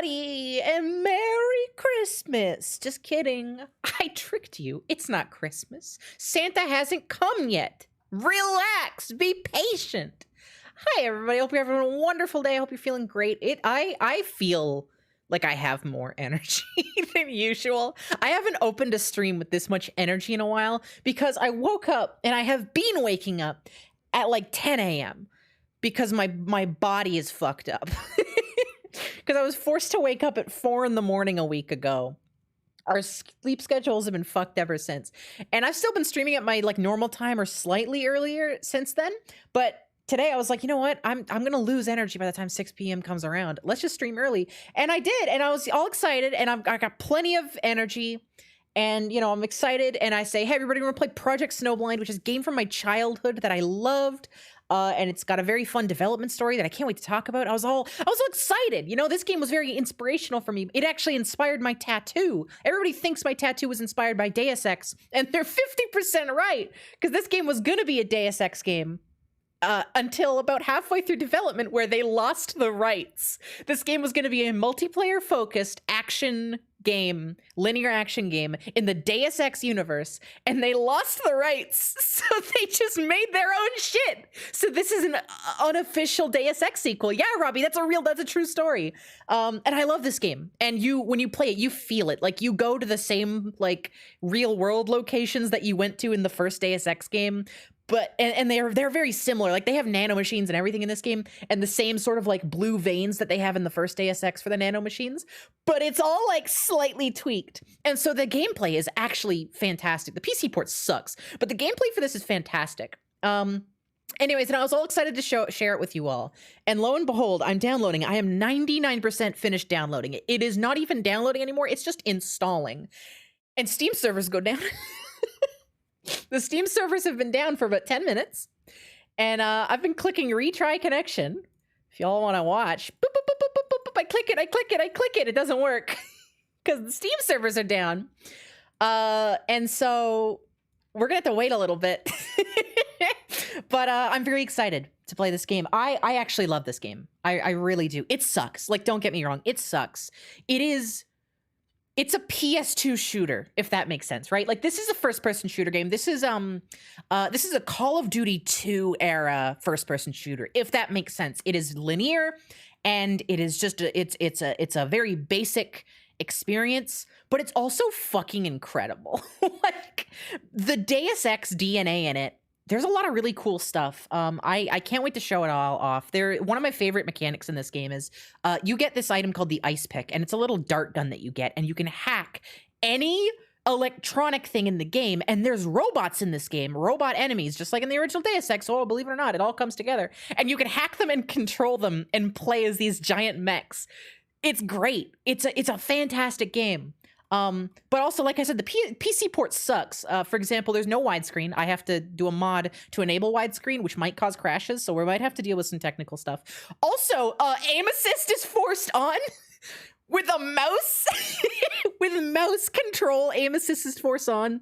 everybody, and Merry Christmas. Just kidding. I tricked you. It's not Christmas. Santa hasn't come yet. Relax. Be patient. Hi, everybody. Hope you're having a wonderful day. I hope you're feeling great. I feel like I have more energy than usual. I haven't opened a stream with this much energy in a while because I woke up, and I have been waking up at like 10 a.m. because my body is fucked up. Because I was forced to wake up at 4 in the morning a week ago. Our sleep schedules have been fucked ever since. And I've still been streaming at my like normal time or slightly earlier since then. But today I was like, you know what? I'm going to lose energy by the time 6 p.m. comes around. Let's just stream early. And I did. And I was all excited. And I got plenty of energy. And, you know, I'm excited. And I say, hey, everybody, we're going to play Project Snowblind, which is a game from my childhood that I loved. And it's got a very fun development story that I can't wait to talk about. I was so excited. You know, this game was very inspirational for me. It actually inspired my tattoo. Everybody thinks my tattoo was inspired by Deus Ex, and they're 50% right, because this game was going to be a Deus Ex game. Until about halfway through development where they lost the rights. This game was going to be a multiplayer-focused action game, linear action game in the Deus Ex universe, and they lost the rights, so they just made their own shit. So this is an unofficial Deus Ex sequel. Yeah, Robbie, that's a true story. And I love this game. And when you play it, you feel it. Like, you go to the same, like, real-world locations that you went to in the first Deus Ex game, but and they're very similar. Like, they have nanomachines and everything in this game, and the same sort of like blue veins that they have in the first Deus Ex for the nanomachines, but it's all like slightly tweaked. And so the gameplay is actually fantastic. The PC port sucks, but the gameplay for this is fantastic. Anyways, and I was all excited to share it with you all. And lo and behold, I'm downloading. I am 99% finished downloading it. It is not even downloading anymore. It's just installing. And Steam servers go down. The Steam servers have been down for about 10 minutes, and I've been clicking retry connection. If y'all want to watch, boop, boop, boop, boop, boop, boop, I click it, it doesn't work because the Steam servers are down. And so we're gonna have to wait a little bit, but I'm very excited to play this game. I actually love this game. I really do. It sucks. Like, don't get me wrong. It sucks. It's a PS2 shooter, if that makes sense, right? Like, this is a first-person shooter game. This is a Call of Duty 2 era first-person shooter, if that makes sense. It is linear, and it is just it's a very basic experience, but it's also fucking incredible. Like, the Deus Ex DNA in it. There's a lot of really cool stuff. I can't wait to show it all off. One of my favorite mechanics in this game is you get this item called the ice pick, and it's a little dart gun that you get, and you can hack any electronic thing in the game, and there's robots in this game, robot enemies, just like in the original Deus Ex. Oh, believe it or not, it all comes together. And you can hack them and control them and play as these giant mechs. It's great. It's a fantastic game. But also, like I said, the PC port sucks. For example, there's no widescreen. I have to do a mod to enable widescreen, which might cause crashes, so we might have to deal with some technical stuff. Also, aim assist is forced on with a mouse. With mouse control, aim assist is forced on.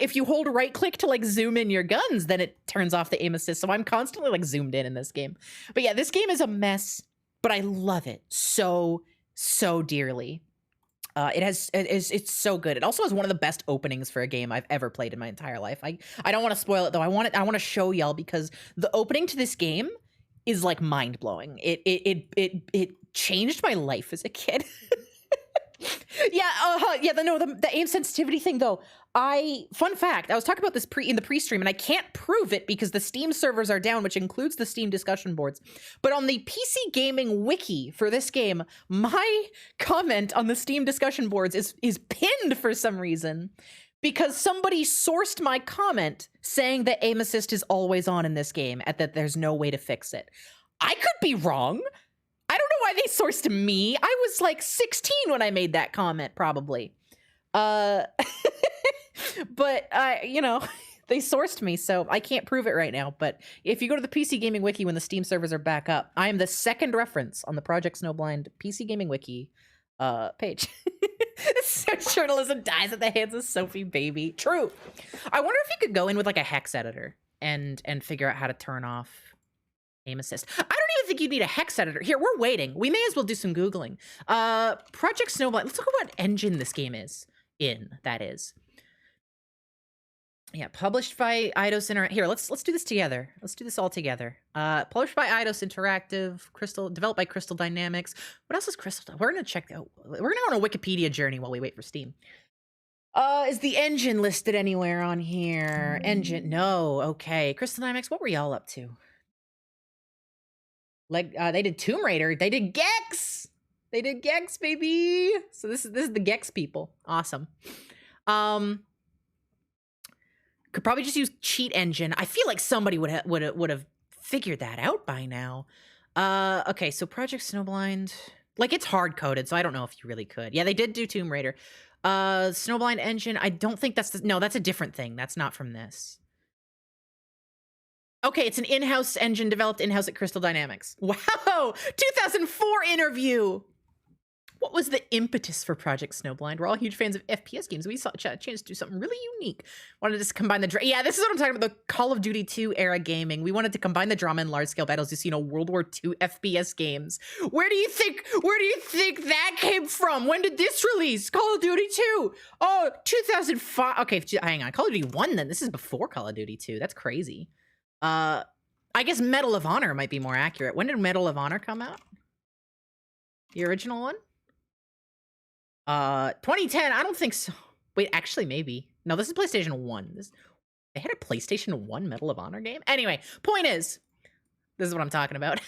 If you hold right click to like zoom in your guns, then it turns off the aim assist. So I'm constantly like zoomed in this game. But yeah, this game is a mess, but I love it so dearly. It's so good. It also has one of the best openings for a game I've ever played in my entire life. I don't want to spoil it though. I want to show y'all because the opening to this game is like mind blowing. It changed my life as a kid. The aim sensitivity thing though. Fun fact, I was talking about this in the pre-stream, and I can't prove it because the Steam servers are down, which includes the Steam discussion boards. But on the PC gaming wiki for this game, my comment on the Steam discussion boards is pinned for some reason, because somebody sourced my comment saying that aim assist is always on in this game and that there's no way to fix it. I could be wrong. I don't know why they sourced me. I was like 16 when I made that comment, probably. But you know, they sourced me, so I can't prove it right now. But if you go to the PC Gaming Wiki when the Steam servers are back up, I am the second reference on the Project Snowblind PC Gaming Wiki page. Search journalism dies at the hands of Sophie Baby. True. I wonder if you could go in with like a hex editor and figure out how to turn off Aim assist. I don't even think you need a hex editor. Here, we're waiting. We may as well do some Googling. Project Snowblind. Let's look at what engine this game is in, that is. Yeah, published by Eidos Interactive. Here, let's do this together. Let's do this all together. Published by Eidos Interactive, developed by Crystal Dynamics. What else is Crystal? We're gonna check. We're gonna go on a Wikipedia journey while we wait for Steam. Is the engine listed anywhere on here? Engine? No. Okay. Crystal Dynamics. What were y'all up to? Like, they did Tomb Raider. They did Gex. They did Gex, baby. So this is the Gex people. Awesome. Could probably just use cheat engine. I feel like somebody would have figured that out by now. Okay, so Project Snowblind, like it's hard coded, so I don't know if you really could. Yeah, they did do Tomb Raider. Snowblind engine. I don't think that's no, that's a different thing. That's not from this. Okay, it's an in-house engine developed in-house at Crystal Dynamics. Wow, 2004 interview. What was the impetus for Project Snowblind? We're all huge fans of FPS games. We saw a chance to do something really unique. Wanted to combine the yeah, this is what I'm talking about, the Call of Duty 2 era gaming. We wanted to combine the drama and large-scale battles to see, World War II FPS games. Where do you think that came from? When did this release? Call of Duty 2. Oh, 2005. Okay, hang on. Call of Duty 1 then. This is before Call of Duty 2. That's crazy. I guess Medal of Honor might be more accurate. When did Medal of Honor come out? The original one? 2010. I don't think so. Wait, actually, maybe. No, this is PlayStation 1. They had a PlayStation 1 Medal of Honor game? Anyway, point is, this is what I'm talking about.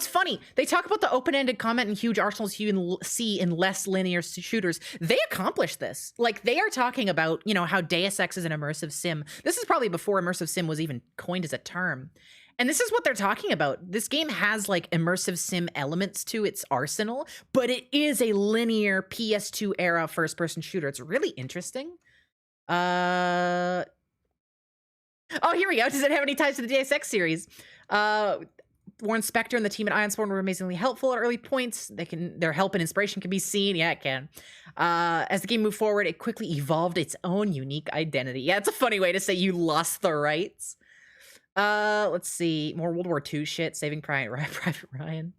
It's funny. They talk about the open-ended combat and huge arsenals you can see in less linear shooters. They accomplished this. Like, they are talking about, how Deus Ex is an immersive sim. This is probably before immersive sim was even coined as a term. And this is what they're talking about. This game has, like, immersive sim elements to its arsenal, but it is a linear PS2 era first-person shooter. It's really interesting. Oh, here we go. Does it have any ties to the Deus Ex series? Warren Spector and the team at Ionspawn were amazingly helpful at early points. Their help and inspiration can be seen. Yeah, it can. As the game moved forward, it quickly evolved its own unique identity. Yeah, it's a funny way to say you lost the rights. Let's see. More World War II shit. Saving Private Ryan.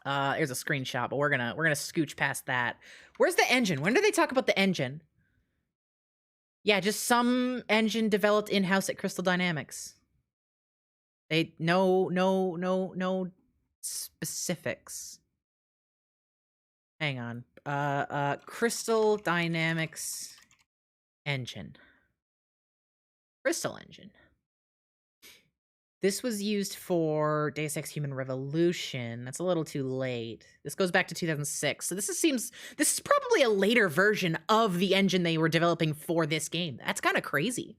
Here's a screenshot, but we're gonna scooch past that. Where's the engine? When did they talk about the engine? Yeah, just some engine developed in-house at Crystal Dynamics. No specifics. Hang on. Crystal Dynamics engine. Crystal engine. This was used for Deus Ex Human Revolution. That's a little too late. This goes back to 2006. So this is probably a later version of the engine they were developing for this game. That's kind of crazy.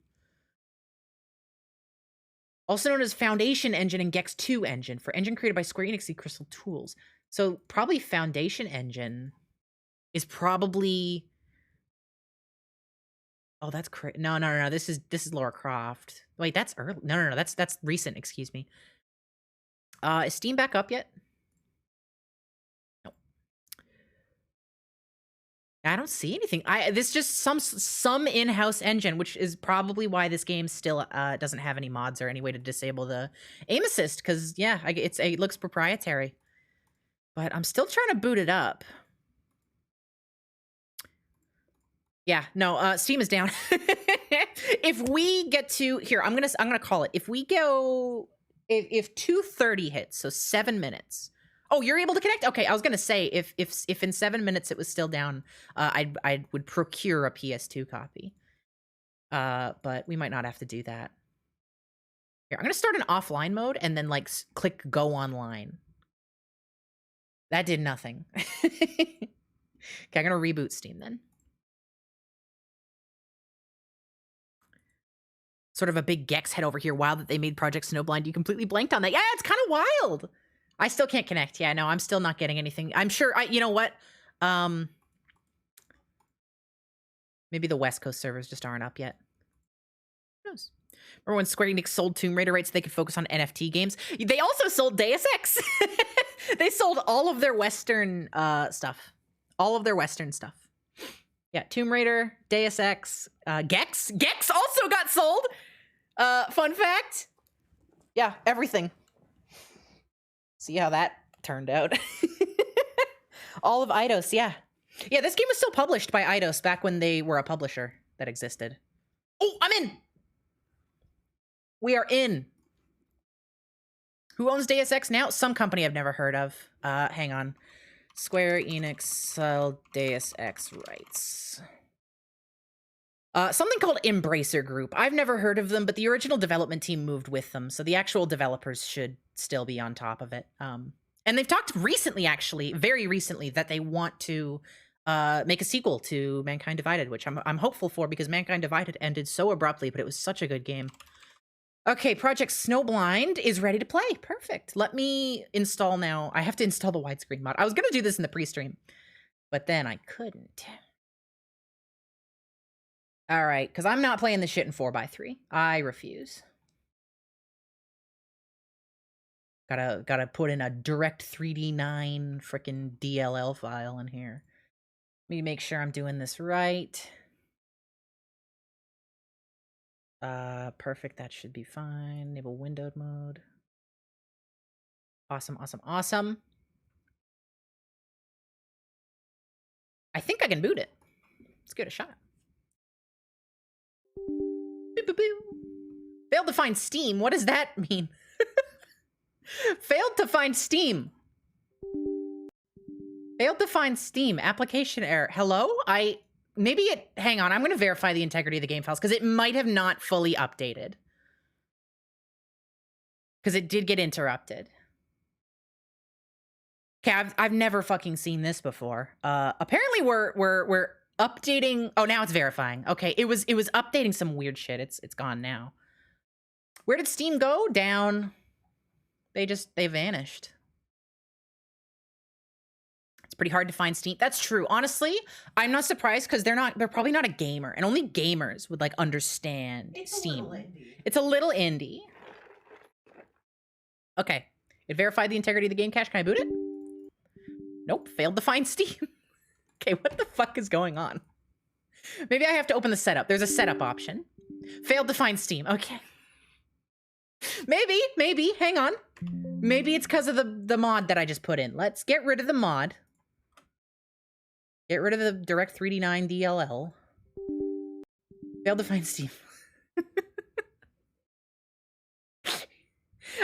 Also known as Foundation Engine and Gex 2 Engine, for engine created by Square Enix and Crystal Tools. So probably Foundation Engine is probably... Oh, that's crazy. No. This is Lara Croft. Wait, that's early. No. That's recent. Excuse me. Is Steam back up yet? No. I don't see anything. This just some in-house engine, which is probably why this game still doesn't have any mods or any way to disable the aim assist. Because yeah, it looks proprietary. But I'm still trying to boot it up. Yeah, no, Steam is down. If we get to here, I'm gonna call it. If we go, if 2:30 hits, so 7 minutes. Oh, you're able to connect? Okay, I was gonna say if in 7 minutes it was still down, I would procure a PS2 copy. But we might not have to do that. Here, I'm gonna start an offline mode and then like click go online. That did nothing. Okay, I'm gonna reboot Steam then. Sort of a big Gex head over here. Wow, that they made Project Snowblind. You completely blanked on that. Yeah, it's kind of wild. I still can't connect. Yeah, no, I'm still not getting anything. I'm sure. You know what? Maybe the West Coast servers just aren't up yet. Who knows? Remember when Square Enix sold Tomb Raider rights so they could focus on NFT games? They also sold Deus Ex. They sold all of their Western stuff. All of their Western stuff. Yeah, Tomb Raider, Deus Ex, Gex. Gex also got sold. Fun fact. Yeah, everything. See how that turned out. All of Eidos, yeah. Yeah, this game was still published by Eidos back when they were a publisher that existed. Oh, I'm in! We are in. Who owns Deus Ex now? Some company I've never heard of. Hang on. Square Enix sell Deus Ex rights. Something called Embracer Group. I've never heard of them, but the original development team moved with them, so the actual developers should still be on top of it. And they've talked recently, actually, very recently, that they want to make a sequel to Mankind Divided, which I'm hopeful for, because Mankind Divided ended so abruptly, but it was such a good game. Okay, Project Snowblind is ready to play. Perfect. Let me install now. I have to install the widescreen mod. I was going to do this in the pre-stream, but then I couldn't. All right, because I'm not playing this shit in 4x3. I refuse. Gotta put in a direct 3D9 frickin' DLL file in here. Let me make sure I'm doing this right. Perfect. That should be fine. Enable windowed mode. Awesome, awesome, awesome. I think I can boot it. Let's give it a shot. Boop, boop, boop. Failed to find Steam. What does that mean? Failed to find Steam. Failed to find Steam. Application error. Hello? Maybe it... Hang on. I'm going to verify the integrity of the game files, because it might have not fully updated. Because it did get interrupted. Okay, I've never fucking seen this before. Apparently we're updating... Oh, now it's verifying. Okay, it was updating some weird shit. It's gone now. Where did Steam go? Down. They vanished. It's pretty hard to find Steam. That's true. Honestly, I'm not surprised, because they're probably not a gamer, and only gamers would like understand Steam. It's a little indie. Okay. It verified the integrity of the game cache. Can I boot it? Nope. Failed to find Steam. Okay, what the fuck is going on? Maybe I have to open the setup. There's a setup option. Failed to find Steam. Okay. Maybe. Hang on. Maybe it's because of the mod that I just put in. Let's get rid of the mod. Get rid of the Direct 3D9 DLL. Failed to find Steam.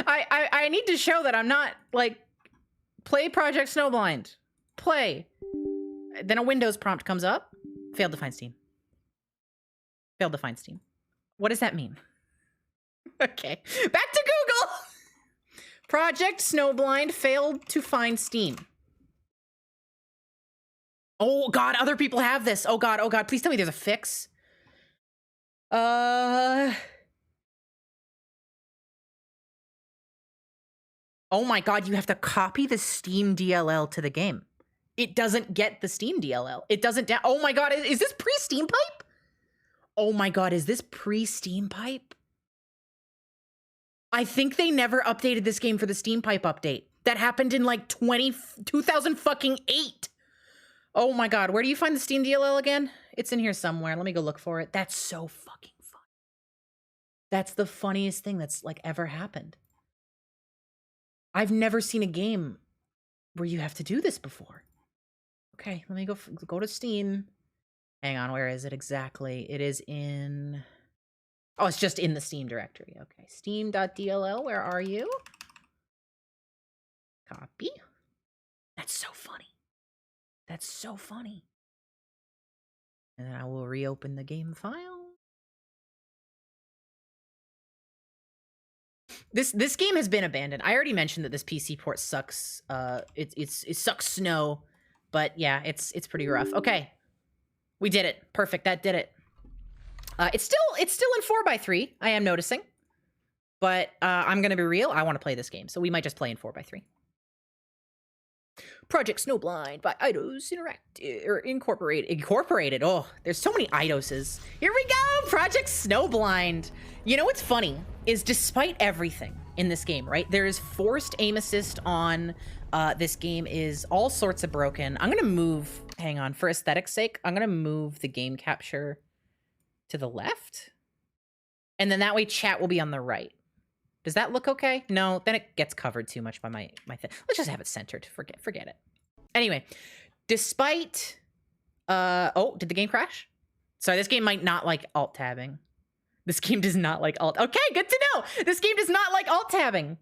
I need to show that I'm not, like, play Project Snowblind. Play. Then a Windows prompt comes up. Failed to find Steam. Failed to find Steam. What does that mean? Okay. Back to Google! Project Snowblind failed to find Steam. Oh god, other people have this. Oh god, please tell me there's a fix. Oh my god, you have to copy the Steam DLL to the game. It doesn't get the Steam DLL. It doesn't oh my god, is this pre-Steam pipe? Oh my god, is this pre-Steam pipe? I think they never updated this game for the Steam pipe update. That happened in like 2008. Oh my god, where do you find the Steam DLL again? It's in here somewhere. Let me go look for it. That's so fucking fun. That's the funniest thing that's like ever happened. I've never seen a game where you have to do this before. Okay, let me go to Steam. Hang on, where is it exactly? It is in... Oh, it's just in the Steam directory. Okay, steam.dll, where are you? Copy. That's so funny. That's so funny. And then I will reopen the game file. This game has been abandoned. I already mentioned that this PC port sucks. It sucks snow, but yeah, it's pretty rough. Okay, we did it. Perfect. That did it. It's still in 4x3. I am noticing, but I'm gonna be real. I want to play this game, so we might just play in 4x3. Project Snowblind by Eidos Incorporated. Oh, there's so many Eidoses. Here we go, Project Snowblind. You know what's funny is despite everything in this game, right? There is forced aim assist on. This game is all sorts of broken. I'm gonna move, hang on, for aesthetic's sake, I'm gonna move the game capture to the left. And then that way chat will be on the right. Does that look okay? No, then it gets covered too much by my thing. Let's just have it centered. Forget it. Anyway, despite oh, did the game crash? Sorry, this game might not like alt tabbing. This game does not like alt. Okay, good to know. This game does not like alt tabbing.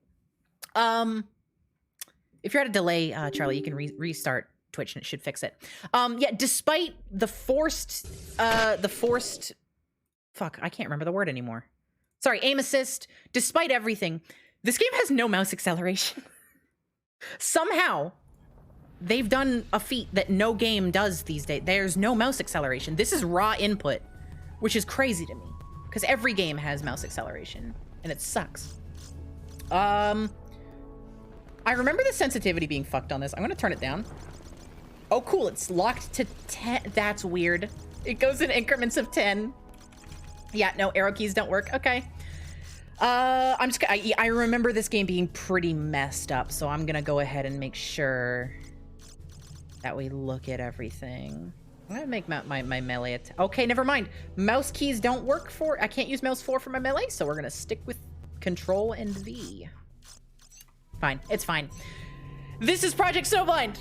If you're at a delay, Charlie, you can restart Twitch and it should fix it. Yeah, despite the forced fuck, I can't remember the word anymore. Sorry, aim assist. Despite everything, this game has no mouse acceleration. Somehow, they've done a feat that no game does these days. There's no mouse acceleration. This is raw input, which is crazy to me because every game has mouse acceleration and it sucks. I remember the sensitivity being fucked on this. I'm gonna turn it down. Oh, cool. It's locked to 10. That's weird. It goes in increments of 10. Yeah, no, arrow keys don't work. Okay. I remember this game being pretty messed up, so I'm gonna go ahead and make sure that we look at everything. I'm gonna make my melee attack. Okay, never mind. Mouse keys don't work I can't use mouse 4 for my melee, so we're gonna stick with Control and V. Fine, it's fine. This is Project Snowblind.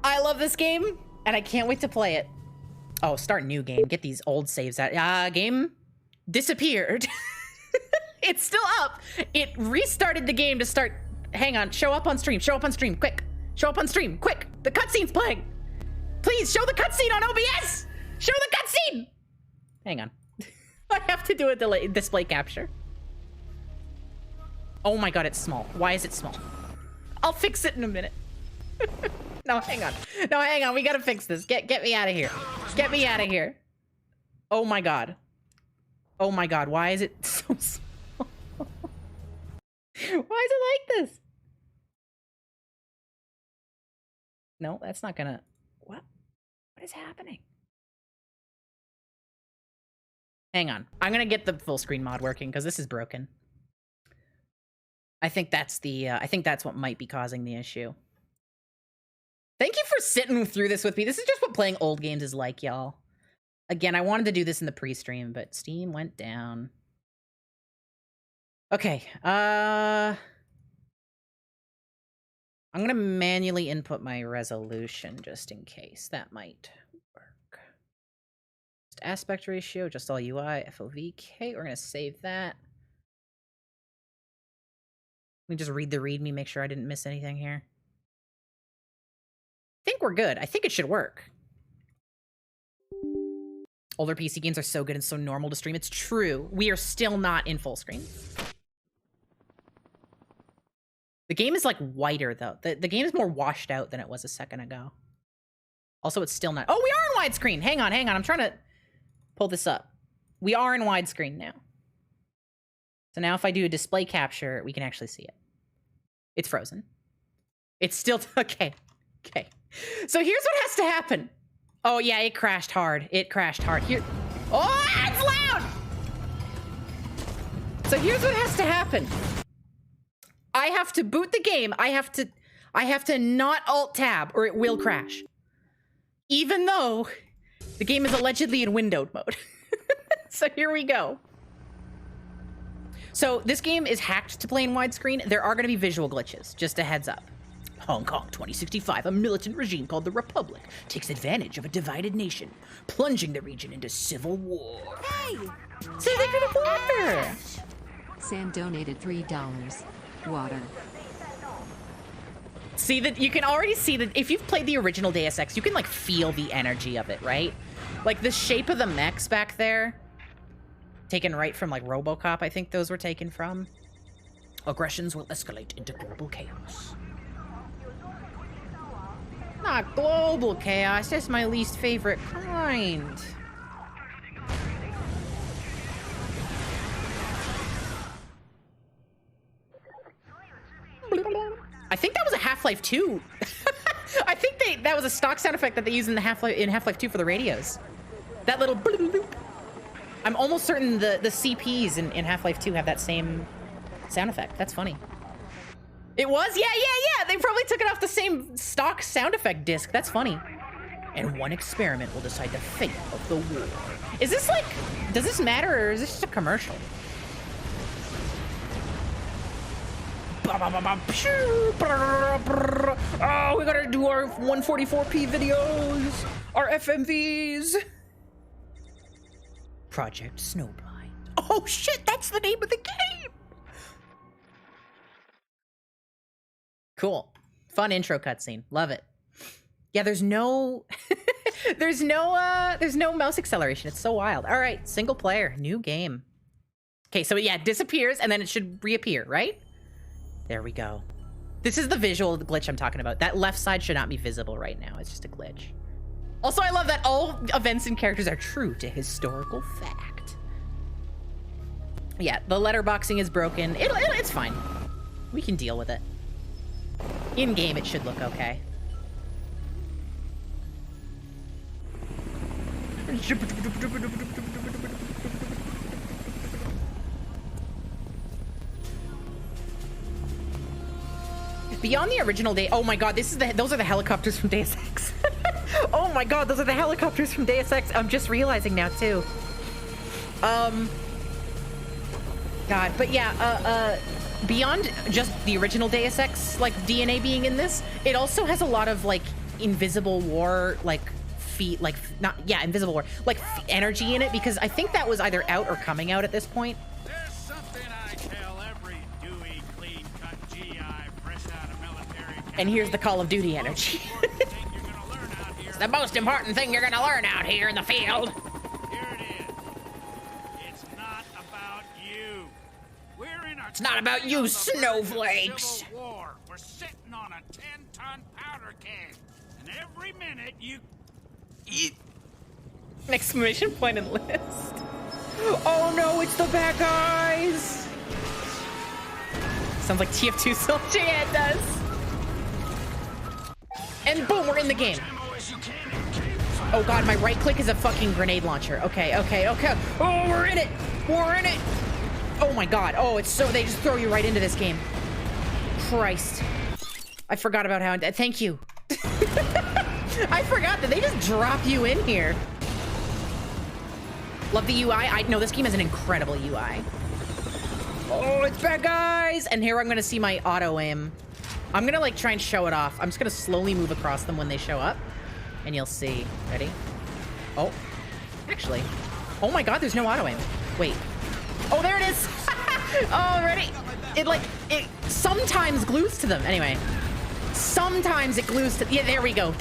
I love this game, and I can't wait to play it. Oh, start new game. Get these old saves out. Game disappeared. It's still up. It restarted the game to start. Hang on, show up on stream. Show up on stream, quick. Show up on stream, quick. The cutscene's playing. Please, show the cutscene on OBS. Show the cutscene. Hang on. I have to do a display capture. Oh my god, it's small. Why is it small? I'll fix it in a minute. No, hang on. No, hang on. We gotta fix this. Get me out of here. Get me out of here. Oh my god. Oh my god. Why is it so small? Why is it like this? No, that's not gonna... What? What is happening? Hang on. I'm gonna get the full screen mod working because this is broken. I think that's the... I think that's what might be causing the issue. Thank you for sitting through this with me. This is just what playing old games is like, y'all. Again, I wanted to do this in the pre-stream, but Steam went down. Okay, I'm gonna manually input my resolution just in case. That might work. Just aspect ratio, just all UI, FOVK. We're gonna save that. Let me just read the README, make sure I didn't miss anything here. I think we're good. I think it should work. Older PC games are so good and so normal to stream. It's true. We are still not in full screen. The game is like whiter though. The game is more washed out than it was a second ago. Also, it's still not. Oh, we are in widescreen. Hang on, hang on. I'm trying to pull this up. We are in widescreen now. So now if I do a display capture, we can actually see it. It's frozen. It's still okay. Okay. So here's what has to happen. Oh yeah, it crashed hard. It crashed hard. Here. Oh, it's loud. So here's what has to happen. I have to boot the game. I have to not alt tab or it will crash. Even though the game is allegedly in windowed mode. So here we go. So this game is hacked to play in widescreen. There are going to be visual glitches, just a heads up. Hong Kong 2065, a militant regime called the Republic takes advantage of a divided nation, plunging the region into civil war. Hey! Say thank you to water! Sam donated $3. Water. See that you can already see that if you've played the original Deus Ex, you can like feel the energy of it, right? Like the shape of the mechs back there, taken right from like RoboCop, I think those were taken from. Aggressions will escalate into global chaos. Not global chaos, that's my least favorite kind. I think that was a Half-Life 2. I think that was a stock sound effect that they used in the Half-Life 2 for the radios. That little bloop. I'm almost certain the CPs in Half-Life 2 have that same sound effect. That's funny. It was? Yeah. They probably took it off the same stock sound effect disc. That's funny. And one experiment will decide the fate of the war. Is this like, does this matter or is this just a commercial? Oh, we gotta do our 144p videos, our FMVs. Project Snowblind. Oh shit, that's the name of the game. Cool. Fun intro cutscene. Love it. Yeah, there's no there's no mouse acceleration. It's so wild. All right, single player, new game. Okay, so yeah, it disappears and then it should reappear, right? There we go. This is the visual glitch I'm talking about. That left side should not be visible right now. It's just a glitch. Also, I love that all events and characters are true to historical fact. Yeah, the letterboxing is broken. It's fine. We can deal with it. In-game, it should look okay. Beyond the original day. Oh my god, those are the helicopters from Deus Ex. Oh my god, those are the helicopters from Deus Ex. I'm just realizing now too. God, but yeah, beyond just the original Deus Ex like DNA being in this, it also has a lot of like Invisible War Invisible War energy in it, because I think that was either out or coming out at this point. There's something I tell every dewy, clean-cut GI fresh out of military camp. And here's the Call of Duty energy. It's the most important thing you're gonna learn out here in the field. Here it is. It's not about you. We're in a It's not about you, snowflakes. Civil War. We're sitting on a 10-ton powder keg, and every minute you eat. Exclamation point and list. Oh no, it's the bad guys. Sounds like TF2 Soldier, yeah, it does. And boom, we're in the game. Oh god, my right click is a fucking grenade launcher. Okay. Oh, we're in it. Oh my god. Oh, it's so, they just throw you right into this game. Christ. I forgot about how, thank you. I forgot that they just drop you in here. Love the UI. No, this game has an incredible UI. Oh, it's bad guys. And here I'm gonna see my auto aim. I'm gonna like try and show it off. I'm just gonna slowly move across them when they show up. And you'll see. Ready? Oh, actually. Oh my god, there's no auto aim. Wait. Oh, there it is. Oh, ready? It sometimes glues to them. Anyway. Sometimes it glues to, yeah, there we go.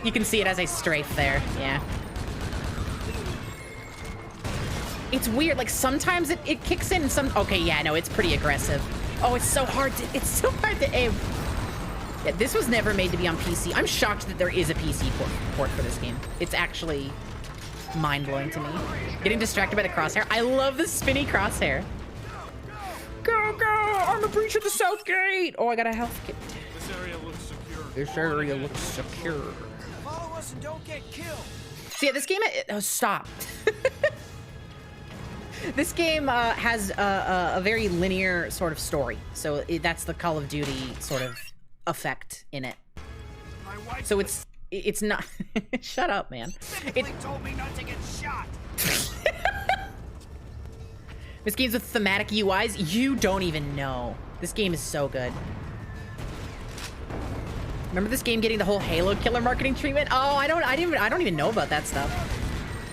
You can see it as I strafe there, yeah. It's weird, like sometimes it kicks in and okay, yeah, no, it's pretty aggressive. Oh, it's so hard to aim. Yeah, this was never made to be on PC. I'm shocked that there is a PC port for this game. It's actually mind-blowing to me. Getting distracted by the crosshair. I love the spinny crosshair. Go! Armor breach at the south gate! Oh, I got a health kit. This area looks secure. Follow us and don't get killed. So yeah, this game, stop. This game has a very linear sort of story. So that's the Call of Duty sort of effect in it. So it's not, shut up, man. It told me not to get shot. This game's with thematic UIs. You don't even know. This game is so good. Remember this game getting the whole Halo killer marketing treatment? Oh, I don't even know about that stuff.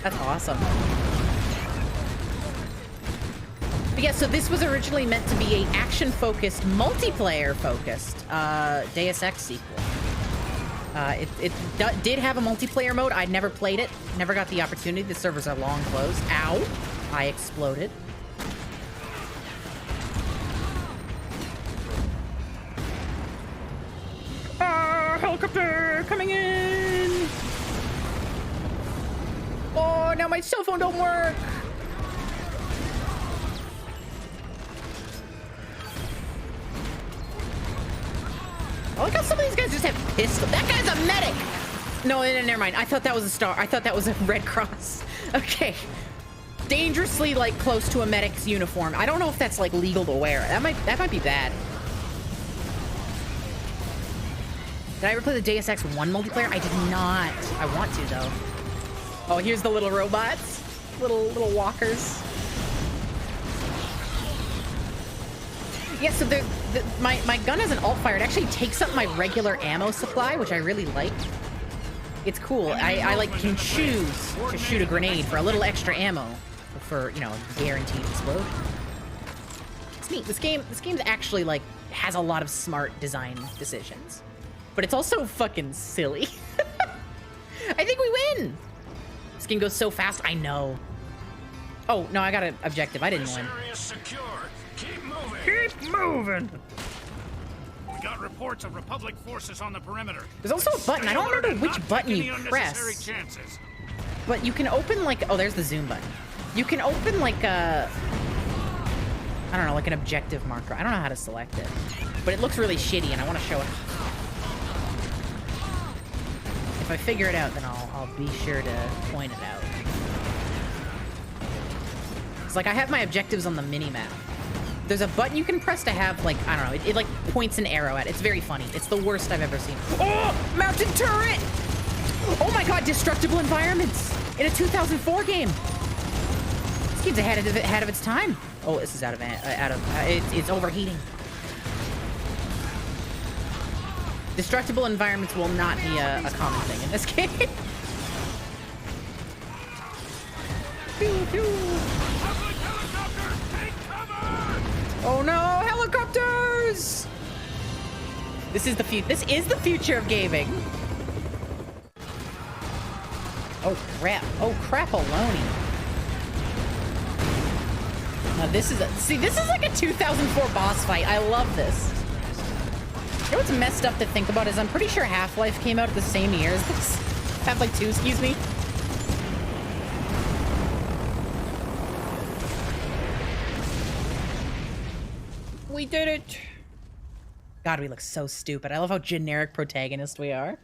That's awesome. But yeah, so this was originally meant to be a action-focused, multiplayer-focused Deus Ex sequel. It did have a multiplayer mode. I'd never played it. Never got the opportunity. The servers are long closed. Ow! I exploded. Helicopter coming in! Oh, now my cell phone don't work! I like how some of these guys just have pistols. That guy's a medic! No, never mind. I thought that was a star. I thought that was a Red Cross. Okay. Dangerously, like, close to a medic's uniform. I don't know if that's, like, legal to wear. That might be bad. Did I ever play the Deus Ex 1 multiplayer? I did not. I want to, though. Oh, here's the little robots. Little walkers. Yeah, so my gun has an alt fire. It actually takes up my regular ammo supply, which I really like. It's cool. I like can choose to shoot a grenade for a little extra ammo for, you know, guaranteed explosion. It's neat. This game's actually like has a lot of smart design decisions, but it's also fucking silly. I think we win. This game goes so fast. I know. Oh no, I got an objective. I didn't win. Keep moving. Keep moving. We got reports of Republic forces on the perimeter. There's also a button. I don't remember which button you press. Chances. But you can open like, oh, there's the zoom button. You can open like a, I don't know, like an objective marker. I don't know how to select it, but it looks really shitty and I want to show it. If I figure it out, then I'll be sure to point it out. It's like I have my objectives on the mini-map. There's a button you can press to have, like, I don't know, it like points an arrow at it. It's very funny. It's the worst I've ever seen. Oh, mountain turret! Oh my god, destructible environments in a 2004 game. This game's ahead of its time. Oh, this is it's overheating. Destructible environments will not be a common thing in this game. Pew, pew. Oh no, helicopters! This is the future of gaming. Oh crap! Oh crap-a-loni. Now this is like a 2004 boss fight. I love this. You know what's messed up to think about is I'm pretty sure Half-Life came out at the same year as this. Half-Life 2, excuse me. We did it! God, we look so stupid. I love how generic protagonist we are.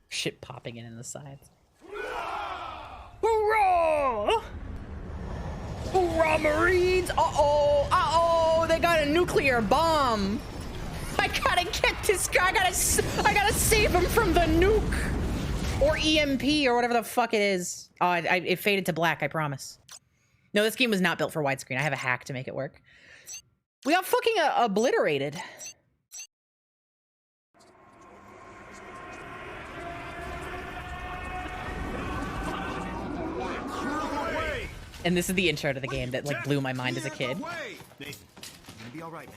Shit popping in the sides. Hoorah! Hoorah, Marines! Uh-oh! Uh-oh! They got a nuclear bomb! I gotta get this guy! I gotta save him from the nuke! Or EMP, or whatever the fuck it is. Oh, it faded to black, I promise. No, this game was not built for widescreen. I have a hack to make it work. We got fucking obliterated. And this is the intro to the game that like blew my mind as a kid. Nathan, you're gonna be all right, man.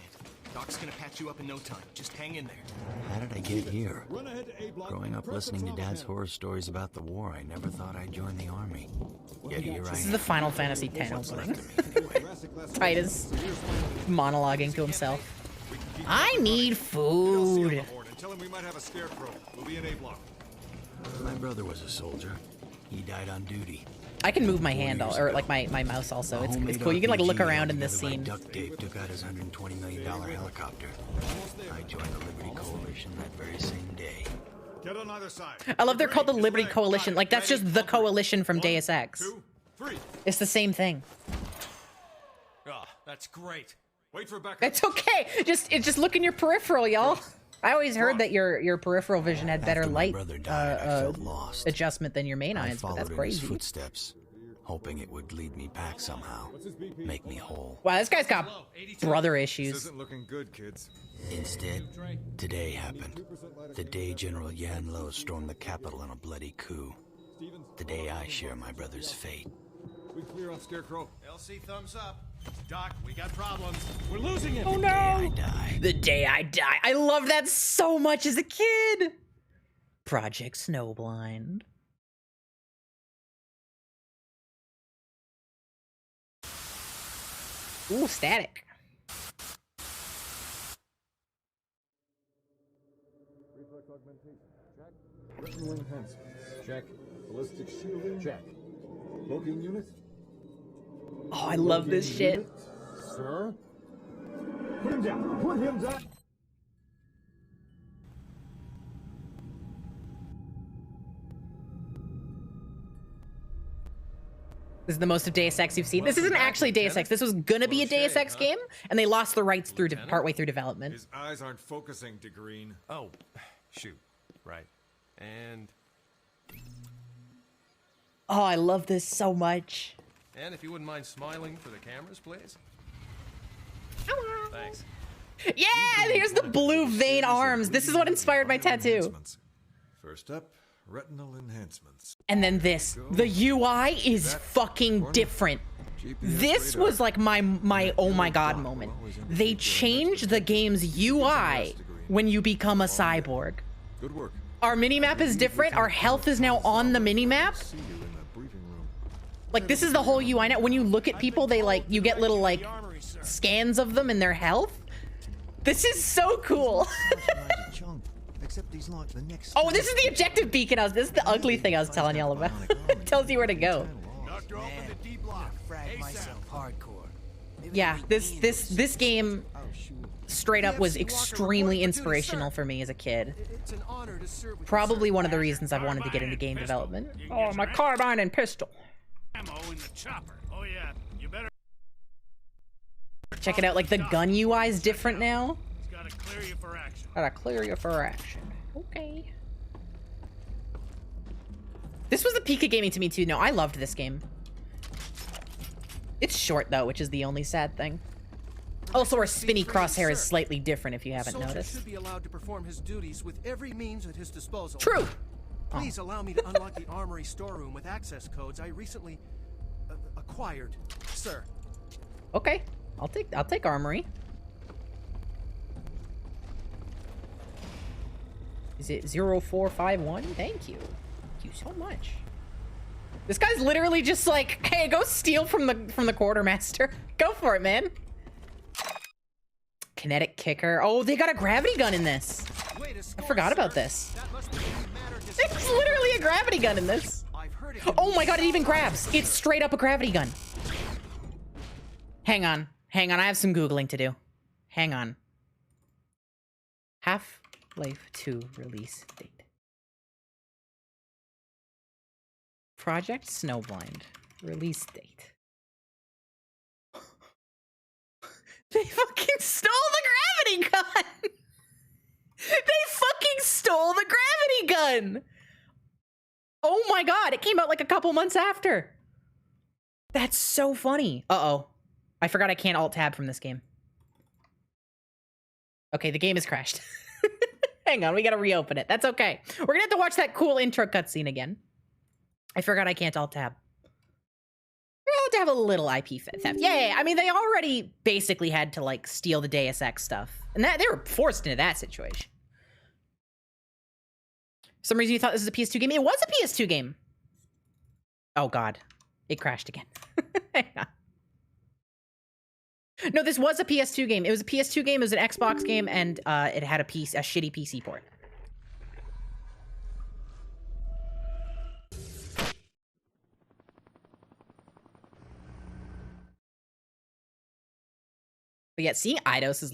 Doc's gonna patch you up in no time. Just hang in there. How did I get here? Growing up listening to Dad's horror stories about the war, I never thought I'd join the army. Yet here I am. This is the Final Fantasy X opening. Titus monologuing to himself. I need food. My brother was a soldier. He died on duty. I can move my hand, or like my mouse also. It's cool. You can like look around in this scene. Duct tape took out his $120 million helicopter. I joined the Liberty Coalition that very same day. Get on either side. I love they're called the Liberty Coalition. Like that's just the coalition from Deus Ex. 2, 3. It's the same thing. Ah, that's great. Wait for backup. It's okay. Just look in your peripheral, y'all. I always heard that your peripheral vision had better After my light brother died, I felt lost. adjustment than your main I eyes, but followed that's in his crazy. footsteps, hoping it would lead me back somehow, make me whole. Wow, this guy's got brother This issues. isn't looking good, kids. Instead, today happened. The day General Yan Lo stormed the capital in a bloody coup. The day I share my brother's fate. We clear on Scarecrow. LC, thumbs up. Doc, we got problems. We're losing it. Oh The day I no! die. The day I die. I love that so much as a kid. Project Snowblind. Ooh, static. Reflex augmentation. Check. Personal enhancements. Check. Ballistic shielding. Check. Cloaking unit. Oh, I love this Cloaking shit. unit. Sir. Put him down. Put him down. This is the most of Deus Ex you've seen. This isn't actually Deus Ex. This was gonna be a Deus Ex game, and they lost the rights through partway through development. His eyes aren't focusing to green. Oh, shoot. Right. And Oh, I love this so much. if you wouldn't mind smiling for the cameras, please. Thanks. Yeah, and here's the blue vein arms. This is what inspired my tattoo. First up, retinal enhancements. And then this. The UI is fucking different. This was like my oh my god moment. They changed the game's UI when you become a cyborg. Good work. Our minimap is different. Our health is now on the minimap. See you in the briefing room. Like, this is the whole UI now. When you look at people, they like, you get little like scans of them and their health. This is so cool. Oh, this is the objective beacon. This is the ugly thing I was telling y'all about. It tells you where to go. Yeah, this game straight up was extremely inspirational for me as a kid. Probably one of the reasons I've wanted to get into game development. Oh, my carbine and pistol. Ammo in the chopper. Oh yeah, you better Check it out, like the gun UI is different now. It's gotta clear you for action. Gotta clear you for action. Okay. This was the peak of gaming to me too. No, I loved this game. It's short though, which is the only sad thing. Also, our spinny crosshair is slightly different if you haven't noticed. Should be allowed to perform his duties with every means at his disposal. True. Please allow me to unlock the armory storeroom with access codes I recently acquired, sir. Okay, I'll take armory. Is it 0451? Thank you. Thank you so much. This guy's literally just like, hey, go steal from the quartermaster. Go for it, man. Kinetic kicker. Oh, they got a gravity gun in this. I forgot about this. There's literally a gravity gun in this. Oh my god, it even grabs. It's straight up a gravity gun. Hang on. Hang on, I have some Googling to do. Hang on. Half-Life 2 release date. Project Snowblind. Release date. They fucking stole the gravity gun! They fucking stole the gravity gun! Oh my god, it came out like a couple months after. That's so funny. Uh-oh. I forgot I can't alt-tab from this game. Okay, the game has crashed. Hang on, we gotta reopen it. That's okay. We're gonna have to watch that cool intro cutscene again. I forgot I can't alt-tab. We're gonna have to have a little IP theft. Yeah, I mean, they already basically had to, like, steal the Deus Ex stuff. And that they were forced into that situation. For some reason you thought this was a PS2 game? It was a PS2 game. Oh, God. It crashed again. Hang on. No, this was a PS2 game. It was a PS2 game, it was an Xbox game, and it had a shitty PC port. But yet, seeing Eidos's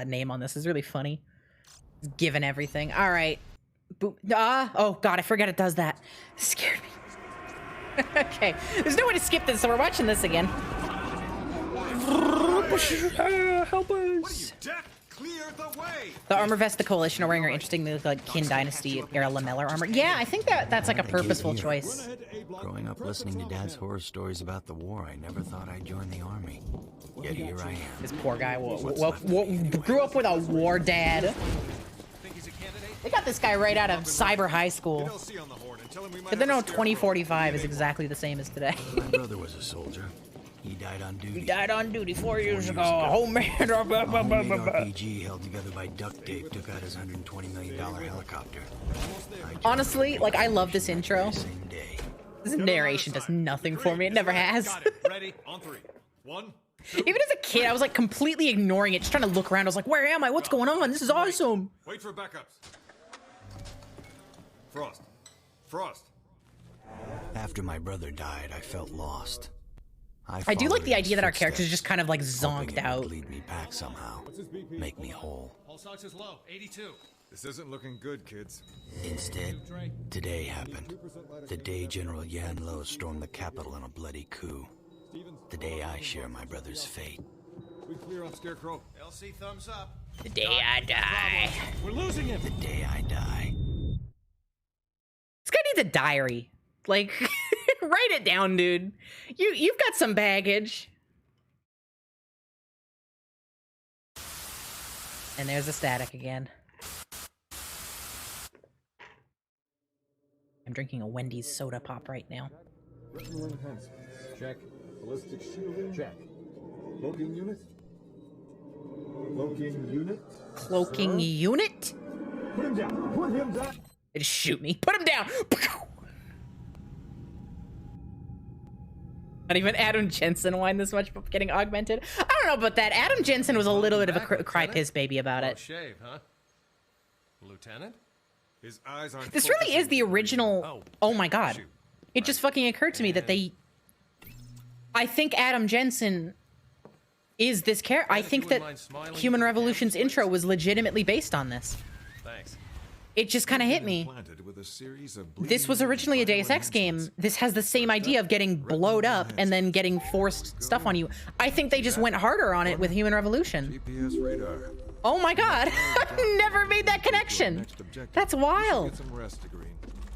name on this is really funny. Given everything. All right. Oh, God, I forgot it does that. It scared me. Okay. There's no way to skip this, so we're watching this again. Help us. The armor vest the Coalition are wearing are interesting. They look like Qin Dynasty era lamellar armor. Yeah, I think that's like a purposeful choice. Growing up listening to Dad's horror stories about the war, I never thought I'd join the army. Yet here I am. This poor guy grew up with a war dad. They got this guy right out of cyber high school. But they know 2045 is exactly the same as today. My brother was a soldier. He died on duty. He died on duty 4 years ago. Oh man. RPG held together by duct tape took out his $120 million helicopter. Honestly, like, I love this intro. This narration does nothing for me. It never has. Ready? On 3. 1. Even as a kid, I was like completely ignoring it, just trying to look around. I was like, where am I? What's going on? This is awesome. Wait for backups. Frost. Frost. After my brother died, I felt lost. I do like the idea that our characters just kind of like zonked out. Lead me back somehow. Make me whole. Pulse ox is low, 82. This isn't looking good, kids. Instead, today happened. The day General Yan Lo stormed the capital in a bloody coup. The day I share my brother's fate. We clear on Scarecrow. LC, thumbs up. The day I die. We're losing him. The day I die. This guy needs a diary. Like, write it down, dude. You've got some baggage. And there's the static again. I'm drinking a Wendy's soda pop right now. Personal enhancements. Check. Ballistic shielding. Check. Cloaking unit. Cloaking unit. Cloaking unit? Put him down. Put him down. They just shoot me. Put him down. Not even Adam Jensen whined this much about getting augmented. I don't know about that. Adam Jensen was a little bit of a cry piss baby about it. Shave, huh? Lieutenant? His eyes aren't. This really is the original. Oh my god. It just fucking occurred to me that they. I think Adam Jensen is this character. I think that Human Revolution's intro was legitimately based on this. Thanks. It just kind of hit me. This was originally a Deus Ex game. This has the same idea of getting blowed up and then getting forced stuff on you. I think they just went harder on it with Human Revolution. GPS radar. Oh my god. I've never made that connection. That's wild. Get some rest, Green.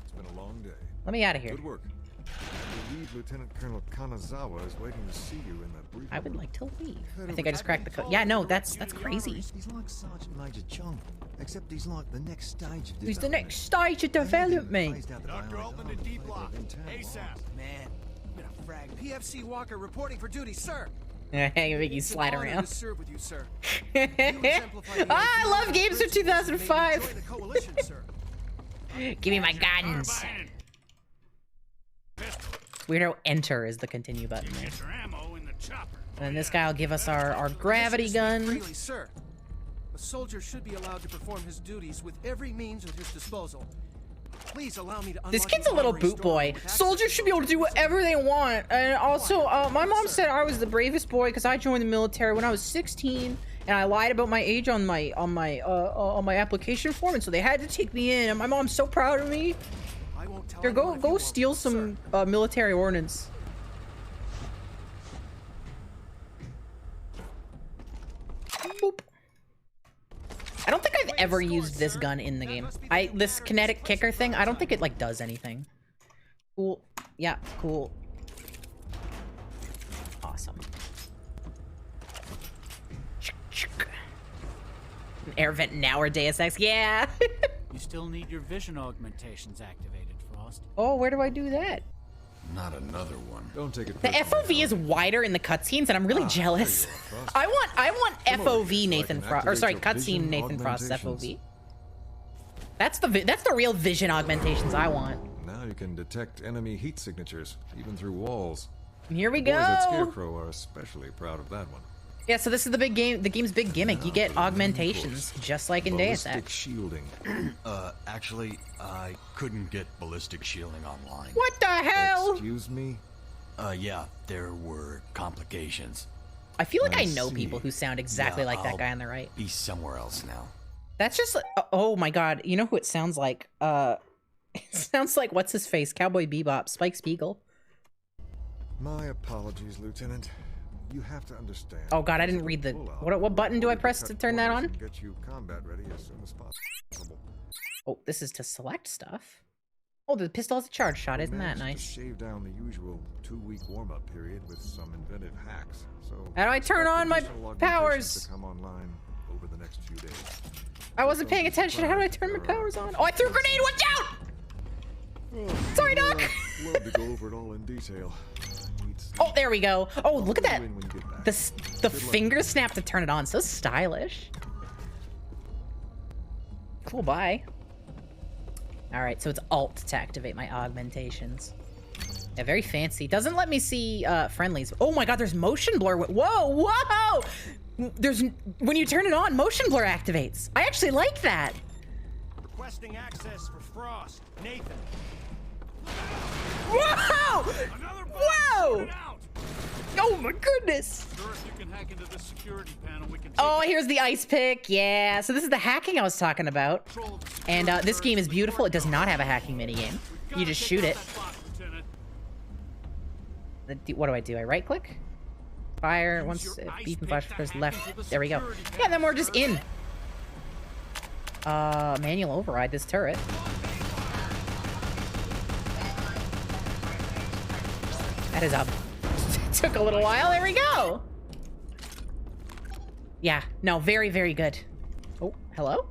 It's been a long day. Let me out of here. Good work. I believe Lieutenant Colonel Kanazawa is waiting to see you in that brief. I would like to leave. I think I just cracked the code. Yeah, no, that's crazy. He's like Sergeant Major Chong, except he's like the next stage of He's the next stage of development. Doctor, open the D block. ASAP. Man, I'm gonna frag. PFC Walker reporting for duty, sir. Hey, make you slide around. To serve with you, sir. I love games from 2005. Join the coalition, sir. Give me my guns. Weirdo, enter is the continue button. Get your ammo in the chopper. And then this guy will give us our gravity gun. Freely, sir. A soldier should be allowed to perform his duties with every means at his disposal. Please allow me to This kid's a little boot boy. Soldiers should be able to do whatever they want. And also, my mom said I was the bravest boy because I joined the military when I was 16, and I lied about my age on my application form, and so they had to take me in. And my mom's so proud of me. Here, go steal some military ordnance. Boop. I don't think I've ever used this gun in the game. This kinetic kicker thing, I don't think it like does anything. Cool. Yeah, cool. Awesome. An air vent now or Deus Ex, yeah. You still need your vision augmentations activated, Frost. Oh, where do I do that? Not another one. Don't take it. The FOV is wider in the cutscenes, and I'm really jealous. I want FOV Nathan Frost, or sorry, cutscene Nathan Frost's FOV. That's the real vision augmentations I want. Now you can detect enemy heat signatures, even through walls. And here we The boys at go. Scarecrow are especially proud of that one. Yeah, so this is the big game. The game's big gimmick. You get augmentations, just like in Deus Ballistic Ex. shielding. Actually, I couldn't get ballistic shielding online. What the hell? Excuse me? Yeah, there were complications. I feel like I I know see. people who sound exactly like that I'll guy on the right. He's somewhere else now. That's just, oh my god. You know who it sounds like? It sounds like, what's his face? Cowboy Bebop, Spike Spiegel. My apologies, Lieutenant. You have to understand. Oh god, I didn't read the, what button do I press to turn that on? Get you combat ready as soon as possible. Oh, this is to select stuff. Oh, the pistol has a charge shot. Isn't that Managed nice? to shave down the usual 2-week warm-up period with some inventive hacks. So How do I turn on my additional augmentations powers? to come online over the next few days. I wasn't paying attention. How do I turn my powers on? Oh, I threw a grenade. Watch out! Sorry, Doc. Love to go over it all in detail. Oh, there we go. Oh, look at that. The finger snap to turn it on. So stylish. Cool, bye. All right, so it's Alt to activate my augmentations. Yeah, very fancy. Doesn't let me see friendlies. Oh my god, there's motion blur. Whoa, whoa! There's, when you turn it on, motion blur activates. I actually like that. Requesting access for Frost. Nathan. Whoa! Whoa! Oh my goodness. Sure, if you can hack into this security panel, we can Oh, here's the ice pick. Yeah, so this is the hacking I was talking about. And this game is beautiful. It does not have a hacking minigame. You just shoot it. What do? I right click? Fire, once beep and flash press left. There we go. Yeah, then we're just in. Manual override this turret. That is up. Took a little while. There we go. Yeah, no, very, very good. Oh, hello?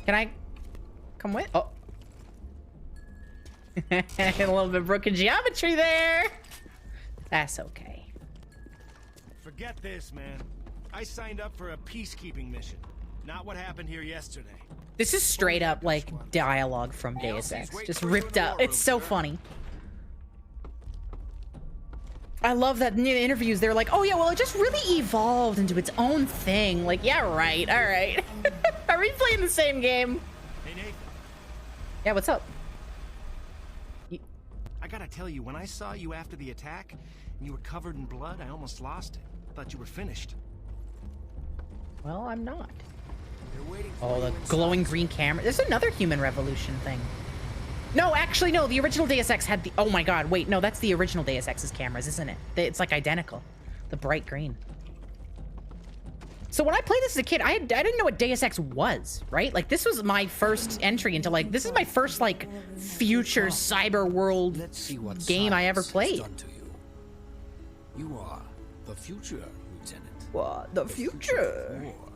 Can I come with? Oh. A little bit broken geometry there. That's okay. Forget this, man. I signed up for a peacekeeping mission. Not what happened here yesterday. This is straight up like dialogue from Deus Ex. Just ripped out. It's so funny. I love that in the interviews they're like, oh yeah, well it just really evolved into its own thing. Like, yeah, right, all right. Are we playing the same game? Hey, Nathan. Yeah, what's up? I gotta tell you, when I saw you after the attack, and you were covered in blood, I almost lost it. Thought you were finished. Well, I'm not. Oh, the glowing green camera. There's another Human Revolution thing. No, actually, no. The original Deus Ex had the... Oh my god, wait. No, that's the original Deus Ex's cameras, isn't it? It's like identical. The bright green. So when I played this as a kid, I didn't know what Deus Ex was, right? Like, this was my first entry into, like... This is my first, like, future cyber world game I ever played. You are the future, Lieutenant. What? The future? Of war,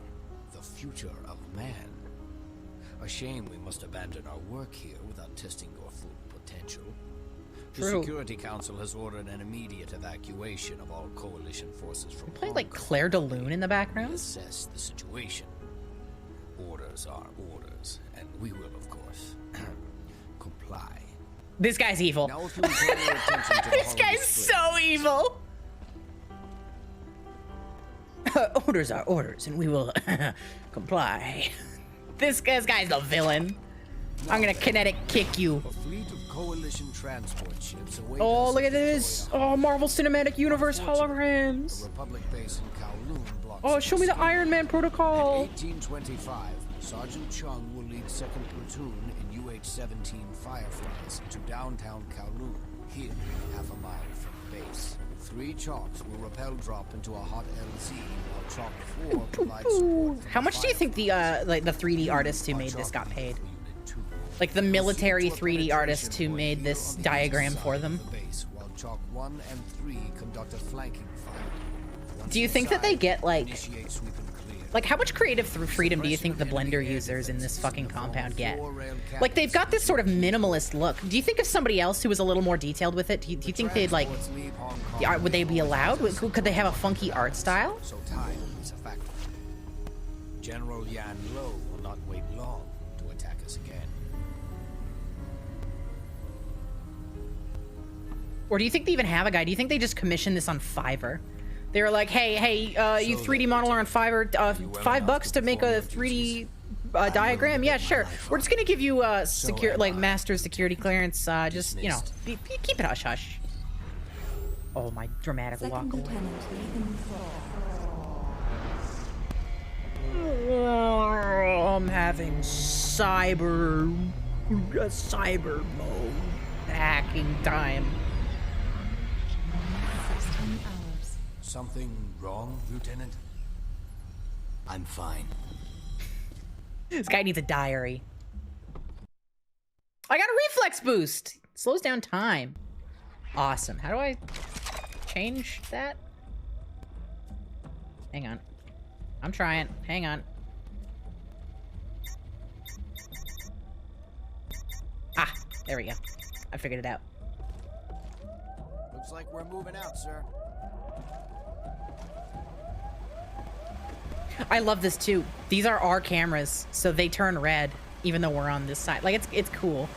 the future of man. A shame we must abandon our work here without testing your full potential. The True. Security Council has ordered an immediate evacuation of all Coalition forces from Played like Claire de Lune in the background. Assess the situation. Orders are orders, and we will, of course, comply. This guy's evil. Now, if you will draw your attention to the This guy's so evil. Orders are orders, and we will comply. This guy's the villain. I'm gonna kinetic kick you. A fleet of Coalition transport ships await Oh, us look at at this. Victoria. Oh, Marvel Cinematic Universe holograms. The Republic base in Kowloon blocks Oh, show me the Iron Man protocol. In 1825, Sergeant Chung will lead 2nd Platoon in UH-17 Fireflies to downtown Kowloon, here, half a mile from the base. 3 chalks will rappel drop into a hot LZ, while chalk 4 provides support. How much do you think the like the 3D artists who made this got paid? Like the military 3D artists who made this diagram for them? While chalk 1 and 3 conduct a flanking fire. Do you think that they get like how much creative freedom do you think the Blender users in this fucking compound get? Like, they've got this sort of minimalist look. Do you think if somebody else who was a little more detailed with it, do you think they'd like, would they be allowed? Could they have a funky art style? So time is a factor. General Yan Lo will not wait long to attack us again. Or do you think they even have a guy? Do you think they just commissioned this on Fiverr? They were like, hey, you 3D modeler on Fiverr, $5 to make a 3D diagram? Yeah, sure. We're just gonna give you master security clearance. Just, you know, keep it hush hush. Oh, my dramatic walk away. I'm having cyber mode hacking time. Something wrong, Lieutenant? I'm fine. This guy needs a diary. I got a reflex boost. Slows down time. Awesome. How do I change that? Hang on. I'm trying. Hang on. Ah, there we go. I figured it out. Looks like we're moving out, sir. I love this too. These are our cameras, so they turn red even though we're on this side. Like, it's cool.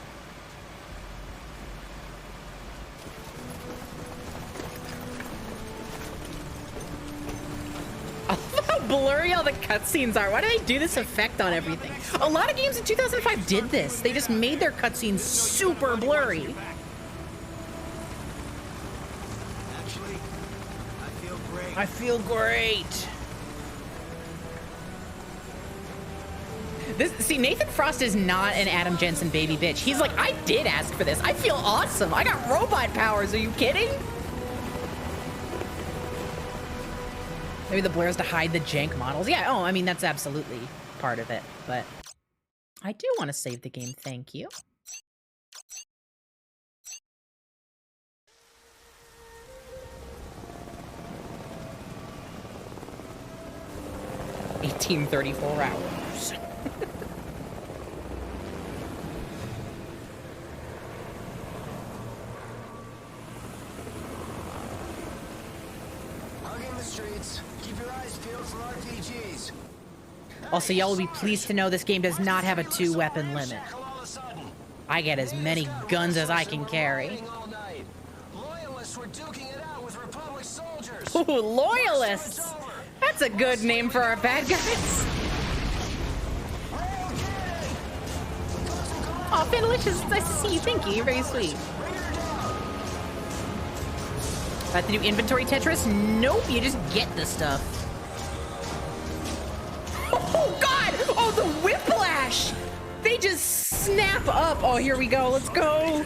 I love how blurry all the cutscenes are. Why do they do this effect on everything? A lot of games in 2005 did this. They just made their cutscenes super blurry. Actually, I feel great. See, Nathan Frost is not an Adam Jensen baby bitch. He's like, I did ask for this. I feel awesome. I got robot powers. Are you kidding? Maybe the blur is to hide the jank models. Yeah, oh, I mean, that's absolutely part of it. But I do want to save the game. Thank you. $18.34 hours. Hugging the streets. Keep your eyes peeled for RPGs. Also, y'all will be pleased to know this game does not have a 2-weapon limit. I get as many guns as I can carry. Loyalists were duking it out with Republic soldiers. Ooh, loyalists! That's a good name for our bad guys. Oh, Fanalicious, it's nice to see you. Thank you. You're very sweet. About to do inventory Tetris? Nope, you just get the stuff. Oh, God! Oh, the whiplash! They just snap up. Oh, here we go. Let's go.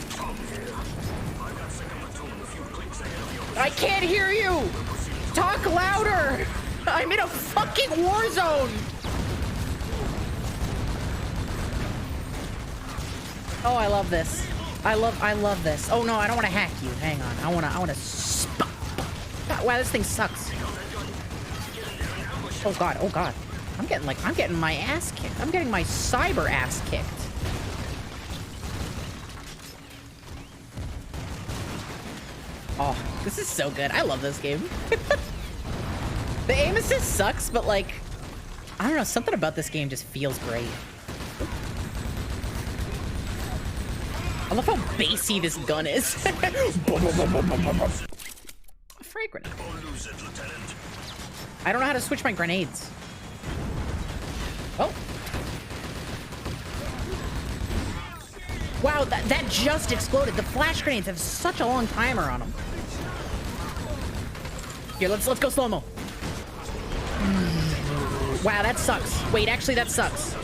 I can't hear you. Talk louder. I'm in a fucking war zone. Oh, I love this. I love this. Oh no, I don't want to hack you. Hang on. I want to. Wow, this thing sucks. Oh God. Oh God. I'm getting my ass kicked. I'm getting my cyber ass kicked. Oh, this is so good. I love this game. The aim assist sucks, but like, I don't know, something about this game just feels great. I love how bassy this gun is. A frag grenade. I don't know how to switch my grenades. Oh. Wow, that just exploded. The flash grenades have such a long timer on them. Here, let's go slow-mo. Wow, that sucks. Wait, actually, that sucks.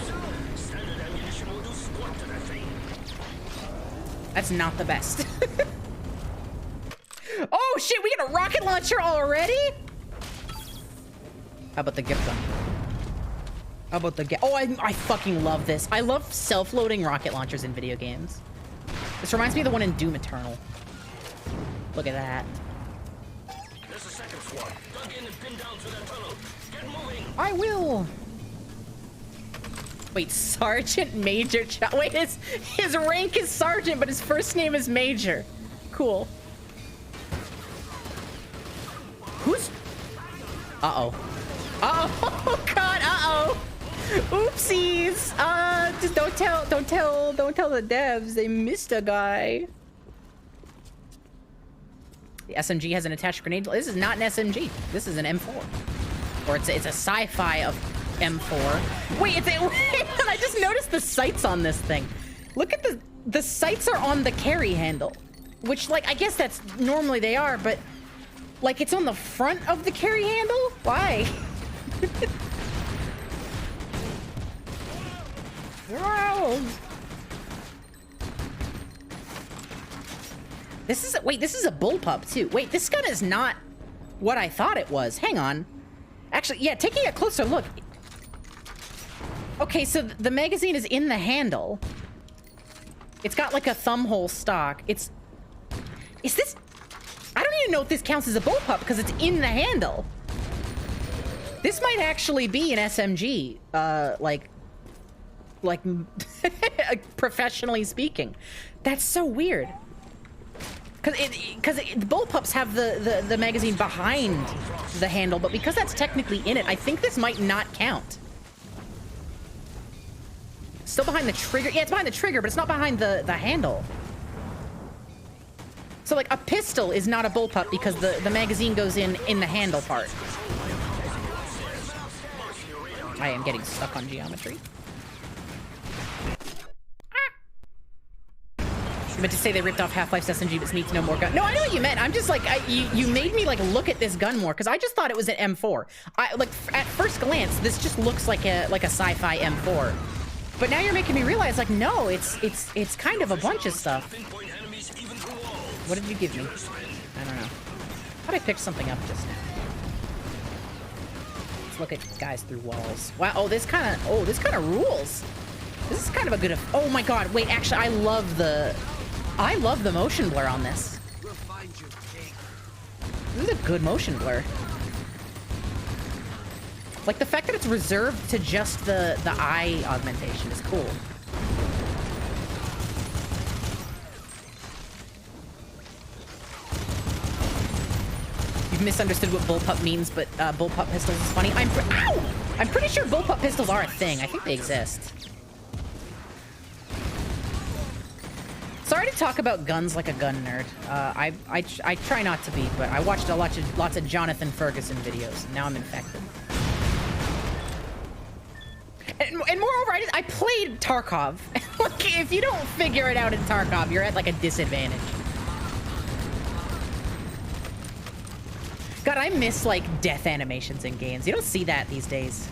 That's not the best. Oh, shit, we got a rocket launcher already? How about the gift gun? How about the Oh, I fucking love this. I love self-loading rocket launchers in video games. This reminds me of the one in Doom Eternal. Look at that. There's a second squad. Plug in and pin down to that tunnel. Get moving. I will. Wait, Sergeant Major Wait, his rank is Sergeant, but his first name is Major. Cool. Who's... Uh-oh. Uh-oh, God, uh-oh. Oopsies. Just don't tell the devs they missed a guy. The SMG has an attached grenade. This is not an SMG. This is an M4. Or it's a sci-fi of M4. Wait, wait, I just noticed the sights on this thing. Look at the sights are on the carry handle, which, like, I guess that's normally they are, but like it's on the front of the carry handle? Why? Wow. This is a bullpup too. Wait, this gun is not what I thought it was. Hang on. Actually, yeah, taking a closer look. Okay, so the magazine is in the handle. It's got like a thumb hole stock. Is this... I don't even know if this counts as a bullpup because it's in the handle. This might actually be an SMG, like professionally speaking. That's so weird. Because the bullpups have the magazine behind the handle, but because that's technically in it, I think this might not count. Still behind the trigger. Yeah, it's behind the trigger, but it's not behind the handle. So, like, a pistol is not a bullpup because the magazine goes in the handle part. I am getting stuck on geometry. meant to say they ripped off Half-Life's SMG, but needs no more gun. No, I know what you meant. I'm just like, you made me like look at this gun more because I just thought it was an M4. Like at first glance, this just looks like a sci-fi M4. But now you're making me realize, like, no, it's kind of a bunch of stuff. What did you give me? I don't know. I thought I picked something up just now. Let's look at guys through walls. Wow. Oh, this kind of rules. This is kind of a good. Oh my God. Wait. Actually, I love the motion blur on this. This is a good motion blur. Like the fact that it's reserved to just the eye augmentation is cool. You've misunderstood what bullpup means, but bullpup pistols is funny. I'm pretty sure bullpup pistols are a thing. I think they exist. Sorry to talk about guns like a gun nerd. I try not to be, but I watched lots of Jonathan Ferguson videos, and now I'm infected. And moreover, I played Tarkov. Like, if you don't figure it out in Tarkov, you're at like a disadvantage. God, I miss like death animations in games. You don't see that these days.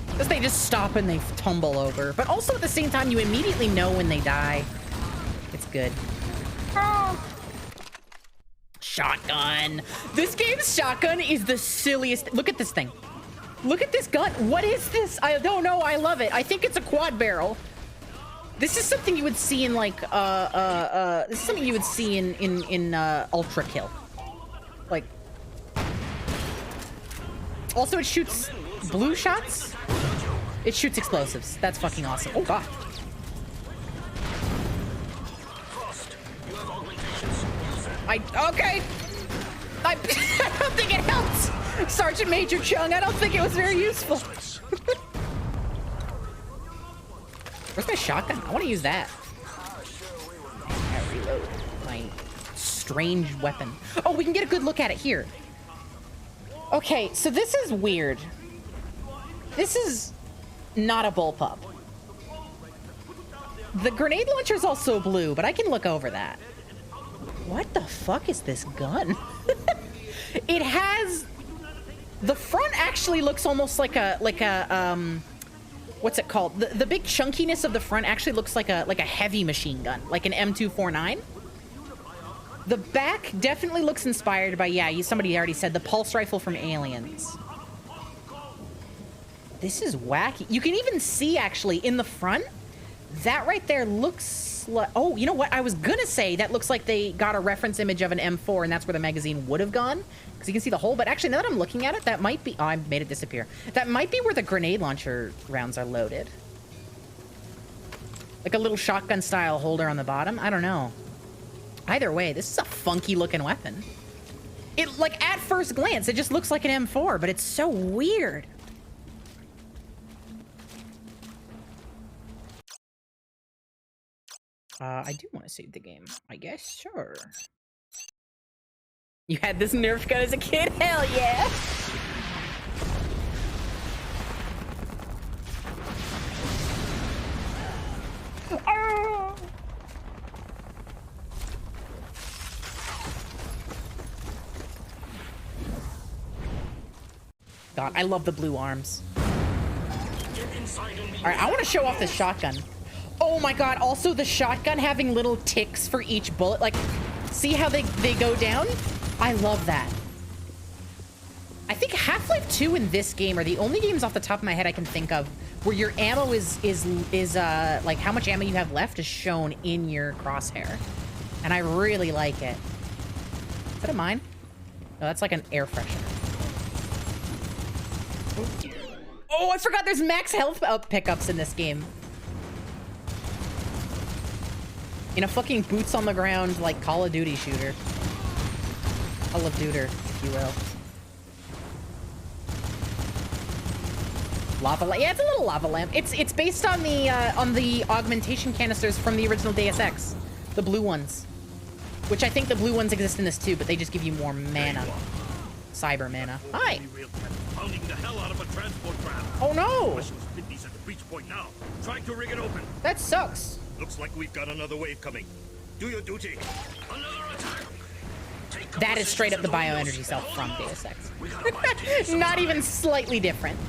Because they just stop and they tumble over. But also at the same time, you immediately know when they die. It's good. Oh. Shotgun. This game's shotgun is the silliest. Look at this thing. Look at this gun. What is this? I don't know. I love it. I think it's a quad barrel. This is something you would see in like this is something you would see in Ultra Kill. Like. Also, it shoots blue shots. It shoots explosives. That's fucking awesome. Oh God. Okay. I don't think it helped. Sergeant Major Chung, I don't think it was very useful. Where's my shotgun? I want to use that. I reload my strange weapon. Oh, we can get a good look at it here. Okay, so this is weird. This is not a bullpup. The grenade launcher is also blue, but I can look over that. What the fuck is this gun? It has... The front actually looks almost like a what's it called? The big chunkiness of the front actually looks like a heavy machine gun, like an M249. The back definitely looks inspired by, yeah, somebody already said, the pulse rifle from Aliens. This is wacky. You can even see actually in the front, that right there looks like, oh, you know what? I was gonna say that looks like they got a reference image of an M4 and that's where the magazine would have gone. Because you can see the hole, but actually now that I'm looking at it, that might be, oh, I made it disappear. That might be where the grenade launcher rounds are loaded. Like a little shotgun style holder on the bottom. I don't know. Either way, this is a funky looking weapon. It, like, at first glance, it just looks like an M4, but it's so weird. I do want to save the game. I guess, sure. You had this Nerf gun as a kid? Hell yeah! Oh! God, I love the blue arms. Alright, I want to show off this shotgun. Oh my God, also the shotgun having little ticks for each bullet. Like, see how they go down? I love that. I think Half-Life 2 and this game are the only games off the top of my head I can think of where your ammo is like how much ammo you have left is shown in your crosshair. And I really like it. Is that a mine? No, that's like an air freshener. Oh, I forgot there's max health pickups in this game. In a fucking boots on the ground, like, Call of Duty shooter. Call of Duty, if you will. Lava lamp. Yeah, it's a little lava lamp. It's based on the augmentation canisters from the original Deus Ex. The blue ones. Which I think the blue ones exist in this too, but they just give you more mana. Cyber mana. Hi! Pounding the hell out of a transport craft. Oh no! At the breach point now. Trying to rig it open. That sucks. Looks like we've got another wave coming. Do your duty. Another attack. That is straight up the bioenergy cell from Deus Ex. Not even slightly different.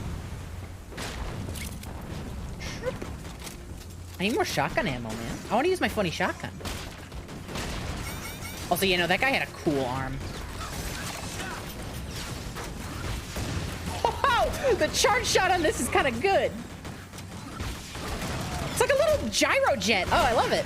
I need more shotgun ammo, man. I want to use my funny shotgun. Also, you know, that guy had a cool arm. Wow! The charge shot on this is kind of good. It's like a little gyro jet. Oh, I love it.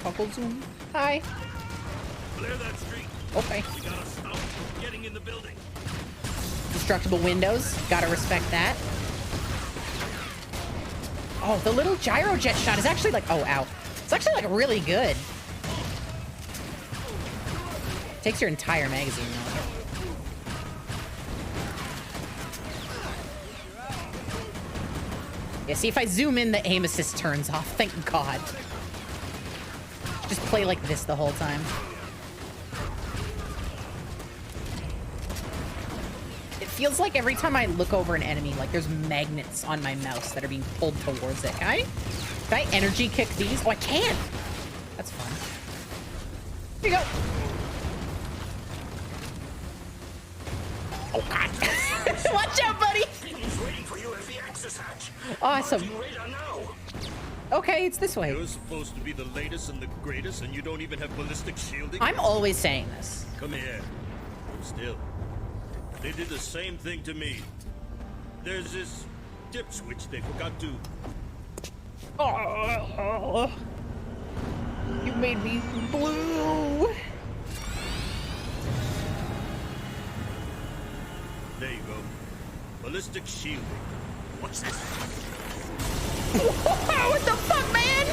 Uncle Zoom. Hi. Clear that street. Okay. We gotta stop from getting in the building. Destructible windows. Gotta respect that. Oh, the little gyro jet shot is actually like, oh, ow. It's actually like really good. Takes your entire magazine though. Yeah, see, if I zoom in, the aim assist turns off. Thank God. Just play like this the whole time. It feels like every time I look over an enemy, like there's magnets on my mouse that are being pulled towards it. Can I energy kick these? Oh, I can! That's fun. Here you go. Oh, God. Watch out, buddy! Awesome. Okay, it's this way. You're supposed to be the latest and the greatest, and you don't even have ballistic shielding? I'm always saying this. Come here. Still. They did the same thing to me. There's this dip switch they forgot to... Oh, you made me blue. There you go. Ballistic shielding. What's this? What the fuck, man?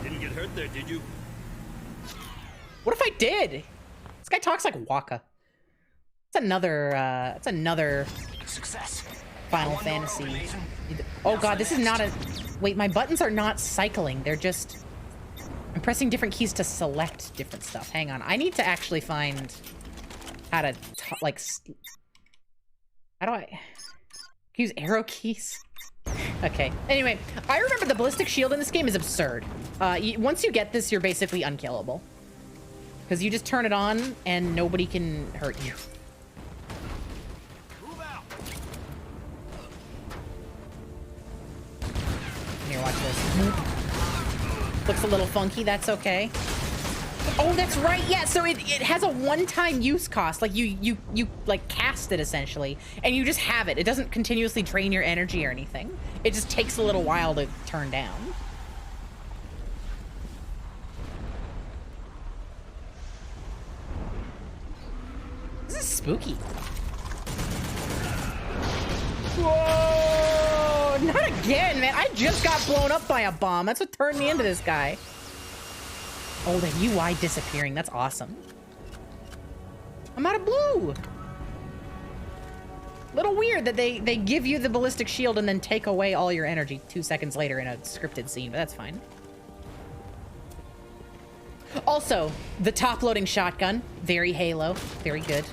Didn't get hurt there, did you? What if I did? This guy talks like Waka. It's another Success. Final Fantasy. Oh God, this is not a... Wait, my buttons are not cycling. They're just... I'm pressing different keys to select different stuff. Hang on. I need to actually find how to, like... How do I... Use arrow keys? Okay. Anyway, I remember the ballistic shield in this game is absurd. Once you get this, you're basically unkillable. Because you just turn it on, and nobody can hurt you. Here, watch this. Looks a little funky, that's okay. Oh, that's right, yeah, so it has a one-time use cost. Like, you like, cast it, essentially, and you just have it. It doesn't continuously drain your energy or anything. It just takes a little while to turn down. This is spooky. Whoa! Not again, man. I just got blown up by a bomb. That's what turned me into this guy. Oh, the UI disappearing. That's awesome. I'm out of blue. Little weird that they give you the ballistic shield and then take away all your energy 2 seconds later in a scripted scene, but that's fine. Also, the top-loading shotgun. Very Halo. Very good.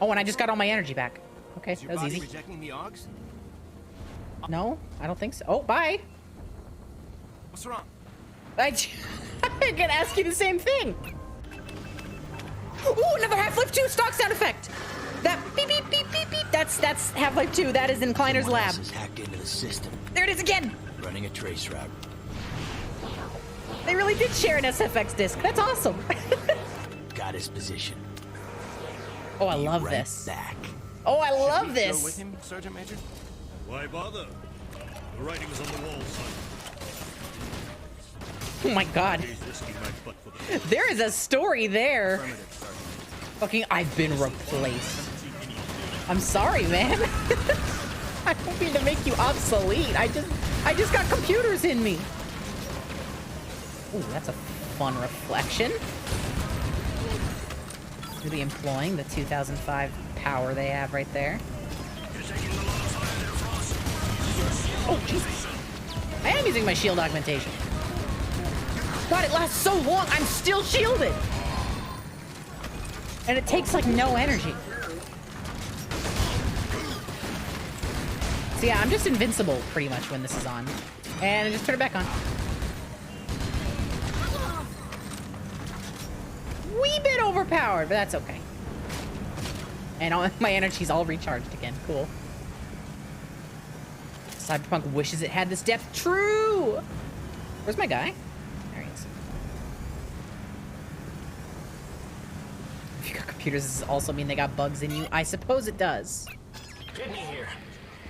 Oh, and I just got all my energy back. Okay, that was easy. Rejecting the Augs? No, I don't think so. Oh, bye. What's wrong? I can ask you the same thing. Ooh, another Half-Life 2 stock sound effect. That beep, beep, beep, beep, beep. That's Half-Life 2. That is in Kleiner's lab. Is hacked into the system. There it is again. Running a trace route. They really did share an SFX disc. That's awesome. Got his position. Oh, I love right this. Back. Oh, I love Go this. with him, Sergeant Major? Why bother? The writing is on the wall, son. Oh my God. There is a story there. Fucking, I've been replaced. I'm sorry, man. I don't mean to make you obsolete. I just got computers in me. Ooh, that's a fun reflection. Really employing the 2005 power they have right there. Oh, Jesus. I am using my shield augmentation. God, it lasts so long. I'm still shielded. And it takes like no energy. So yeah, I'm just invincible pretty much when this is on. And I just turn it back on. Wee bit overpowered, but that's okay. And all, my energy's all recharged again. Cool. Cyberpunk wishes it had this depth. True! Where's my guy? There he is. If you got computers, does this also mean they got bugs in you? I suppose it does. Pitney here.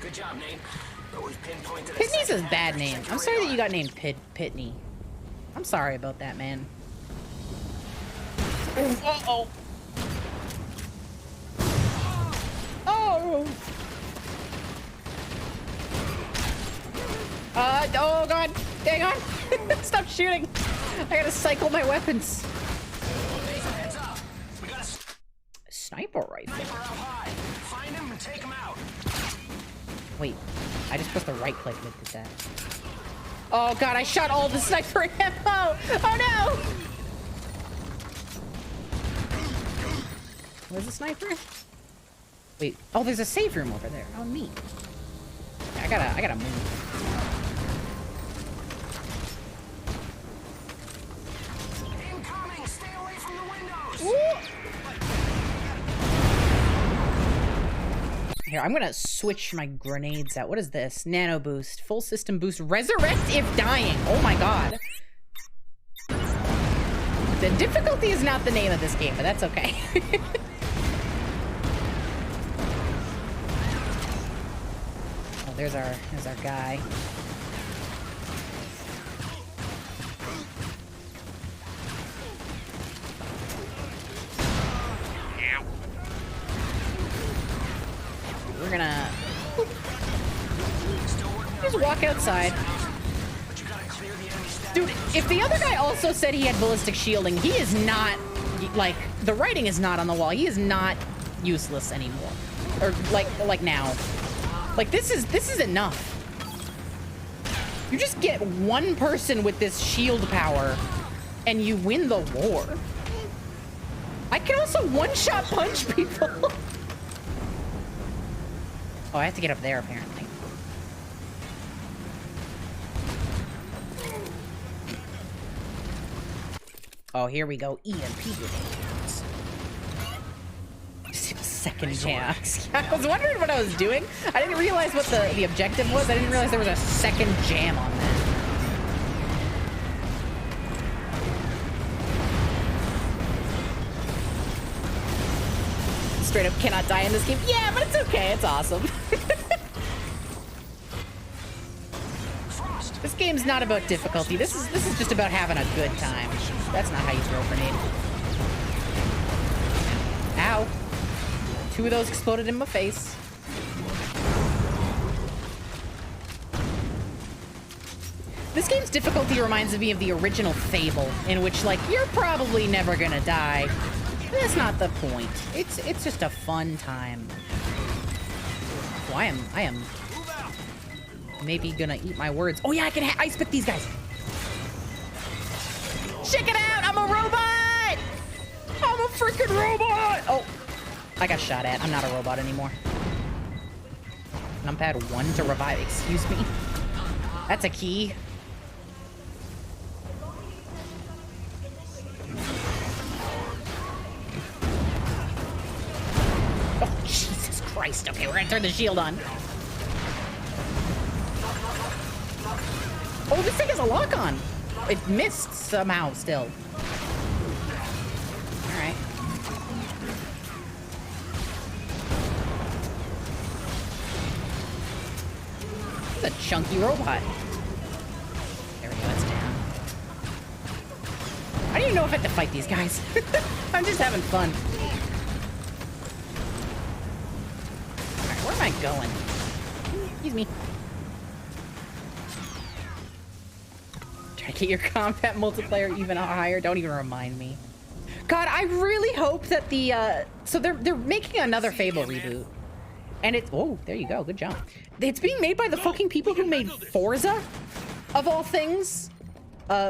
Good job, Nate. Always pinpointed. Pitney's a bad name. I'm sorry that you got named Pitney. I'm sorry about that, man. Uh-oh. Oh. Oh god. Hang on. Stop shooting. I gotta cycle my weapons. Heads up. We got a Sniper rifle. sniper out high. Find him and take him out. Wait. I just pressed the right click and it did that. Oh god, I shot all the sniper ammo. Oh no. Where's the sniper? Wait. Oh, there's a save room over there. Oh, neat. I gotta move. Incoming. Stay away from the windows. Ooh. Here, I'm gonna switch my grenades out. What is this? Nano boost. Full system boost. Resurrect if dying. Oh my god. The difficulty is not the name of this game, but that's okay. Oh, there's our guy. We're gonna just walk outside. Dude, if the other guy also said he had ballistic shielding, he is not, like, the writing is not on the wall. He is not useless anymore. Or, like now. Like, this is enough. You just get one person with this shield power, and you win the war. I can also one-shot punch people. Oh, I have to get up there, apparently. Oh, here we go. EMP grenades. Second jam. I was wondering what I was doing. I didn't realize what the objective was. I didn't realize there was a second jam on that. Straight up cannot die in this game. Yeah, but it's okay. It's awesome. This game's not about difficulty. This is just about having a good time. That's not how you throw a grenade. Ow. 2 of those exploded in my face. This game's difficulty reminds me of the original Fable, in which, like, you're probably never gonna die. That's not the point. It's just a fun time. Oh, I am maybe gonna eat my words. Oh yeah, I can ice pick these guys. Check it out! I'm a robot! I'm a freaking robot! Oh, I got shot at. I'm not a robot anymore. Numpad 1 to revive. Excuse me. That's a key. Oh, Jesus Christ. Okay, we're gonna turn the shield on. Oh, this thing has a lock on. It missed somehow still. All right. It's a chunky robot. There we go, that's down. I don't even know if I have to fight these guys. I'm just having fun. All right, where am I going? Excuse me. Try to get your combat multiplayer even higher. Don't even remind me. God, I really hope that the so they're making another Fable reboot, and it's oh there you go, good job. It's being made by the fucking people who made Forza, of all things.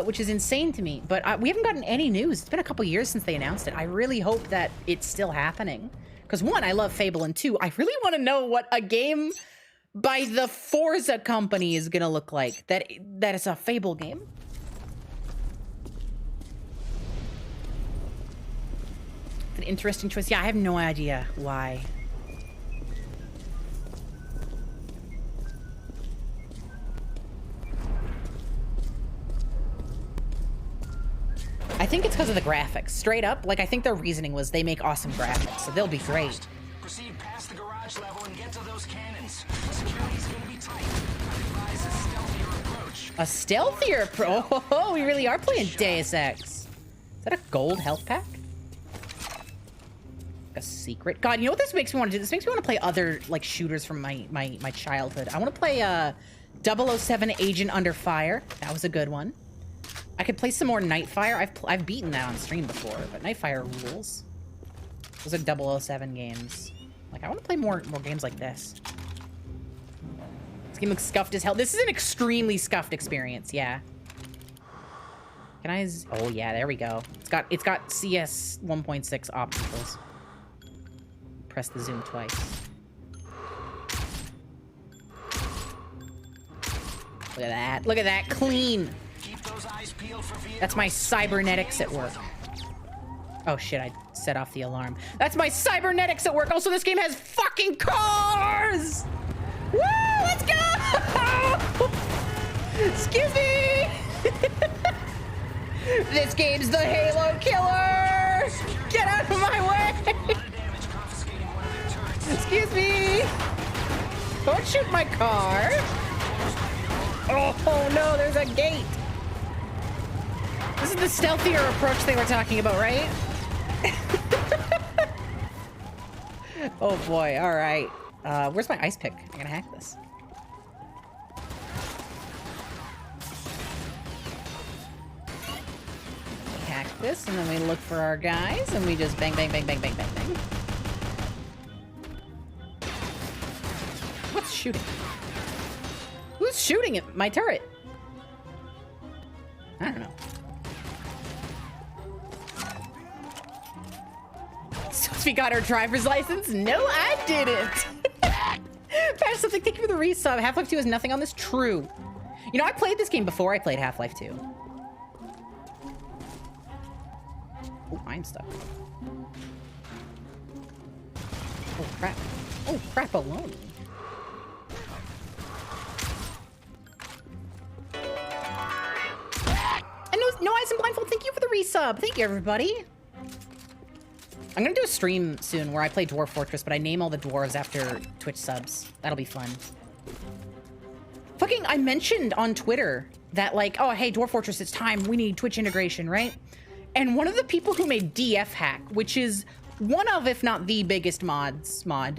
which is insane to me. But we haven't gotten any news. It's been a couple years since they announced it. I really hope that it's still happening. Because one, I love Fable, and two, I really want to know what a game by the Forza company is gonna look like. That is a Fable game. It's an interesting choice. Yeah, I have no idea why. I think it's because of the graphics. Straight up, like, I think their reasoning was they make awesome graphics, so they'll be great. Proceed past the garage level and get to those cannons. Security's gonna be tight. I advise a stealthier approach. A stealthier approach? Oh, we really are playing Deus Ex. Is that a gold health pack? A secret? God, you know what this makes me want to do? This makes me want to play other, like, shooters from my childhood. I want to play 007 Agent Under Fire. That was a good one. I could play some more Nightfire. I've beaten that on stream before, but Nightfire rules. Those are 007 games. Like, I want to play more games like this. This game looks scuffed as hell. This is an extremely scuffed experience, yeah. Can I? Oh yeah, there we go. It's got CS 1.6 obstacles. Press the zoom twice. Look at that. Look at that. Clean. That's my cybernetics at work. Oh shit, I set off the alarm. That's my cybernetics at work. Also, this game has fucking cars! Woo! Let's go! Excuse me! This game's the Halo killer! Get out of my way! Excuse me! Don't shoot my car! Oh no, there's a gate! This is the stealthier approach they were talking about, right? Oh boy, alright. Where's my ice pick? I'm gonna hack this. We hack this, and then we look for our guys, and we just bang, bang, bang, bang, bang, bang, bang. What's shooting? Who's shooting at my turret? I don't know. We got our driver's license? No, I didn't. Patch something. Thank you for the resub. Half-Life 2 has nothing on this. True. You know, I played this game before I played Half-Life 2. Oh, I'm stuck. Oh, crap. Oh, crap alone. And no eyes and blindfold. Thank you for the resub. Thank you, everybody. I'm gonna do a stream soon where I play Dwarf Fortress, but I name all the dwarves after Twitch subs. That'll be fun. Fucking, I mentioned on Twitter that, like, oh, hey, Dwarf Fortress, it's time. We need Twitch integration, right? And one of the people who made DF Hack, which is one of, if not the biggest mod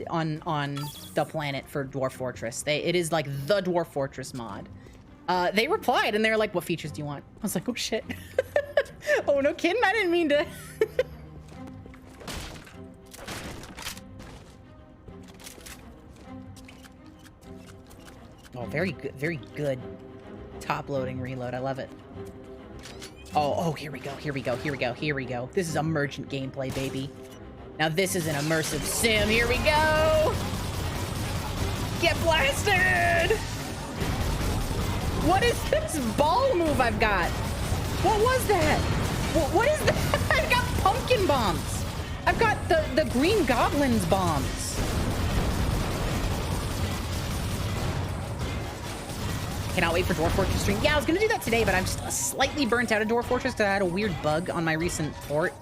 on the planet for Dwarf Fortress. It is like the Dwarf Fortress mod. They replied and they were like, what features do you want? I was like, oh shit. Oh, no kidding, I didn't mean to. Oh, very good top loading reload. I love it. Oh, here we go. This is emergent gameplay, baby. Now this is an immersive sim. Here we go. Get blasted. What is this ball move I've got? What was that? What is that? I've got pumpkin bombs. I've got the Green Goblin's bombs. Cannot wait for Dwarf Fortress stream. Yeah, I was gonna do that today, but I'm just slightly burnt out of Dwarf Fortress because I had a weird bug on my recent fort.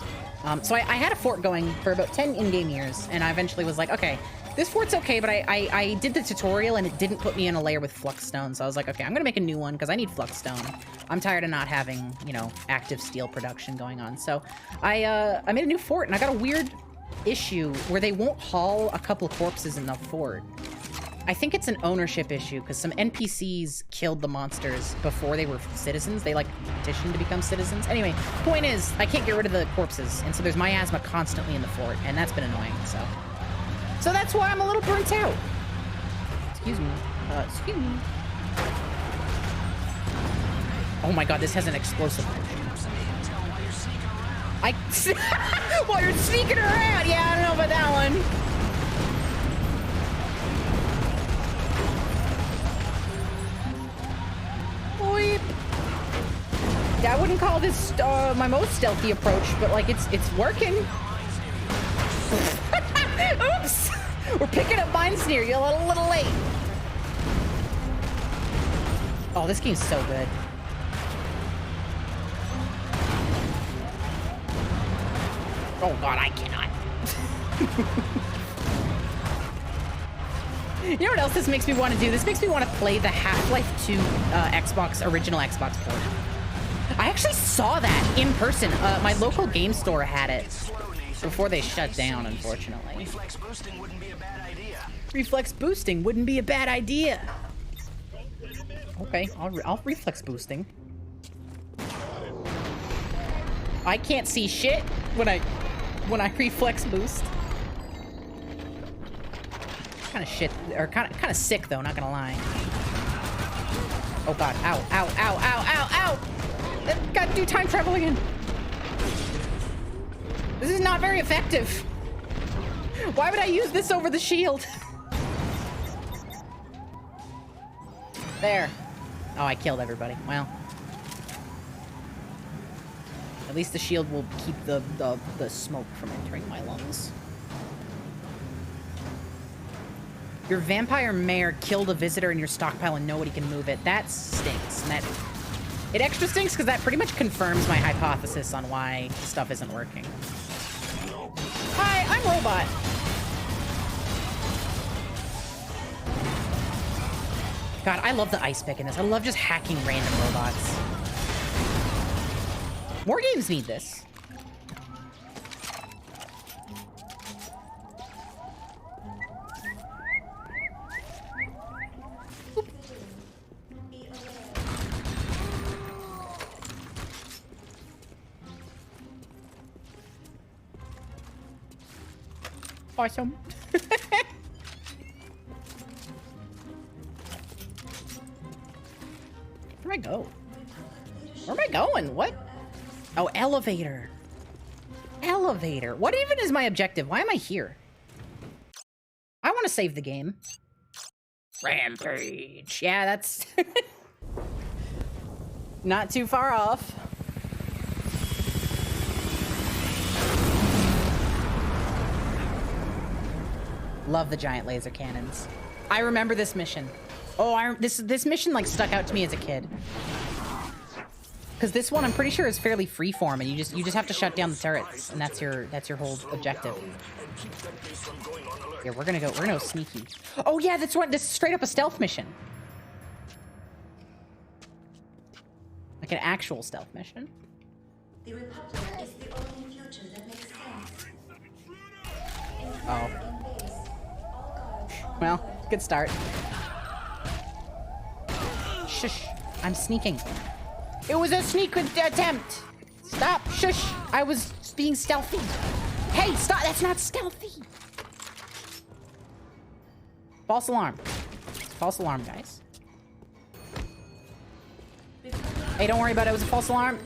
So I had a fort going for about 10 in-game years, and I eventually was like, okay, this fort's okay, but I did the tutorial and it didn't put me in a layer with flux stone. So I was like, okay, I'm gonna make a new one because I need flux stone. I'm tired of not having, you know, active steel production going on. So I made a new fort, and I got a weird issue where they won't haul a couple corpses in the fort. I think it's an ownership issue because some NPCs killed the monsters before they were citizens. They like petitioned to become citizens. Anyway, point is, I can't get rid of the corpses, and so there's miasma constantly in the fort, and that's been annoying. So that's why I'm a little burnt out. Excuse me. Excuse me. Oh my god, this has an explosive. While you're sneaking around. Yeah, I don't know about that one. Boop. Yeah, I wouldn't call this my most stealthy approach, but like it's working. Oops. We're picking up mines near you a little late. Oh, this game's so good. Oh god, I cannot. You know what else this makes me want to do? This makes me want to play the Half-Life 2 original Xbox port. I actually saw that in person. My local game store had it before they shut down, unfortunately. Reflex boosting wouldn't be a bad idea. Reflex boosting wouldn't be a bad idea. Okay, I'll reflex boosting. I can't see shit when I reflex boost. Kind of shit, or kind of sick though, not gonna lie. Oh god, ow, ow, ow, ow, ow, ow! Gotta do time travel again. This is not very effective. Why would I use this over the shield? There. Oh, I killed everybody. Well. At least the shield will keep the smoke from entering my lungs. Your vampire mare killed a visitor in your stockpile and nobody can move it. That stinks. And it extra stinks because that pretty much confirms my hypothesis on why stuff isn't working. Hi, I'm Robot. God, I love the ice pick in this. I love just hacking random robots. More games need this. Awesome. Where do I go? Where am I going? What? Oh, elevator. Elevator. What even is my objective? Why am I here? I want to save the game. Rampage. Yeah, that's not too far off. Love the giant laser cannons. I remember this mission. Oh, this mission like stuck out to me as a kid. Because this one, I'm pretty sure, is fairly freeform, and you just have to shut down the turrets, and that's your whole objective. Here, we're gonna go sneaky. Oh yeah, that's right. This is straight up a stealth mission. Like an actual stealth mission. The Republic is the only future that makes sense. Oh. Well, good start. Shush. I'm sneaking. It was a sneak attempt. Stop. Shush. I was being stealthy. Hey, stop. That's not stealthy. False alarm. False alarm, guys. Hey, don't worry about it. It was a false alarm.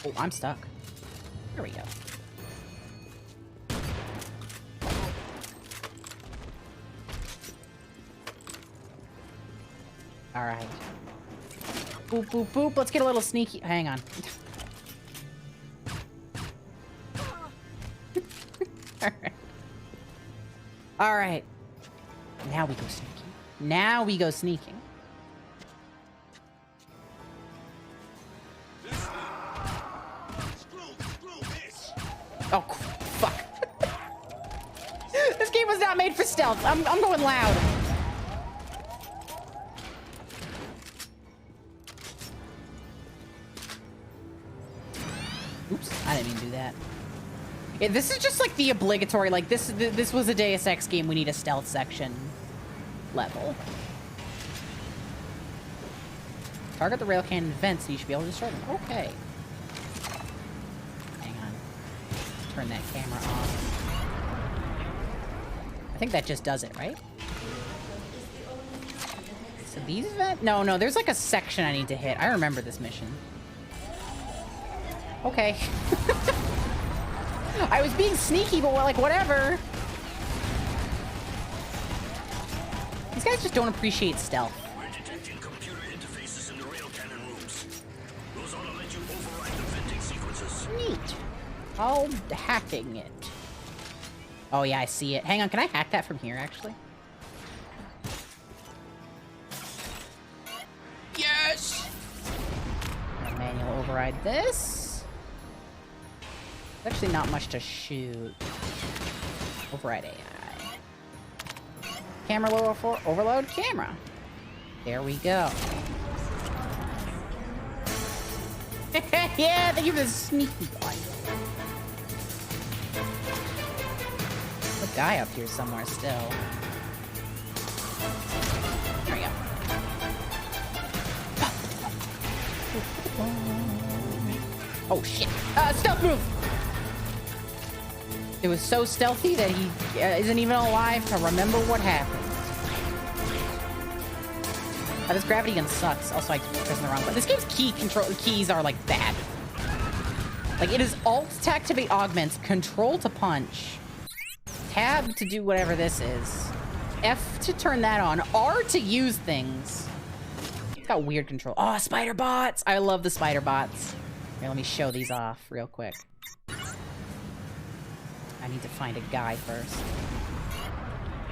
Oh, I'm stuck. Here we go. All right. Boop, boop, boop. Let's get a little sneaky. Hang on. All right. All right. Now we go sneaking. Now we go sneaking. Oh, fuck. This game was not made for stealth. I'm going loud. Oops, I didn't even do that. Yeah, this is just like the obligatory, like this was a Deus Ex game. We need a stealth section level. Target the rail cannon vents and you should be able to destroy them. Okay. Hang on. Turn that camera off. I think that just does it, right? So these vent? No, no, there's like a section I need to hit. I remember this mission. Okay. I was being sneaky, but like, whatever. These guys just don't appreciate stealth. We're detecting computer interfaces in the rail cannon rooms. Those ought to let you override the venting sequences. Neat. Oh, hacking it. Oh yeah, I see it. Hang on, can I hack that from here, actually? Yes! Manual override this. There's actually not much to shoot. Override AI. Camera overload camera. There we go. Yeah, thank you for the sneaky point. The guy up here somewhere still. There we go. Oh shit! Stealth move! It was so stealthy that he isn't even alive to remember what happened. This gravity gun sucks. Also, I keep pressing the wrong button. This game's keys are like bad. Like it is Alt to activate augments, Control to punch, Tab to do whatever this is, F to turn that on, R to use things. It's got weird control. Oh, spider bots! I love the spider bots. Here, let me show these off real quick. I need to find a guy first.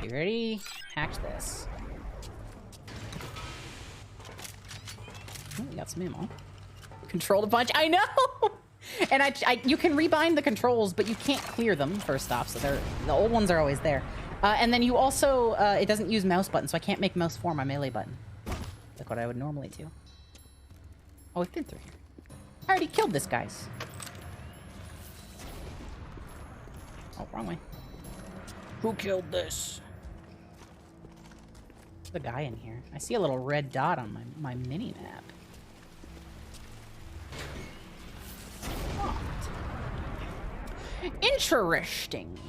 You ready? Hack this. Oh, we got some ammo. Control to punch. I know! And you can rebind the controls, but you can't clear them, first off, so the old ones are always there. And then you also, it doesn't use mouse button, so I can't make mouse 4 my melee button. Like what I would normally do. Oh, we've been through here. I already killed this guys. Oh, wrong way. Who killed this? There's the guy in here. I see a little red dot on my mini-map. Interesting.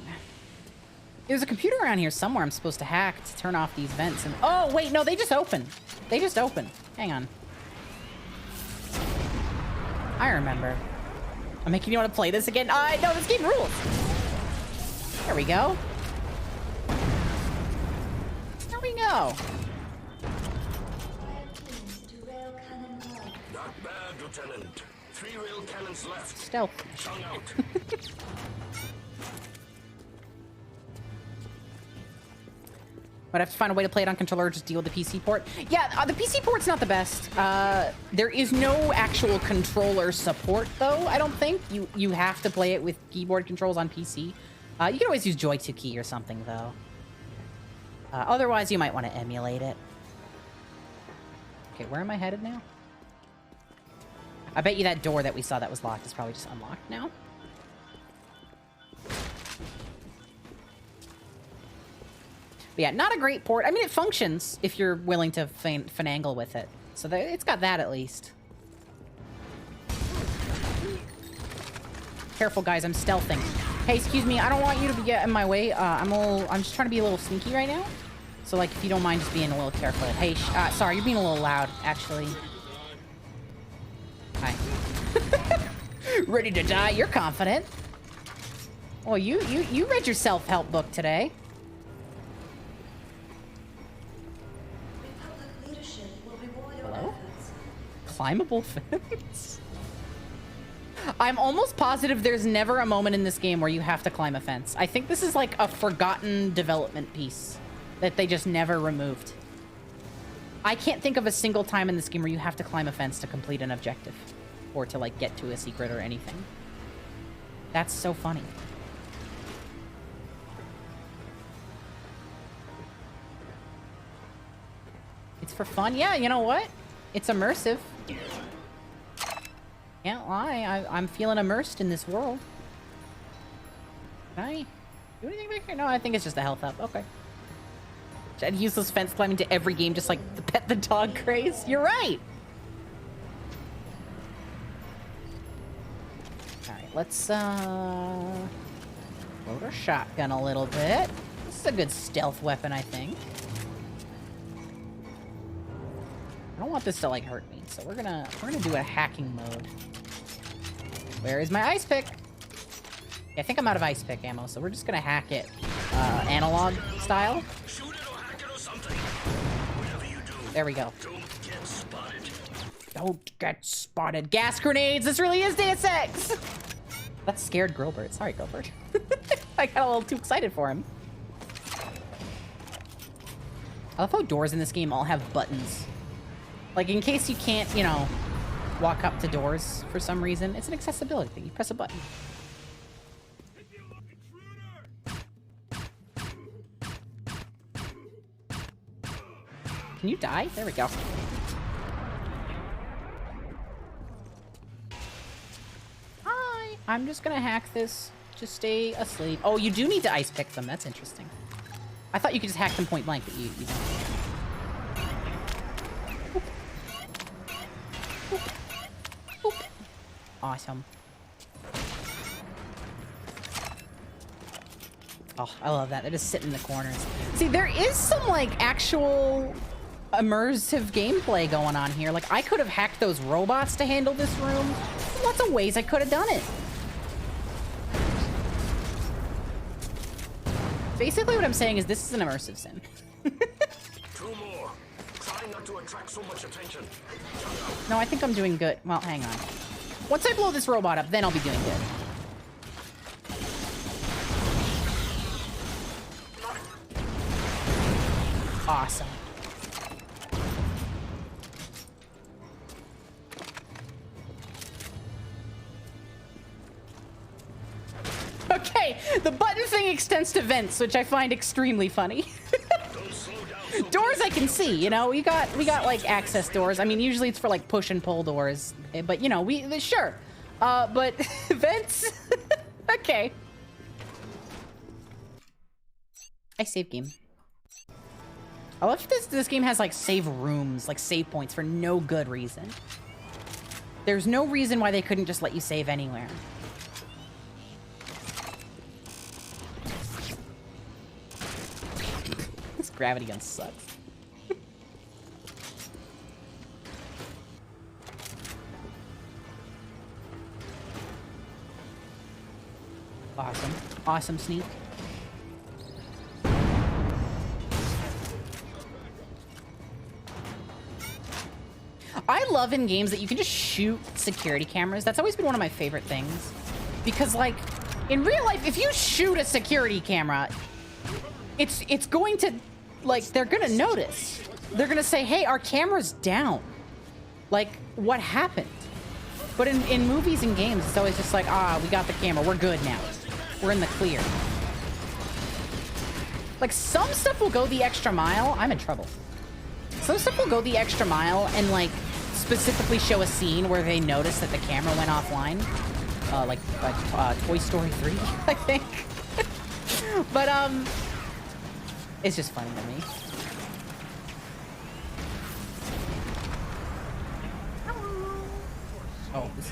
There's a computer around here somewhere I'm supposed to hack to turn off these vents and... Oh, wait, no, they just open. They just open. Hang on. I remember. I'm making you want to play this again. No, this game rules. There we go. There we go. Not bad, Lieutenant. 3 rail cannons left. Stealth. Chung out. But I have to find a way to play it on controller or just deal with the PC port. Yeah, the PC port's not the best. There is no actual controller support, though, I don't think. You have to play it with keyboard controls on PC. You can always use Joy 2 key or something, though. Otherwise, you might want to emulate it. Okay, where am I headed now? I bet you that door that we saw that was locked is probably just unlocked now. But yeah, not a great port. I mean, it functions if you're willing to finagle with it. So it's got that at least. Careful, guys. I'm stealthing. Hey, excuse me. I don't want you to be in my way. I'm just trying to be a little sneaky right now. So, like, if you don't mind just being a little careful. Hey, sorry, you're being a little loud, actually. Hi. Ready to die? You're confident. Oh, you read your self-help book today. Hello? Climbable fence? I'm almost positive there's never a moment in this game where you have to climb a fence. I think this is like a forgotten development piece that they just never removed. I can't think of a single time in this game where you have to climb a fence to complete an objective or to like get to a secret or anything. That's so funny. It's for fun. Yeah, you know what? It's immersive. Can't lie. I'm feeling immersed in this world. Can I do anything back here? No, I think it's just a health up. Okay. I'd use this fence climbing to every game, just like the pet the dog craze. You're right. All right, let's load our shotgun a little bit. This is a good stealth weapon, I think. I don't want this to like hurt me, so we're gonna do a hacking mode. Where is my ice pick? Yeah, I think I'm out of ice pick ammo, so we're just gonna hack it analog style. There we go. Don't get spotted. Gas grenades! This really is Deus Ex! That scared Grillbert. Sorry, Grillbert. I got a little too excited for him. I love how doors in this game all have buttons. Like, in case you can't, you know, walk up to doors for some reason, it's an accessibility thing. You press a button. Can you die? There we go. Hi! I'm just gonna hack this. Just stay asleep. Oh, you do need to ice pick them. That's interesting. I thought you could just hack them point blank, but you don't. Boop. Boop. Awesome. Oh, I love that. They just sit in the corners. See, there is some, like, actual immersive gameplay going on here. Like, I could have hacked those robots to handle this room. There's lots of ways I could have done it. Basically, what I'm saying is this is an immersive sim. Two more. Try not to attract so much attention. No, I think I'm doing good. Well, hang on. Once I blow this robot up, then I'll be doing good. Awesome. Okay, the button thing extends to vents, which I find extremely funny. Doors I can see, you know, we got like access doors. I mean, usually it's for like push and pull doors, but you know, sure. But vents, okay. I save game. I love this game has like save rooms, like save points for no good reason. There's no reason why they couldn't just let you save anywhere. This gravity gun sucks. Awesome. Awesome sneak. I love in games that you can just shoot security cameras. That's always been one of my favorite things. Because, like, in real life, if you shoot a security camera, it's going to, like, they're gonna notice. They're gonna say, hey, our camera's down. Like, what happened? But in movies and games, it's always just like, we got the camera. We're good now. We're in the clear. Like, some stuff will go the extra mile. I'm in trouble. Some stuff will go the extra mile and, like, specifically show a scene where they notice that the camera went offline. Like Toy Story 3, I think. But, it's just funny to me. Oh, this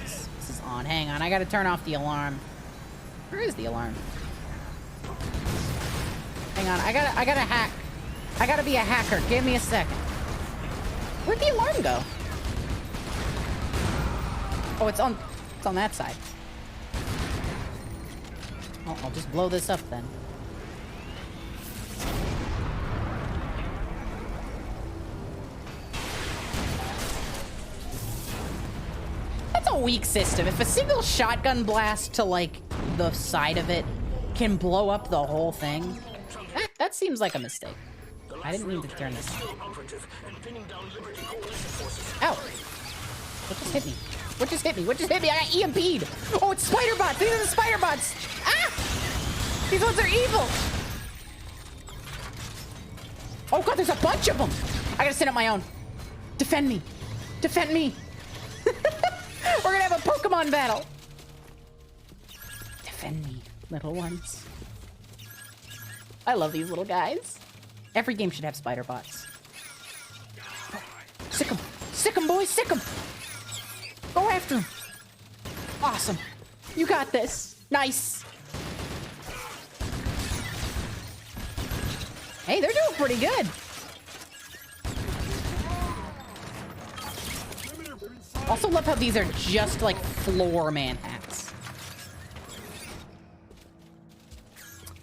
is on. Hang on, I gotta turn off the alarm. Where is the alarm? Hang on, I gotta hack. I gotta be a hacker. Give me a second. Where'd the alarm go? Oh, it's on that side. Oh, I'll just blow this up then. That's a weak system. If a single shotgun blast to, like, the side of it can blow up the whole thing, that seems like a mistake. I didn't mean to turn this on. Ow! What just hit me? What just hit me? What just hit me? I got EMP'd! Oh, it's spider bots! These are the spider bots! Ah! These ones are evil! Oh god, there's a bunch of them! I gotta set up my own. Defend me! Defend me! We're gonna have a Pokemon battle! Defend me, little ones. I love these little guys. Every game should have spider bots. Sick 'em! Sick 'em, boys! Sick 'em! Go after him! Awesome! You got this! Nice! Hey, they're doing pretty good! Also love how these are just like floor man hats.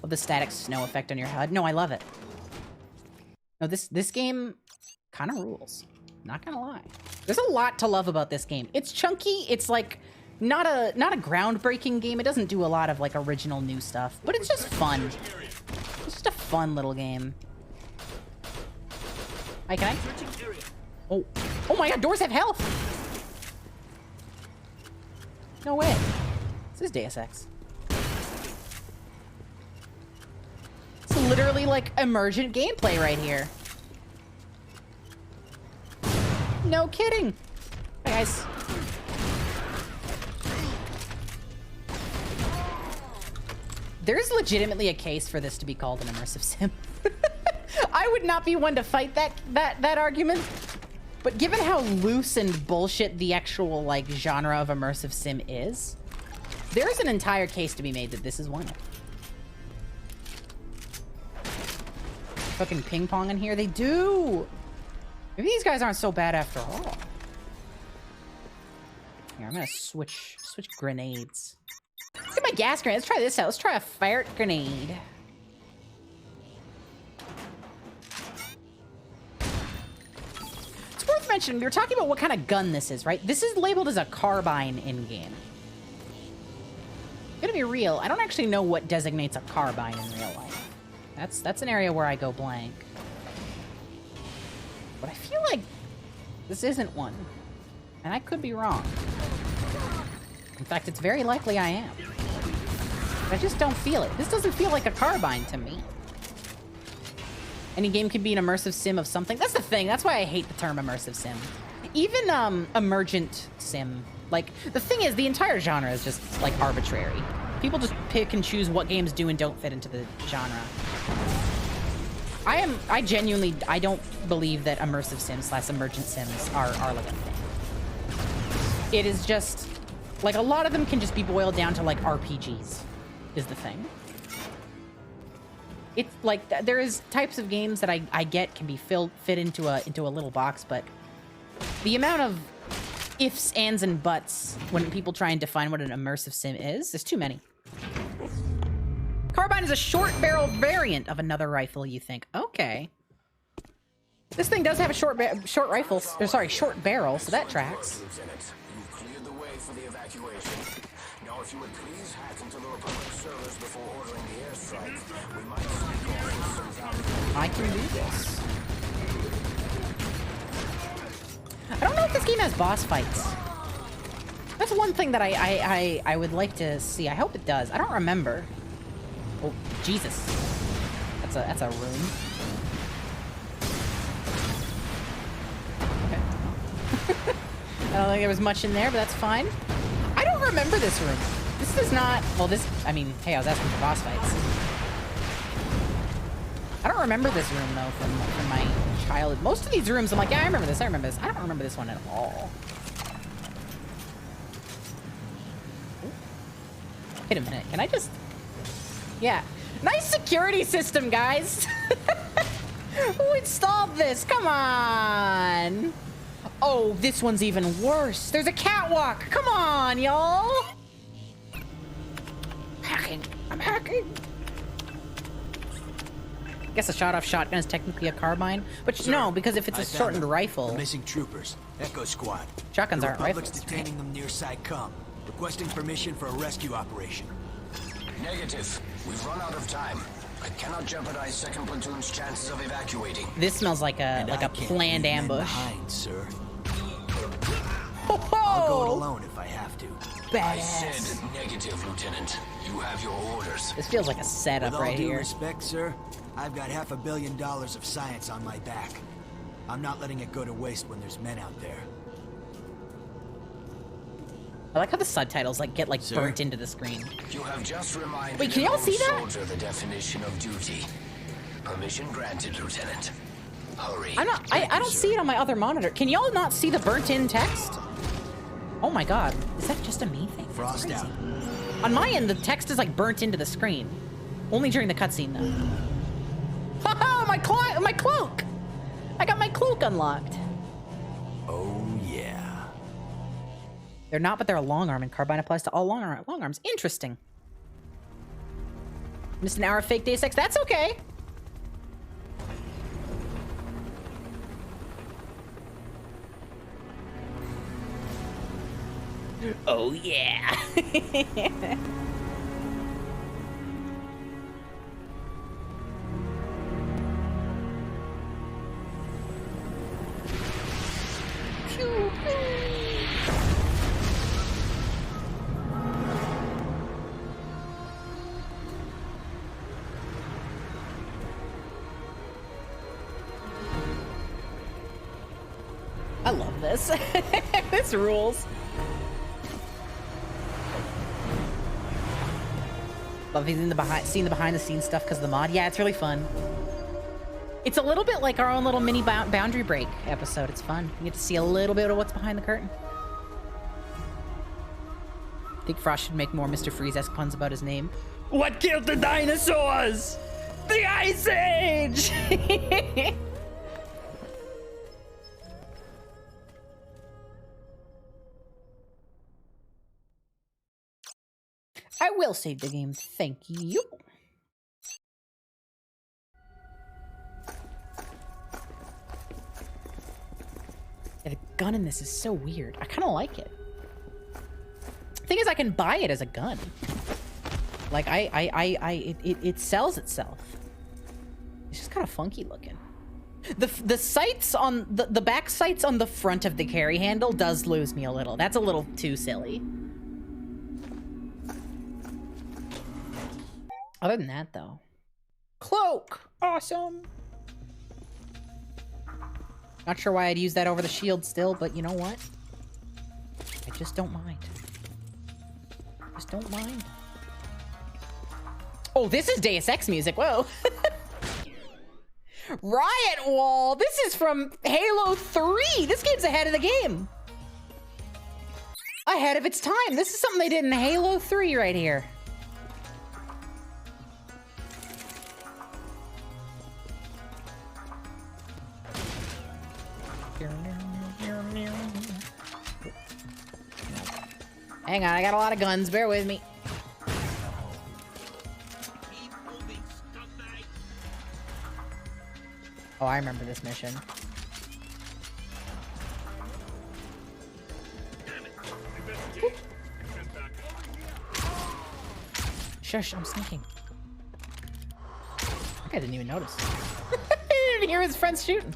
Love the static snow effect on your HUD. No, I love it. No, this game kind of rules. Not gonna lie. There's a lot to love about this game. It's chunky. It's like not a groundbreaking game. It doesn't do a lot of like original new stuff, but it's just fun. It's just a fun little game. Hi, can I? Oh, oh my God! Doors have health. No way. This is Deus Ex. It's literally like emergent gameplay right here. No kidding. Hi, guys. There's legitimately a case for this to be called an immersive sim. I would not be one to fight that argument. But given how loose and bullshit the actual like genre of immersive sim is, there is an entire case to be made that this is one. Fucking ping pong in here, they do. Maybe these guys aren't so bad after all. Here, I'm gonna switch grenades. Let's get my gas grenade. Let's try this out. Let's try a fire grenade. It's worth mentioning, we were talking about what kind of gun this is, right? This is labeled as a carbine in-game. Gonna be real, I don't actually know what designates a carbine in real life. That's an area where I go blank. But I feel like this isn't one. And I could be wrong. In fact, it's very likely I am. But I just don't feel it. This doesn't feel like a carbine to me. Any game can be an immersive sim of something. That's the thing. That's why I hate the term immersive sim. Even emergent sim. Like, the thing is, the entire genre is just, like, arbitrary. People just pick and choose what games do and don't fit into the genre. I genuinely, I don't believe that immersive sims / emergent sims are like a thing. It is just, like, a lot of them can just be boiled down to, like, RPGs, is the thing. It's, like, there is types of games that I get can be fit into a little box, but the amount of ifs, ands, and buts when people try and define what an immersive sim is, there's too many. Carbine is a short barrel variant of another rifle, you think. Okay. This thing does have a short rifle, or sorry, short barrel, so that tracks. You've cleared the way for the evacuation. Now, if you would please hack into the Republic servers before ordering the airstrike, we might sneak off. I can do this. I don't know if this game has boss fights. That's one thing that I would like to see. I hope it does. I don't remember. Oh, Jesus. That's a room. Okay. I don't think there was much in there, but that's fine. I don't remember this room. This is not... Well, this... I mean, hey, I was asking for boss fights. I don't remember this room, though, from my childhood. Most of these rooms, I'm like, yeah, I remember this, I remember this. I don't remember this one at all. Wait a minute, can I just... Yeah. Nice security system, guys! Who installed this? Come on! Oh, this one's even worse. There's a catwalk! Come on, y'all! Hacking. I'm hacking. I guess a shot-off shotgun is technically a carbine, but sir, no, because if it's a shortened rifle... The missing troopers. Echo Squad. Shotguns aren't Republic's rifles. detaining them near SciComm. Requesting permission for a rescue operation. Negative. We've run out of time. I cannot jeopardize second platoon's chances of evacuating. This smells like a planned ambush. Behind, sir. Oh, I'll go it alone if I have to. Badass. I said negative, Lieutenant. You have your orders. This feels like a setup right here. With all due respect, sir, I've got $500 million of science on my back. I'm not letting it go to waste when there's men out there. I like how the subtitles get burnt into the screen. You have just reminded Wait, can y'all see that? soldier the definition of duty. Permission granted, Lieutenant. Hurry. I don't see it on my other monitor. Can y'all not see the burnt in text? Oh my god. Is that just a me thing? Frost out. On my end, the text is like burnt into the screen. Only during the cutscene though. Haha, my cloak! I got my cloak unlocked. Oh yeah. They're not, but they're a long arm, and carbine applies to all long arms. Interesting. Missed an hour of fake Deus Ex. That's okay. Oh yeah. I love this. This rules. Love seeing the behind the scenes stuff because of the mod. Yeah, it's really fun. It's a little bit like our own little mini boundary break episode. It's fun. You get to see a little bit of what's behind the curtain. I think Frost should make more Mr. Freeze-esque puns about his name. What killed the dinosaurs? The Ice Age! I will save the game, thank you. Yeah, the gun in this is so weird. I kind of like it. Thing is, I can buy it as a gun. Like, it sells itself. It's just kind of funky looking. The sights on, the back sights on the front of the carry handle does lose me a little. That's a little too silly. Other than that, though. Cloak! Awesome! Not sure why I'd use that over the shield still, but you know what? I just don't mind. Just don't mind. Oh, this is Deus Ex music. Whoa. Riot Wall! This is from Halo 3! This game's ahead of the game! Ahead of its time! This is something they did in Halo 3 right here. Hang on, I got a lot of guns. Bear with me. Oh, I remember this mission. Shush, I'm sneaking. I didn't even notice. He didn't hear his friends shooting.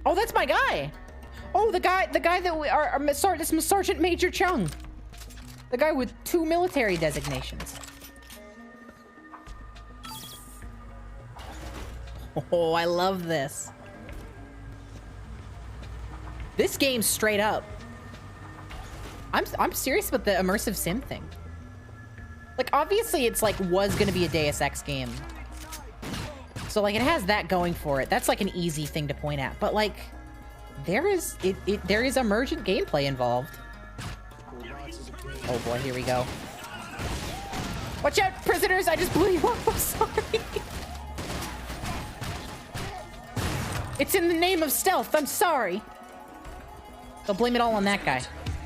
Oh, that's my guy. Oh, the guy that we are, this is Sergeant Major Chung. The guy with 2 military designations. Oh, I love this. This game's straight up. I'm serious about the immersive sim thing. Like, obviously it's like, was gonna be a Deus Ex game. So like, it has that going for it. That's like an easy thing to point at. But like, there is emergent gameplay involved. Oh boy, here we go. Watch out, prisoners! I just blew you up, I'm sorry. It's in the name of stealth, I'm sorry. Don't blame it all on that guy.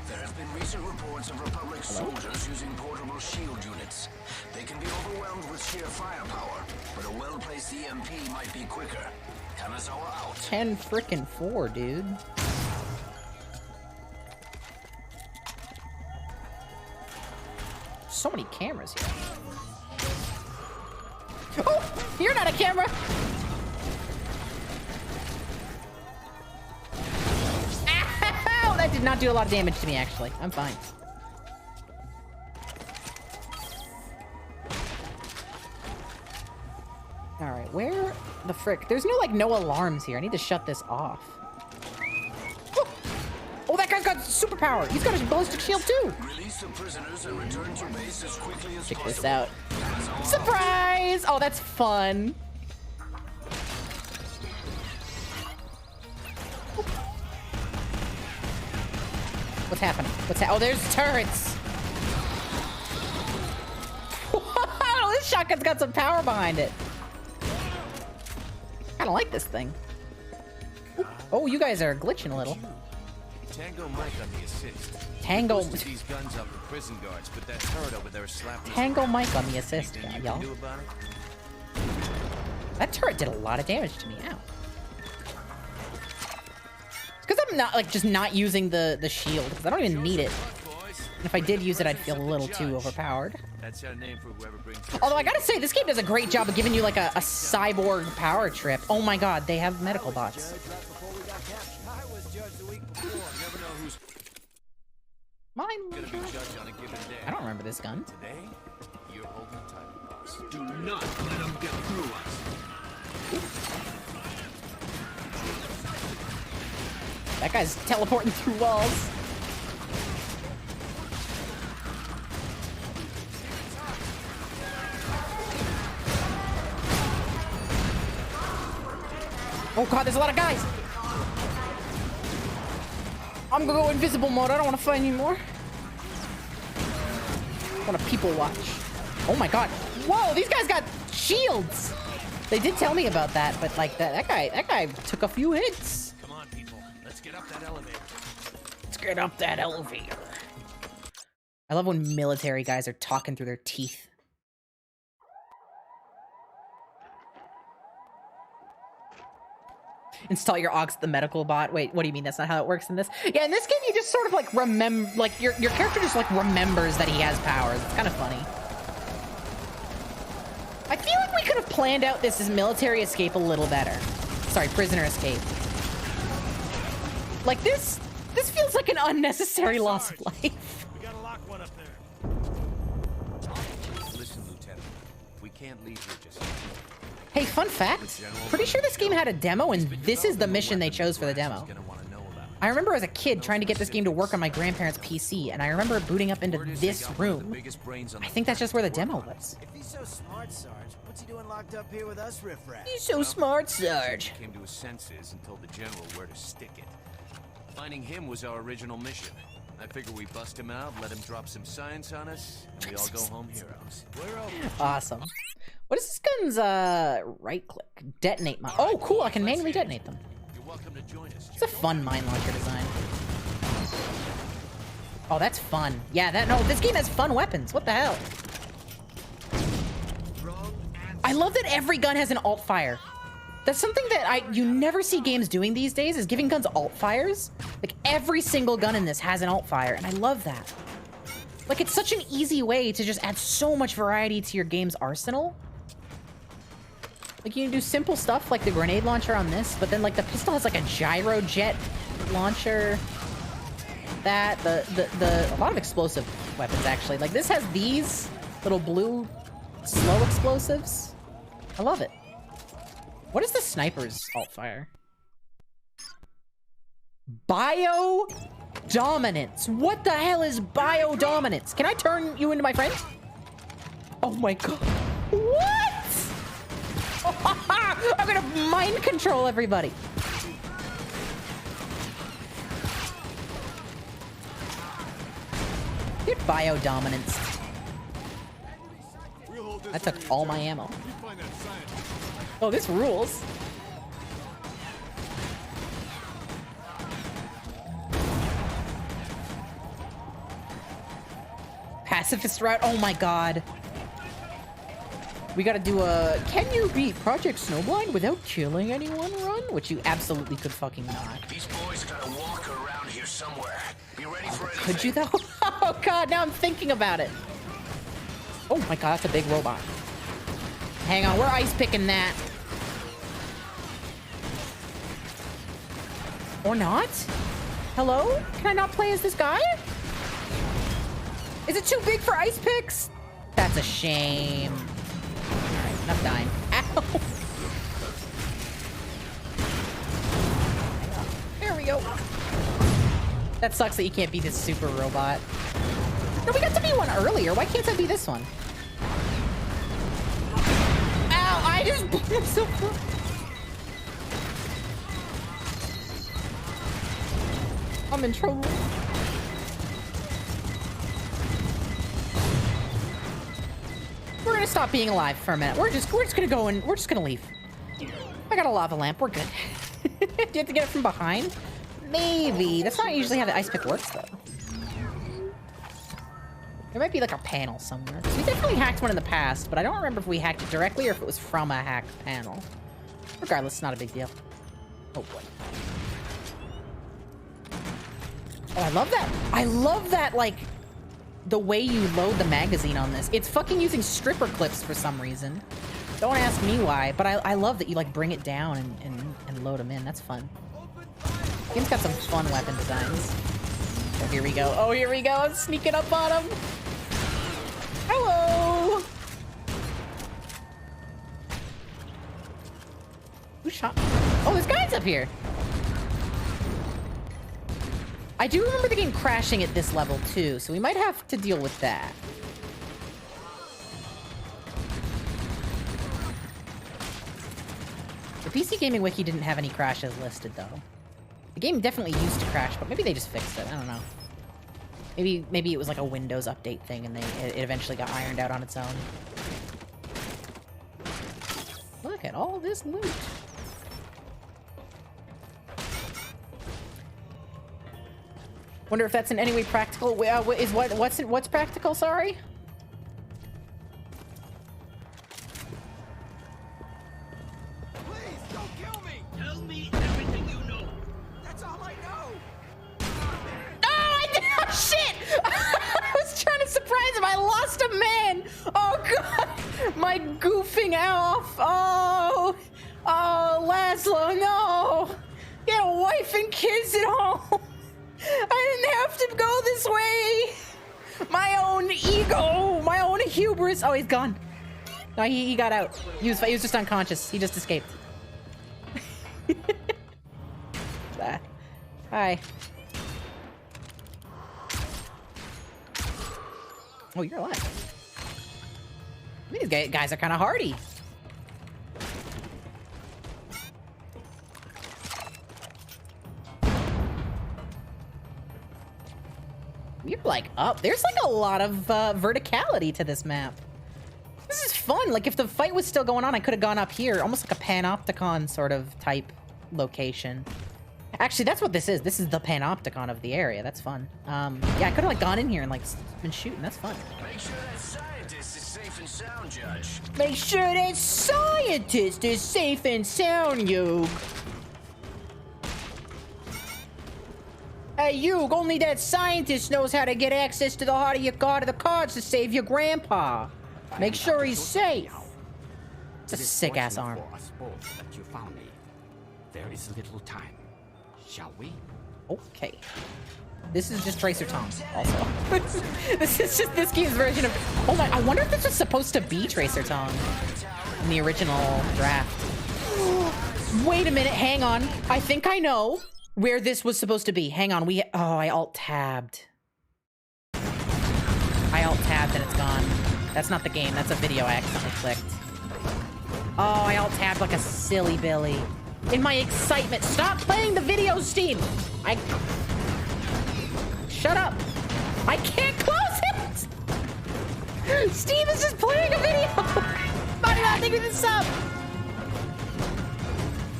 There have been recent reports of Republic soldiers using portable shield units. They can be overwhelmed with sheer firepower, but a well-placed EMP might be quicker. Kanazawa out. 10 frickin' 4, dude. So many cameras here. Oh, you're not a camera. Ow, that did not do a lot of damage to me, actually. I'm fine. All right, where the frick? There's no alarms here. I need to shut this off. Oh, that guy's got superpower. He's got a ballistic shield too. Release the prisoners and return to base as quickly as Check possible. this out. Surprise! Oh, that's fun. What's happening? Oh, there's turrets. Wow, this shotgun's got some power behind it. I don't like this thing. Oh, you guys are glitching a little. Tango Mike on the assist. Tango. Boosted these guns up the prison guards, but that turret over there slapped. Tango Mike on the assist, y'all. That turret did a lot of damage to me. Ow. It's because I'm not like just not using the shield because I don't even need it. And if I did use it, I'd feel a little too overpowered. That's our name for whoever brings. Although I gotta say, this game does a great job of giving you like a cyborg power trip. Oh my god, they have medical bots. Mine. I don't remember this gun. Today, you're holding the title, boss. Do not let them get through us. That guy's teleporting through walls. Oh god, there's a lot of guys. I'm gonna go invisible mode. I don't want to fight anymore. I want to people watch. Oh my god. Whoa, these guys got shields. They did tell me about that, but like that guy took a few hits. Come on, people. Let's get up that elevator. Let's get up that elevator. I love when military guys are talking through their teeth. Install your aux the medical bot. Wait, what do you mean? That's not how it works in this? Yeah, in this game, you just sort of like remember, like your character just like remembers that he has powers. It's kind of funny. I feel like we could have planned out this as military escape a little better. Sorry, prisoner escape. Like this feels like an unnecessary loss of life. We gotta lock one up there. Listen, Lieutenant, we can't leave here just yet. Hey, fun fact, pretty sure this game had a demo and this is the mission they chose for the demo. I remember as a kid trying to get this game to work on my grandparents' PC, and I remember booting up into this room. I think that's just where the demo was. If he's so smart, Sarge, what's he doing locked up here with us, riffraff? He's so smart, Sarge. He came to his senses and told the general where to stick it. Finding him was our original mission. I figure we bust him out, let him drop some science on us, and we all go home heroes. Awesome. What is this gun's right click? Detonate mine. Oh, cool, I can manually detonate them. You're welcome to join us. It's a fun mine launcher design. Oh, that's fun. Yeah, no, this game has fun weapons. What the hell? I love that every gun has an alt fire. That's something that you never see games doing these days, is giving guns alt fires. Like every single gun in this has an alt fire, and I love that. Like it's such an easy way to just add so much variety to your game's arsenal. Like you can do simple stuff like the grenade launcher on this, but then like the pistol has like a gyro jet launcher. That a lot of explosive weapons actually. Like this has these little blue slow explosives. I love it. What is the sniper's alt fire? Bio dominance. What the hell is bio dominance? Can I turn you into my friend? Oh my god. What? I'm gonna mind control everybody. Get bio dominance. I took all my ammo. Oh, this rules. Pacifist route. Oh my god. We gotta do a can you beat Project Snowblind without killing anyone run? Which you absolutely could fucking not. These boys gotta walk around here somewhere. Be ready for anything. Could you though? Oh god, now I'm thinking about it. Oh my god, that's a big robot. Hang on, we're ice picking that. Or not? Hello? Can I not play as this guy? Is it too big for ice picks? That's a shame. Alright, enough dying. Ow! There we go. That sucks that you can't be this super robot. No, we got to be one earlier. Why can't I be this one? Ow! I just blew myself up. I'm in trouble. We're gonna stop being alive for a minute. We're just gonna go and we're just gonna leave. I got a lava lamp. We're good. Do you have to get it from behind? Maybe. That's not usually how the ice pick works, though. There might be like a panel somewhere. We definitely hacked one in the past, but I don't remember if we hacked it directly or if it was from a hacked panel. Regardless, it's not a big deal. Oh boy. Oh, I love that. I love that, like, the way you load the magazine on this. It's fucking using stripper clips for some reason. Don't ask me why, but I love that you, like, bring it down and load them in. That's fun. The game's got some fun weapon designs. Oh, here we go. Oh, here we go. I'm sneaking up on him. Hello. Who shot me? Oh, there's guys up here. I do remember the game crashing at this level, too, so we might have to deal with that. The PC Gaming Wiki didn't have any crashes listed, though. The game definitely used to crash, but maybe they just fixed it. I don't know. Maybe it was like a Windows update thing, and it eventually got ironed out on its own. Look at all this loot. Wonder if that's in any way practical. What's practical? Sorry. Please don't kill me. Tell me everything you know. That's all I know. Oh, I did! Oh, shit! I was trying to surprise him. I lost a man. Oh god, my goofing off. Oh, Laszlo, no. Get a wife and kids at home. I didn't have to go this way. My own ego, my own hubris. Oh, he's gone. No, he got out. He was just unconscious. He just escaped. Hi. Oh, you're alive. These guys are kind of hardy. You're like up. There's like a lot of verticality to this map. This is fun. Like if the fight was still going on, I could have gone up here, almost like a panopticon sort of type location. Actually, that's what this is. This is the panopticon of the area. That's fun. Yeah, I could have like gone in here and like been shooting. That's fun. Make sure that scientist is safe and sound, Judge. Make sure that scientist is safe and sound, Yug. Hey, Yug, only that scientist knows how to get access to the heart of your god of the cards to save your grandpa. Make sure he's safe. It's a sick-ass arm. For us both that you found me. There is little time. Shall we? Okay. This is just Tracer Tom, also. This is just this game's version of... Oh my, I wonder if this was supposed to be Tracer Tom in the original draft. Wait a minute, hang on. I think I know where this was supposed to be. Hang on, I alt-tabbed. I alt-tabbed and it's gone. That's not the game, that's a video I accidentally clicked. Oh, I alt-tabbed like a silly Billy. In my excitement, stop playing the video, Steve! Shut up! I can't close it! Steve is just playing a video! Buddy, not thinking this up!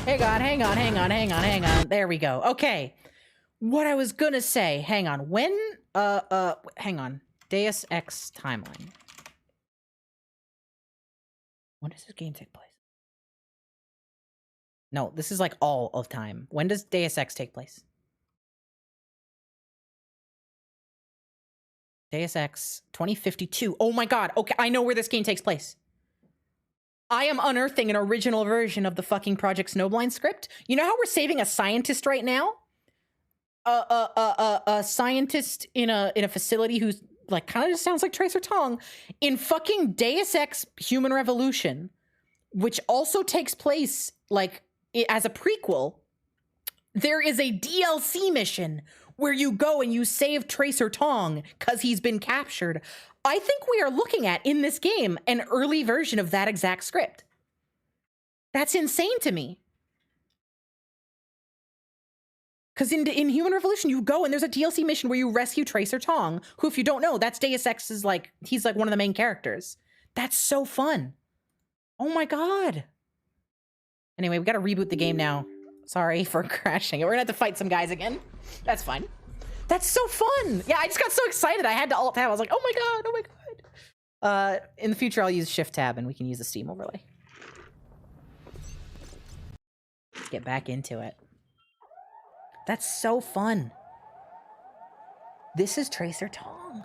Hang on. There we go. Okay. What I was gonna say, hang on. When, hang on. Deus Ex timeline. When does this game take place? No, this is like all of time. When does Deus Ex take place? Deus Ex 2052. Oh my god. Okay, I know where this game takes place. I am unearthing an original version of the fucking Project Snowblind script. You know how we're saving a scientist right now? A scientist in a facility who's like kind of just sounds like Tracer Tong in fucking Deus Ex Human Revolution, which also takes place like as a prequel. There is a DLC mission where you go and you save Tracer Tong because he's been captured. I think we are looking at, in this game, an early version of that exact script. That's insane to me. Because in Human Revolution, you go and there's a DLC mission where you rescue Tracer Tong, who, if you don't know, that's Deus Ex's, like, he's like one of the main characters. That's so fun. Oh my god. Anyway, we gotta reboot the game now. Sorry for crashing it. We're gonna have to fight some guys again. That's fine. That's so fun. Yeah, I just got so excited. I had to alt tab. I was like, oh my god, oh my god. In the future, I'll use shift tab and we can use the Steam overlay. Let's get back into it. That's so fun. This is Tracer Tong.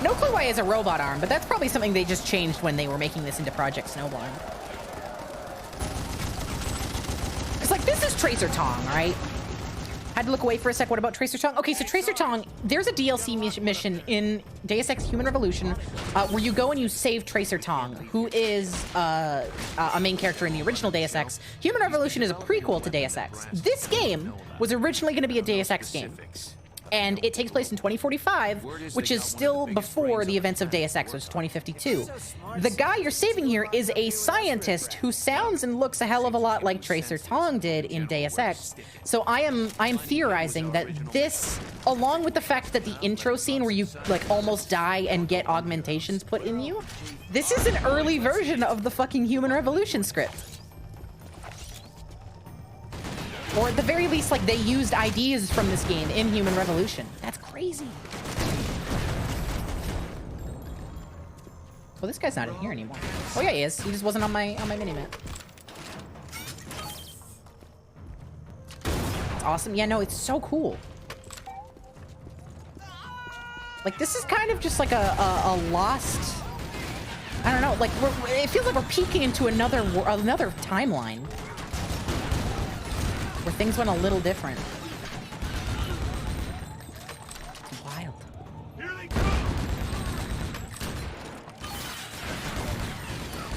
No clue why he has a robot arm, but that's probably something they just changed when they were making this into Project Snowblind. It's like, this is Tracer Tong, right? Had to look away for a sec. What about Tracer Tong? Okay, so Tracer Tong, there's a DLC mission in Deus Ex Human Revolution where you go and you save Tracer Tong, who is a main character in the original Deus Ex. Human Revolution is a prequel to Deus Ex. This game was originally going to be a Deus Ex game. And it takes place in 2045, which is still before the events of Deus Ex, which is 2052. The guy you're saving here is a scientist who sounds and looks a hell of a lot like Tracer Tong did in Deus Ex. So I am theorizing that this, along with the fact that the intro scene where you like almost die and get augmentations put in you, this is an early version of the fucking Human Revolution script. Or at the very least, like, they used ideas from this game in Human Revolution. That's crazy. Well, this guy's not in here anymore. Oh yeah, he is. He just wasn't on my minimap. It's awesome. Yeah, no, it's so cool. Like, this is kind of just like a lost... I don't know, like, it feels like we're peeking into another timeline. Where things went a little different. It's wild.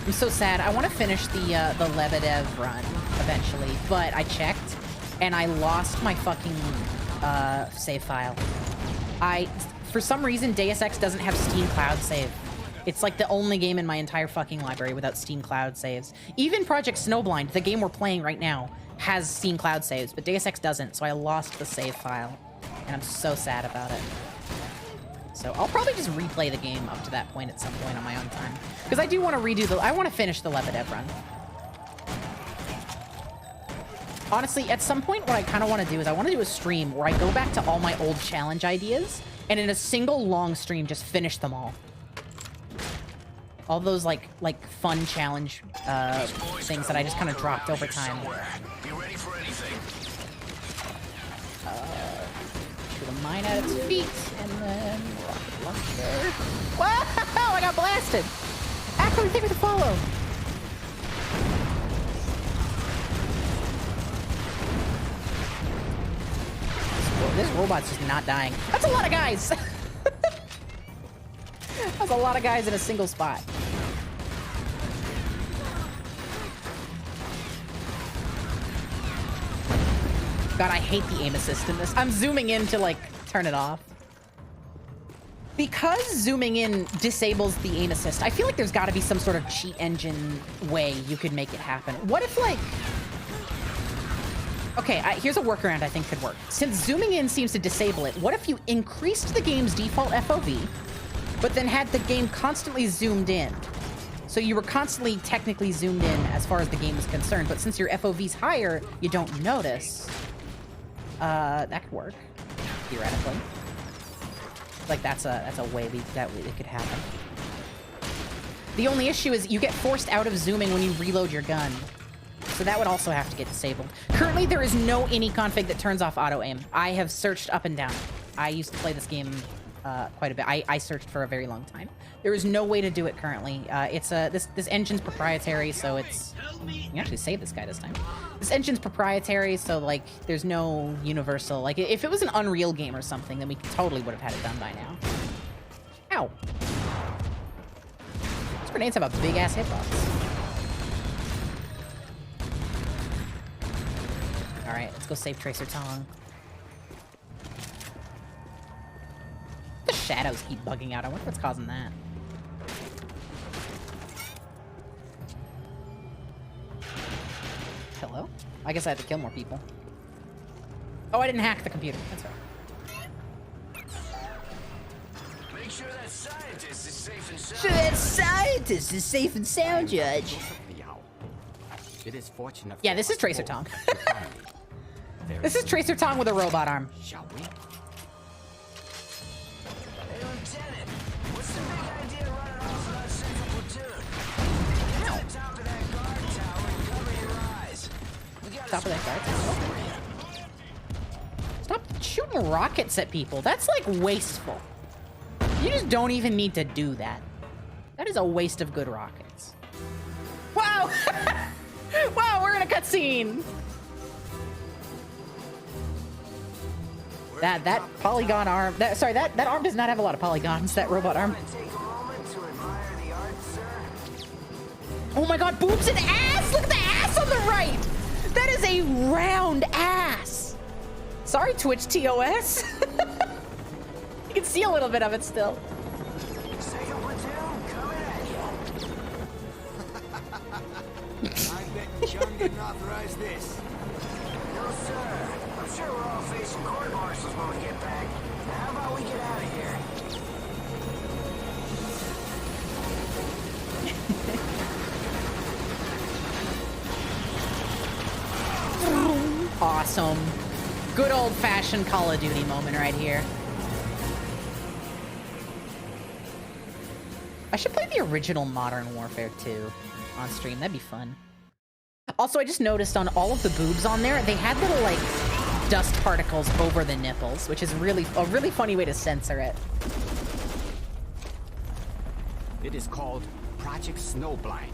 I'm so sad. I want to finish the Lebedev run eventually, but I checked and I lost my fucking save file. For some reason, Deus Ex doesn't have Steam Cloud Save. It's like the only game in my entire fucking library without Steam Cloud Saves. Even Project Snowblind, the game we're playing right now, has Steam Cloud Saves, but Deus Ex doesn't, so I lost the save file. And I'm so sad about it. So I'll probably just replay the game up to that point at some point on my own time. Because I do want to I want to finish the Lebedev run. Honestly, at some point, what I kind of want to do is I want to do a stream where I go back to all my old challenge ideas, and in a single long stream, just finish them all. All those like fun challenge things that I just kind of dropped over time. Be ready for anything. Shoot a mine at its feet, and then rocket launcher. Wow! I got blasted. Actually, take me to follow. This robot's just not dying. That's a lot of guys. That's a lot of guys in a single spot. God, I hate the aim assist in this. I'm zooming in to, like, turn it off. Because zooming in disables the aim assist, I feel like there's got to be some sort of cheat engine way you could make it happen. What if, like... Okay, here's a workaround I think could work. Since zooming in seems to disable it, what if you increased the game's default FOV, but then had the game constantly zoomed in? So you were constantly technically zoomed in as far as the game is concerned, but since your FOV's higher, you don't notice. That could work, theoretically. Like that's a way that it could happen. The only issue is you get forced out of zooming when you reload your gun. So that would also have to get disabled. Currently, there is no any config that turns off auto-aim. I have searched up and down. I used to play this game quite a bit. I searched for a very long time. There is no way to do it currently. This engine's proprietary, so it's... You can actually save this guy this time. This engine's proprietary, so, like, there's no universal... Like, if it was an Unreal game or something, then we totally would have had it done by now. Ow. These grenades have a big-ass hitbox. Alright, let's go save Tracer Tong. The shadows keep bugging out. I wonder what's causing that. Hello? I guess I have to kill more people. Oh, I didn't hack the computer. That's right. Sure that scientist is safe and sound. Sure that scientist is safe and sound, Judge. It is fortunate. Yeah, this is Tracer Tom. This is Tracer Tom with a robot arm. Shall we? Hey, Lieutenant, what's the big idea running off of that second platoon? Get to the top of that guard tower and cover your eyes. We got Top of that guard tower. Stop shooting rockets at people. That's like wasteful. You just don't even need to do that. That is a waste of good rockets. Wow! Wow, we're in a cutscene. That polygon arm. That arm does not have a lot of polygons. That robot arm. Oh my God, boobs and ass! Look at the ass on the right. That is a round ass. Sorry, Twitch TOS. You can see a little bit of it still. Second platoon coming at you. I bet Chung didn't authorize this. No, sir. I'm sure we're all facing court-martials when we get back. Now, how about we get out of here? Awesome. Good old-fashioned Call of Duty moment right here. I should play the original Modern Warfare 2 on stream. That'd be fun. Also, I just noticed on all of the boobs on there, they had little, like, dust particles over the nipples, which is a really funny way to censor it. It is called Project Snowblind.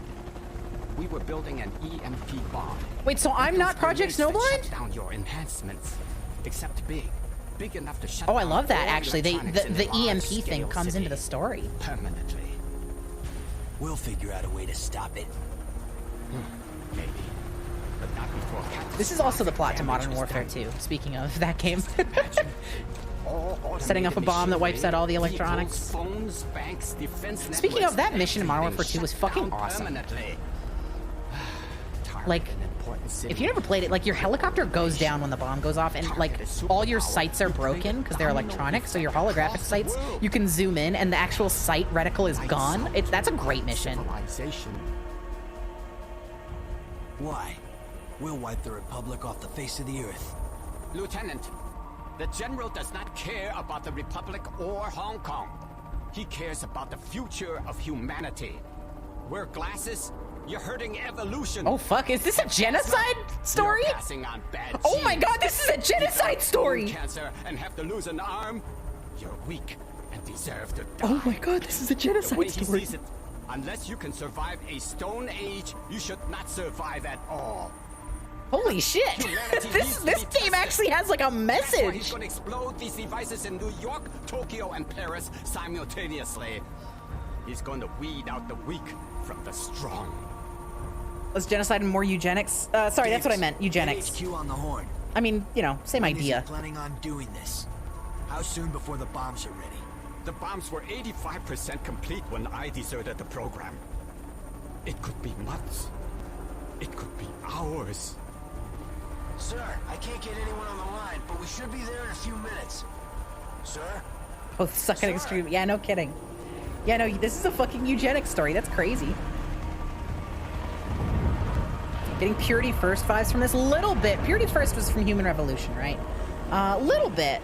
We were building an EMP bomb. Wait, so I'm not Project Snowblind? Shut down your enhancements, except big enough to shut Oh, I down love that, all actually. electronics in The a EMP large-scale thing comes city. into the story. Permanently. We'll figure out a way to stop it. Maybe. But not before This is also the plot to Modern Warfare 2, speaking of that game. Setting up a bomb that wipes out all the electronics. Phones, banks, defense Speaking of, that mission in Modern Warfare 2 was fucking down awesome. permanently. Like, if you never played it, like, your helicopter goes down when the bomb goes off, and, like, all your sights are broken because they're electronic, so your holographic sights, you can zoom in, and the actual sight reticle is gone. That's a great mission. Why? We'll wipe the Republic off the face of the earth. Lieutenant, the General does not care about the Republic or Hong Kong. He cares about the future of humanity. Wear glasses, you're hurting evolution. Oh fuck, is this a genocide story? You're passing on bad Oh my genes. God, this is a genocide story! Cancer and have to lose an arm. You're weak and deserve to die. Oh my God, this is a The way genocide he story. sees it, unless you can survive a Stone Age, you should not survive at all. Holy shit! this game actually has like a That's why he's message. going to explode these devices in New York, Tokyo, and Paris simultaneously. He's going to weed out the weak from the strong. Was genocide and more eugenics? Sorry, that's what I meant. Eugenics. HQ on the horn. I mean, you know, same When is he idea. planning on doing this? How soon before the bombs are ready? The bombs were 85% complete when I deserted the program. It could be months. It could be hours. Sir, I can't get anyone on the line, but we should be there in a few minutes. Sir? Both suck at extreme. Yeah, no kidding. Yeah, no, this is a fucking eugenics story. That's crazy. Getting Purity First vibes from this little bit. Purity First was from Human Revolution, right? Little bit.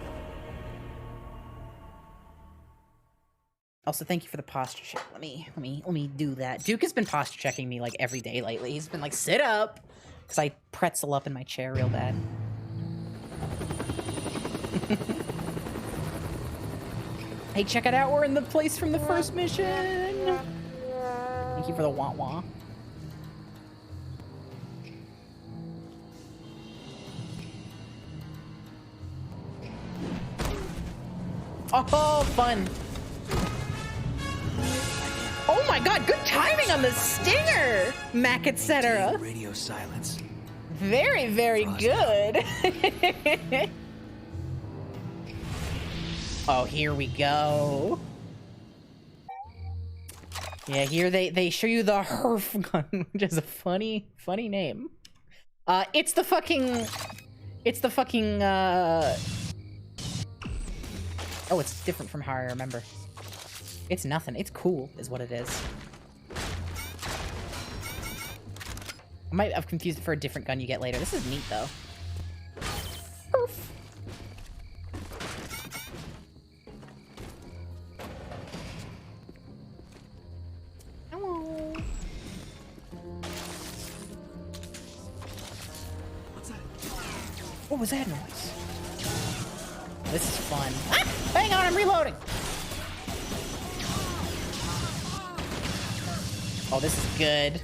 Also, thank you for the posture check. Let me do that. Duke has been posture checking me like every day lately. He's been like, sit up, because I pretzel up in my chair real bad. Hey, check it out. We're in the place from the first mission. Thank you for the wah-wah. Oh, fun. Oh my God, good timing on the stinger, Mac, etc. Radio silence. Very, very good. Oh, here we go. Yeah, here they show you the Herf gun, which is a funny name. It's the fucking oh, it's different from how I remember. It's nothing. It's cool, is what it is. I might have confused it for a different gun you get later. This is neat, though. Perf. Hello. What's that? What was that noise? This is fun. Ah! Hang on, I'm reloading! Oh, this is good.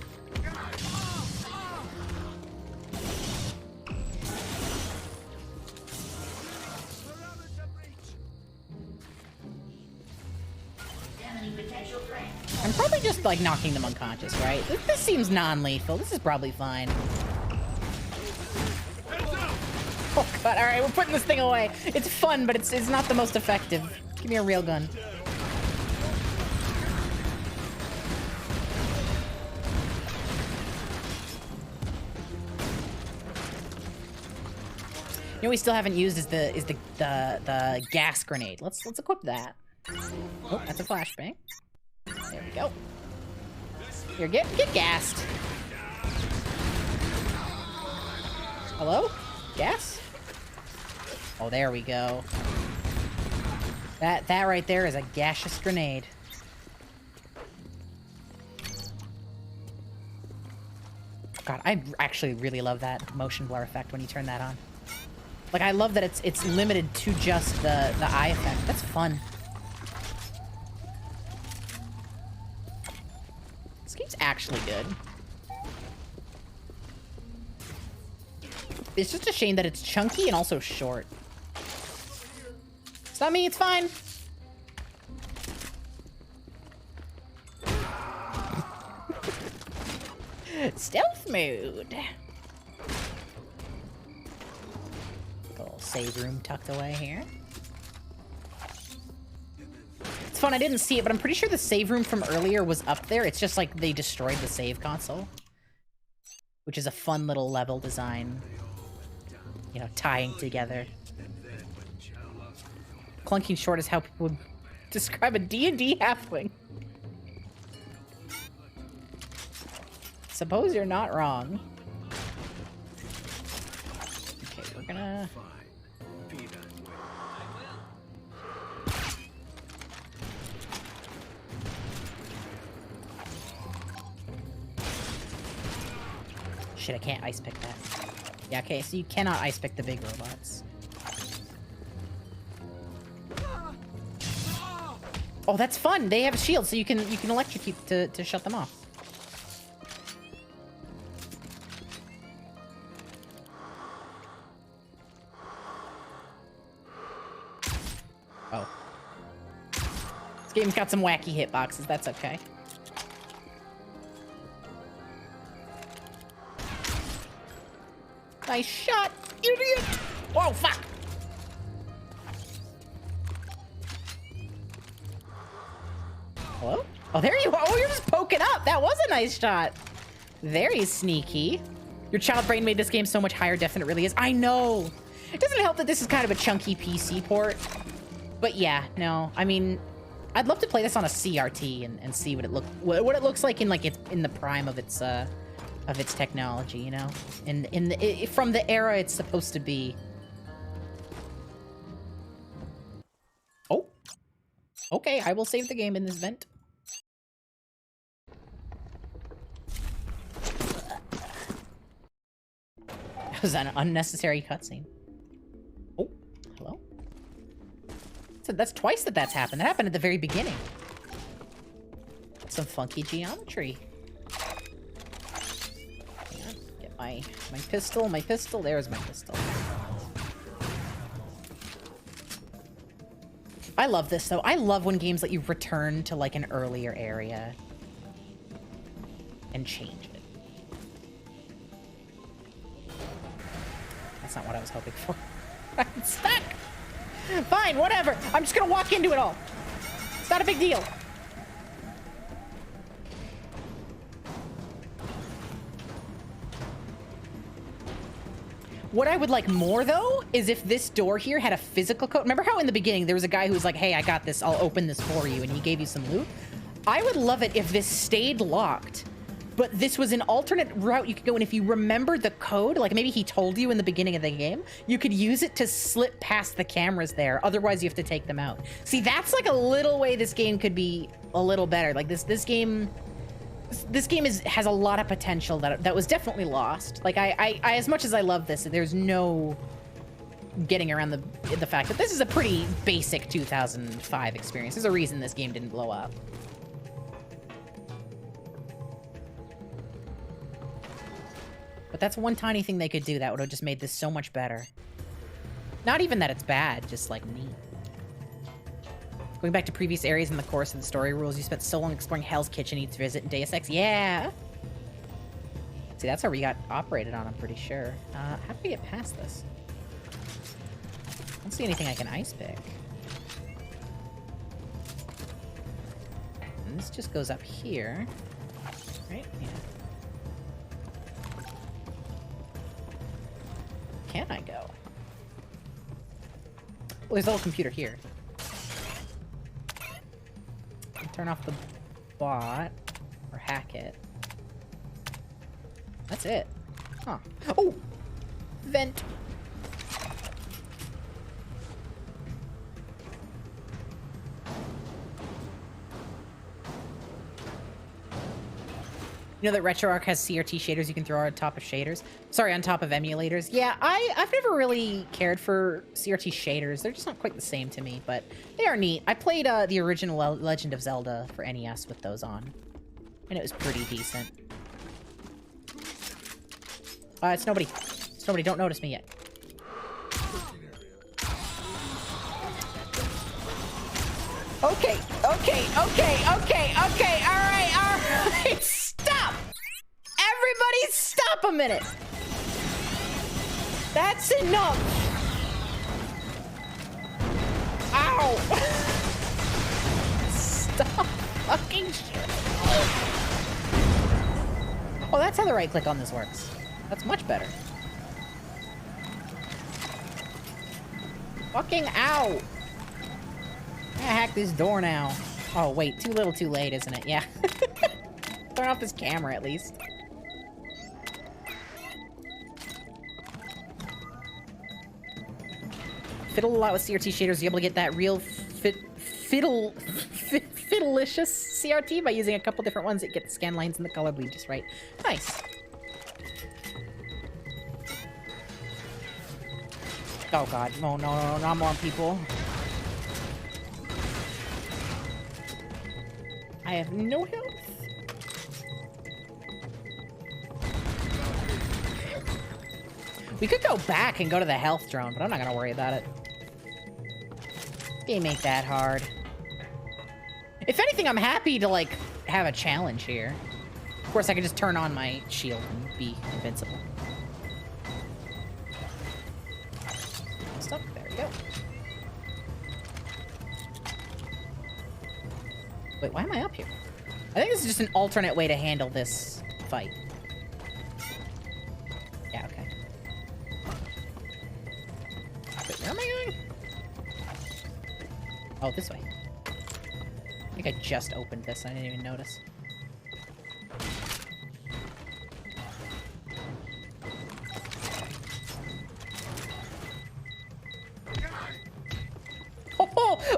I'm probably just, like, knocking them unconscious, right? This seems non-lethal. This is probably fine. Oh, God. All right, we're putting this thing away. It's fun, but it's not the most effective. Give me a real gun. You know, we still haven't used is the gas grenade. Let's equip that. Oh, that's a flashbang. There we go. Here, get gassed. Hello? Gas? Oh, there we go. That right there is a gaseous grenade. God, I actually really love that motion blur effect when you turn that on. Like, I love that it's limited to just the eye effect. That's fun. This game's actually good. It's just a shame that it's chunky and also short. It's not me, it's fine. Stealth mode. Little save room tucked away here. It's fun, I didn't see it, but I'm pretty sure the save room from earlier was up there. It's just like they destroyed the save console. Which is a fun little level design. You know, tying together. Clunking short is how people would describe a D&D halfling. Suppose you're not wrong. Okay, we're gonna... Shit, I can't ice pick that. Yeah, okay, so you cannot ice pick the big robots. Oh, that's fun! They have a shield, so you can electrocute to shut them off. Oh. This game's got some wacky hitboxes, that's okay. Nice shot, idiot! Whoa, fuck! Hello? Oh, there you are! Oh, you're just poking up! That was a nice shot! Very sneaky. Your child brain made this game so much higher def than it really is. I know! It doesn't help that this is kind of a chunky PC port. But yeah, no. I mean, I'd love to play this on a CRT and see what it looks like in the prime of its technology, you know, from the era it's supposed to be. Oh, okay. I will save the game in this vent. That was an unnecessary cutscene. Oh, hello. So that's twice that's happened. That happened at the very beginning. Some funky geometry. My pistol, there's my pistol. I love this, though. I love when games let you return to, like, an earlier area and change it. That's not what I was hoping for. I'm stuck! Fine, whatever. I'm just gonna walk into it all. It's not a big deal. What I would like more, though, is if this door here had a physical code. Remember how in the beginning there was a guy who was like, hey, I got this. I'll open this for you. And he gave you some loot. I would love it if this stayed locked, but this was an alternate route you could go. And if you remember the code, like maybe he told you in the beginning of the game, you could use it to slip past the cameras there. Otherwise, you have to take them out. See, that's like a little way this game could be a little better. Like this game has a lot of potential that was definitely lost. Like I as much as I love this, there's no getting around the fact that this is a pretty basic 2005 experience. There's a reason this game didn't blow up. But that's one tiny thing they could do that would have just made this so much better. Not even that it's bad, just like neat. Going back to previous areas in the course of the story rules, you spent so long exploring Hell's Kitchen each visit in Deus Ex. Yeah! See, that's how we got operated on, I'm pretty sure. How do we get past this? I don't see anything I can ice pick. And this just goes up here. Right? Yeah. Can I go? Well, there's a little computer here. Turn off the bot or hack it. That's it. Huh. Oh! Vent. You know that RetroArch has CRT shaders you can throw on top of shaders? Sorry, on top of emulators. Yeah, I've never really cared for CRT shaders. They're just not quite the same to me, but they are neat. I played the original Legend of Zelda for NES with those on, and it was pretty decent. It's nobody. It's nobody. Don't notice me yet. Okay, okay, okay, okay, okay, alright, stop! Everybody stop a minute! That's enough! Ow! Stop fucking shit. Oh, that's how the right click on this works. That's much better. Fucking ow! I'm gonna hack this door now. Oh, wait. Too little too late, isn't it? Yeah. Turn off this camera, at least. Fiddle a lot with CRT shaders. You're able to get that real fiddleicious CRT by using a couple different ones that get the scan lines and the color bleed just right. Nice. Oh, God. No, no, no, not more people. I have no health. We could go back and go to the health drone, but I'm not gonna worry about it. This game ain't that hard. If anything, I'm happy to, like, have a challenge here. Of course, I can just turn on my shield and be invincible. Stop. There we go. Wait, why am I up here? I think this is just an alternate way to handle this fight. Yeah, okay. Wait, where am I going? Oh, this way. I think I just opened this. I didn't even notice.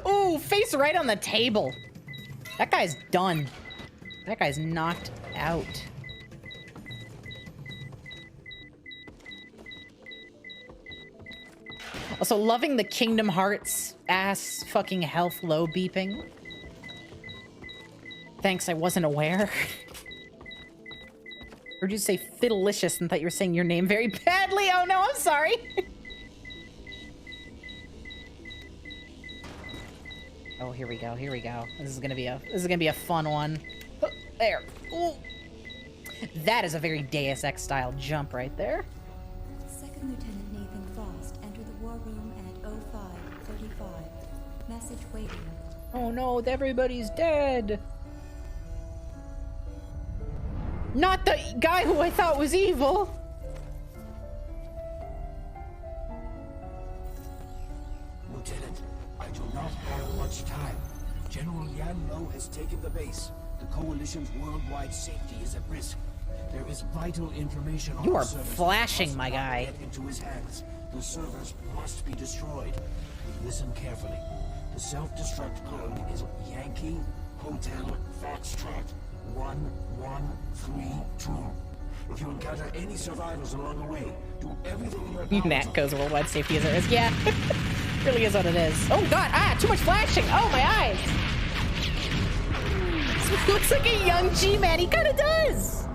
Oh, face right on the table. That guy's done. That guy's knocked out. Also, loving the Kingdom Hearts ass fucking health low beeping. Thanks, I wasn't aware. Heard you say fiddleicious and thought you were saying your name very badly. Oh no, I'm sorry. Oh, here we go. Here we go. This is gonna be a fun one. Oh, there. Ooh. That is a very Deus Ex style jump right there. Second Lieutenant Nathan Frost, enter the war room at 05:35. Message waiting. Oh no, everybody's dead. Not the guy who I thought was evil. much time. General Yan Lo has taken the base. The Coalition's worldwide safety is at risk. There is vital information on You our are servers flashing, that my must not guy. get into his hands. The servers must be destroyed. Listen carefully. The self-destruct code is Yankee Hotel Foxtrot 1132. If you encounter any survivors along the way, do everything in your power. Natco's worldwide safety is at risk. Yeah, really is what it is. Oh god, too much flashing. Oh, my eyes. This looks like a young G-Man. He kind of does.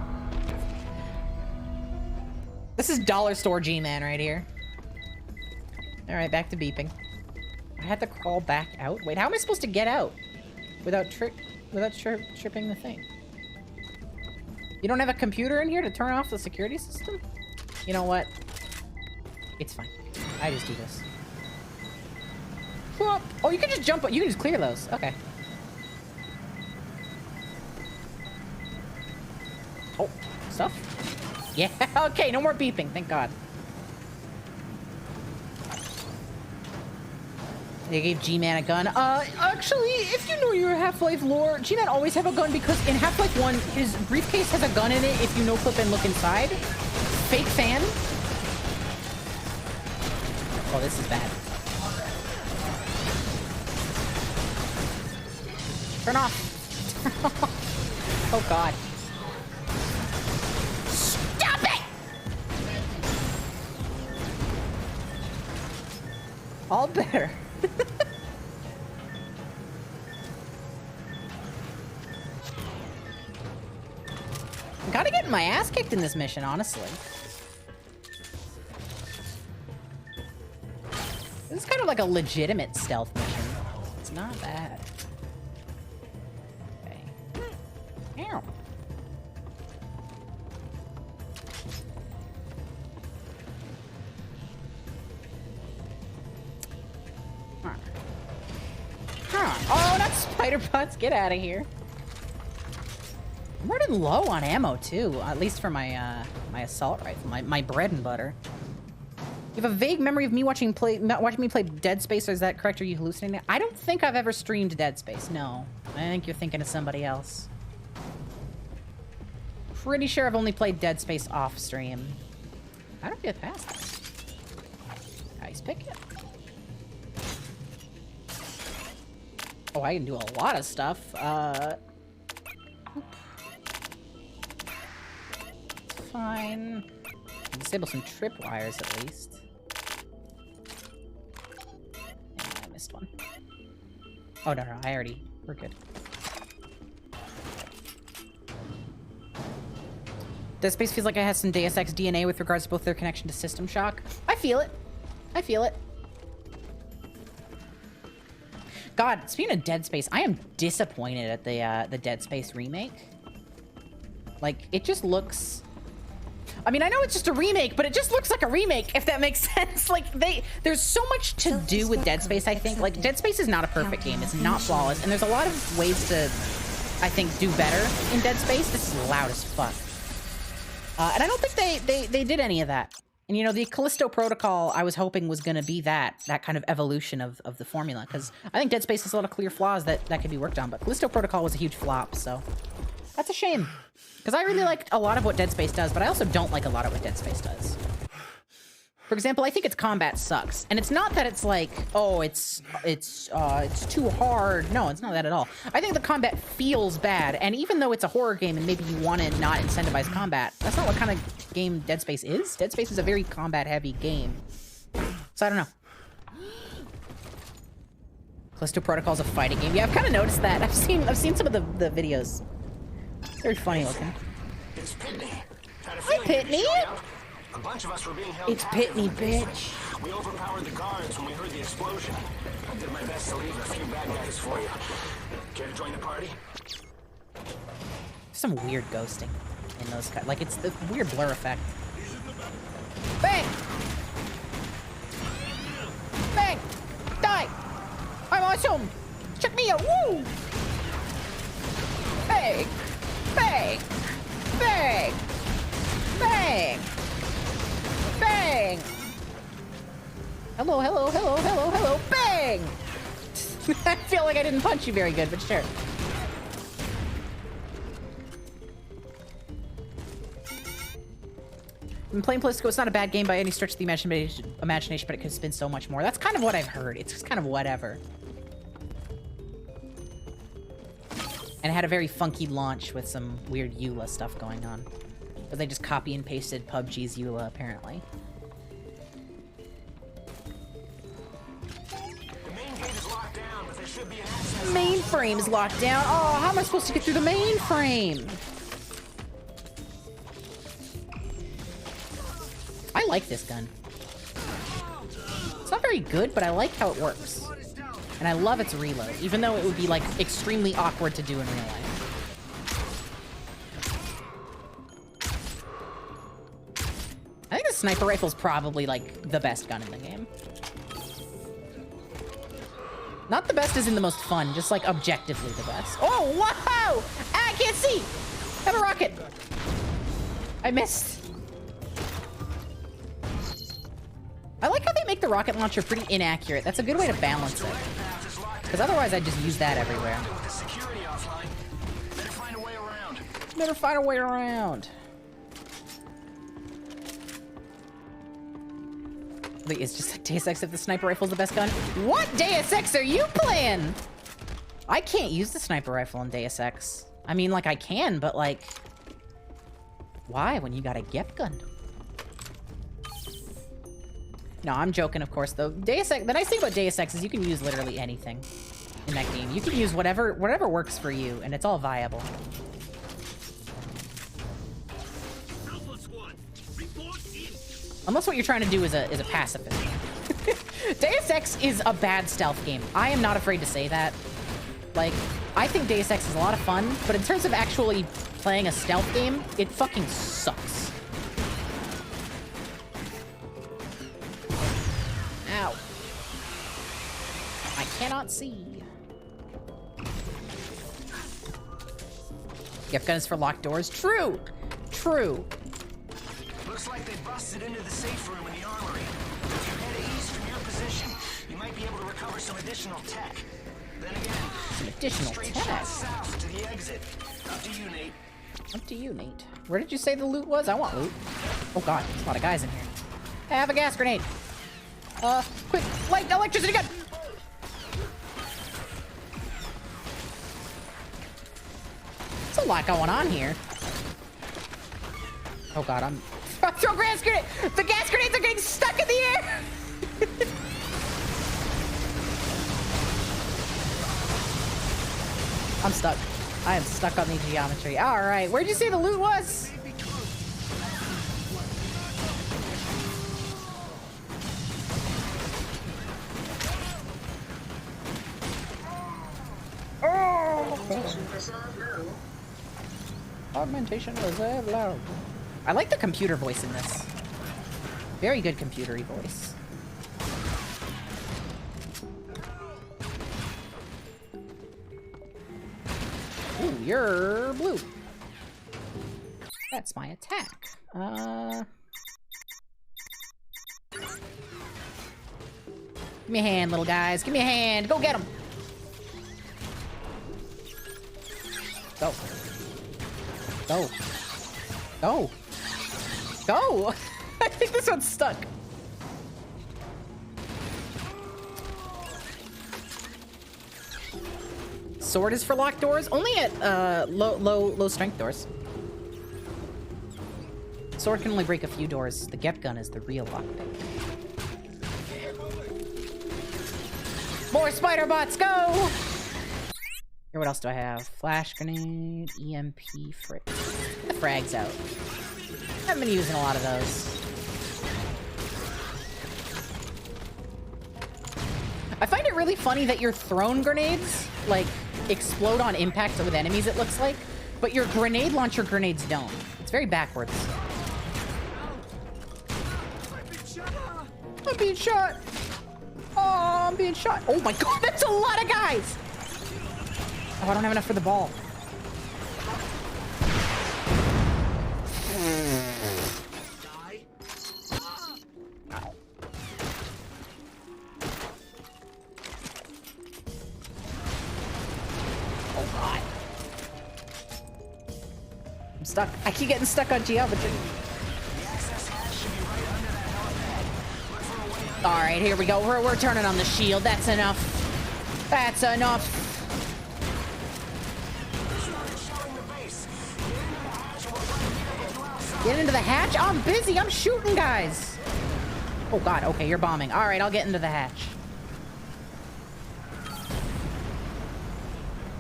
This is dollar store G-Man right here. All right, back to beeping. I had to crawl back out. Wait, how am I supposed to get out without tripping the thing? You don't have a computer in here to turn off the security system? You know what? It's fine. I just do this. Oh, you can just jump. You can just clear those. Okay. Oh, stuff? Yeah, okay, no more beeping, thank God. They gave G-Man a gun. Actually, if you know your Half-Life lore, G-Man always have a gun because in Half-Life 1, his briefcase has a gun in it if you no-clip and look inside. Fake fan. Oh, this is bad. Turn off. Oh, God. Stop it! All better. I'm kind of getting my ass kicked in this mission, honestly. This is kind of like a legitimate stealth mission. It's not bad. Okay. Ow. Oh, not spider butts. Get out of here. I'm running low on ammo too, at least for my my assault rifle, my bread and butter. You have a vague memory of me watching me play Dead Space, or is that correct? Are you hallucinating? I don't think I've ever streamed Dead Space. No, I think you're thinking of somebody else. Pretty sure I've only played Dead Space off stream. How do I get past this? Ice picket. Oh, I can do a lot of stuff. Fine. Disable some tripwires at least. Yeah, I missed one. Oh, no, we're good. Dead Space feels like it has some Deus Ex DNA with regards to both their connection to System Shock. I feel it. I feel it. God, speaking of Dead Space, I am disappointed at the Dead Space remake. Like, it just looks... I mean, I know it's just a remake, but it just looks like a remake, if that makes sense. Like, there's so much to do with Dead Space, I think. Like, Dead Space is not a perfect game. It's not flawless. And there's a lot of ways to, I think, do better in Dead Space. This is loud as fuck. And I don't think they did any of that. And, you know, the Callisto Protocol, I was hoping was going to be that kind of evolution of the formula. Because I think Dead Space has a lot of clear flaws that could be worked on. But Callisto Protocol was a huge flop, so that's a shame. Because I really liked a lot of what Dead Space does, but I also don't like a lot of what Dead Space does. For example, I think its combat sucks. And it's not that it's like, oh, it's too hard. No, it's not that at all. I think the combat feels bad. And even though it's a horror game and maybe you want to not incentivize combat, that's not what kind of game Dead Space is. Dead Space is a very combat-heavy game. So I don't know. Callisto Protocol is a fighting game. Yeah, I've kind of noticed that. I've seen some of the videos. Very funny looking. It's Pitney. Hi, Pitney. A bunch of us were being held It's captive Pitney, in the basement. bitch. We overpowered the guards when we heard the explosion. I did my best to leave a few bad guys for you. Care to join the party? Some weird ghosting in those cuts. Like, it's the weird blur effect. Bang! Bang! Die! I'm awesome! Check me out! Woo! Bang! Bang! Bang! Bang! Bang! Hello, hello, hello, hello, hello! Bang! I feel like I didn't punch you very good, but sure. In Plain Politico, it's not a bad game by any stretch of the imagination, but it could have been so much more. That's kind of what I've heard. It's just kind of whatever. And it had a very funky launch with some weird EULA stuff going on. But they just copy and pasted PUBG's EULA, apparently. Mainframe's locked down. Oh, how am I supposed to get through the mainframe? I like this gun. It's not very good, but I like how it works. And I love its reload, even though it would be, like, extremely awkward to do in real life. I think the sniper rifle's probably, like, the best gun in the game. Not the best as in the most fun, just, like, objectively the best. Oh, wow! I can't see! I have a rocket! I missed. I like how they make the rocket launcher pretty inaccurate. That's a good way to balance it. Because otherwise I'd just use that everywhere. Better find a way around. Wait, it's just like Deus Ex if the sniper rifle's the best gun? What Deus Ex are you playing? I can't use the sniper rifle in Deus Ex. I mean, like, I can, but, like... Why, when you got a Gep gun? No, I'm joking, of course, though. Deus Ex, the nice thing about Deus Ex is you can use literally anything in that game. You can use whatever works for you, and it's all viable. Unless what you're trying to do is a pacifist. Deus Ex is a bad stealth game. I am not afraid to say that. Like, I think Deus Ex is a lot of fun, but in terms of actually playing a stealth game, it fucking sucks. Ow. I cannot see. Gift gun is for locked doors. True. True. Looks like they busted into the safe room in the armory. If you head east from your position, you might be able to recover some additional tech. Then again, some additional straight tech. shot south to the exit. Up to you, Nate. Up to you, Nate. Where did you say the loot was? I want loot. Oh god, there's a lot of guys in here. I have a gas grenade. Quick, light electricity gun! There's a lot going on here. Oh god, I'm... Throw gas grenade! The gas grenades are getting stuck in the air! I'm stuck. I am stuck on the geometry. Alright, where'd you say the loot was? Augmentation reserve low. I like the computer voice in this. Very good computery voice. Ooh, you're blue. That's my attack. Give me a hand, little guys. Give me a hand. Go get him. Go. Go. Go. Go! I think this one's stuck. Sword is for locked doors? Only at low strength doors. Sword can only break a few doors. The Gep gun is the real lockpick. More spider bots, go! Here, what else do I have? Flash grenade, EMP, frick. Get the frags out. I haven't been using a lot of those. I find it really funny that your thrown grenades, like, explode on impact with enemies, it looks like, but your grenade launcher grenades don't. It's very backwards. I'm being shot! Oh, I'm being shot! Oh my god, that's a lot of guys! Oh, I don't have enough for the ball. stuck. I keep getting stuck on geometry. All right, here we go. We're turning on the shield. That's enough. That's enough. Get into the hatch? I'm busy. I'm shooting guys. Oh, God. Okay, you're bombing. All right, I'll get into the hatch.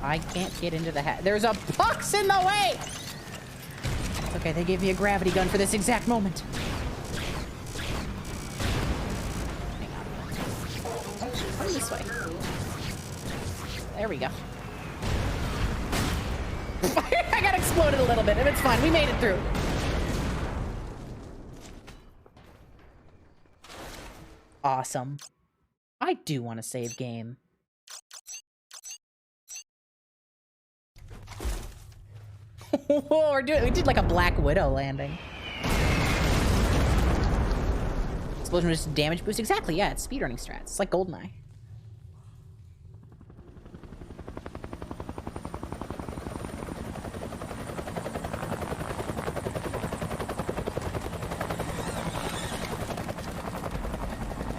I can't get into the hatch. There's a box in the way. It's okay. They gave me a gravity gun for this exact moment. Hang on. Come this way. There we go. I got exploded a little bit, and it's fine. We made it through. Awesome. I do want to save game. Whoa, we did like a Black Widow landing. Explosion resist damage boost. Exactly, yeah, it's speedrunning strats. It's like GoldenEye.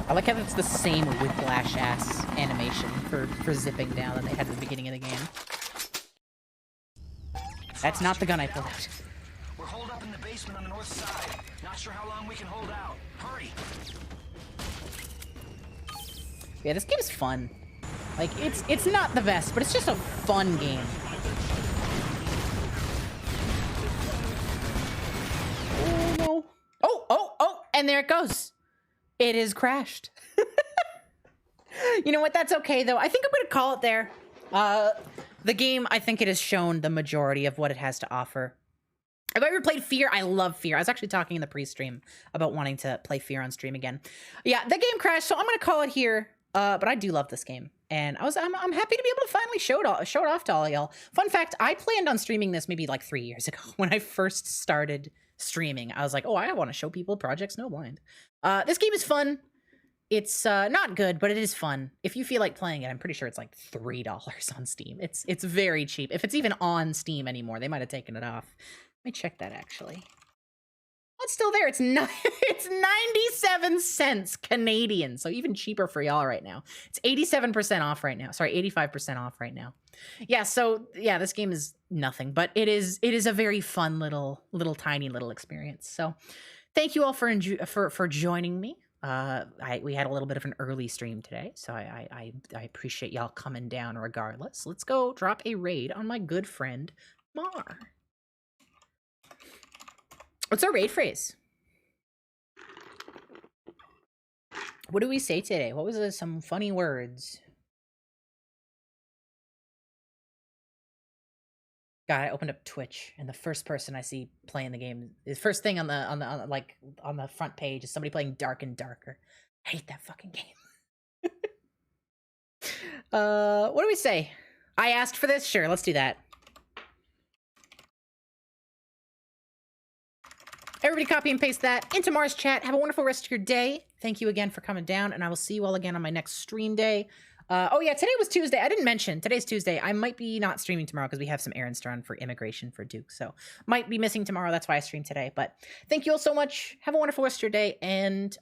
I like how it's the same whiplash-ass animation for zipping down that they had at the beginning of the game. That's not the gun I pulled out. We're holed up in the basement on the north side. Not sure how long we can hold out. Hurry! Yeah, this game's fun. Like, it's not the best, but it's just a fun game. Oh, no. Oh, and there it goes. It is crashed. You know what? That's okay, though. I think I'm going to call it there. The game, I think it has shown the majority of what it has to offer. Have I ever played Fear? I love Fear. I was actually talking in the pre-stream about wanting to play Fear on stream again. Yeah, the game crashed, so I'm going to call it here. But I do love this game. And I'm happy to be able to finally show it off to all y'all. Fun fact, I planned on streaming this maybe like 3 years ago when I first started streaming. I was like, oh, I want to show people Project Snowblind. This game is fun. It's not good, but it is fun. If you feel like playing it, I'm pretty sure it's like $3 on Steam. It's very cheap. If it's even on Steam anymore, they might have taken it off. Let me check that actually. Oh, it's still there. It's 97 cents Canadian, so even cheaper for y'all right now. It's 87% off right now. Sorry, 85% off right now. Yeah, so yeah, this game is nothing, but it is a very fun little tiny experience. So thank you all for joining me. We had a little bit of an early stream today, so I appreciate y'all coming down regardless. Let's go drop a raid on my good friend Mar. What's our raid phrase? What do we say today? What was some funny words? God, I opened up Twitch, and the first person I see playing the game, the first thing on the front page is somebody playing Dark and Darker. I hate that fucking game. What do we say? I asked for this? Sure, let's do that. Everybody copy and paste that into Mars chat. Have a wonderful rest of your day. Thank you again for coming down, and I will see you all again on my next stream day. Oh yeah, today was Tuesday. I didn't mention, today's Tuesday. I might be not streaming tomorrow because we have some errands to run for immigration for Duke. So might be missing tomorrow. That's why I streamed today. But thank you all so much. Have a wonderful rest of your day. And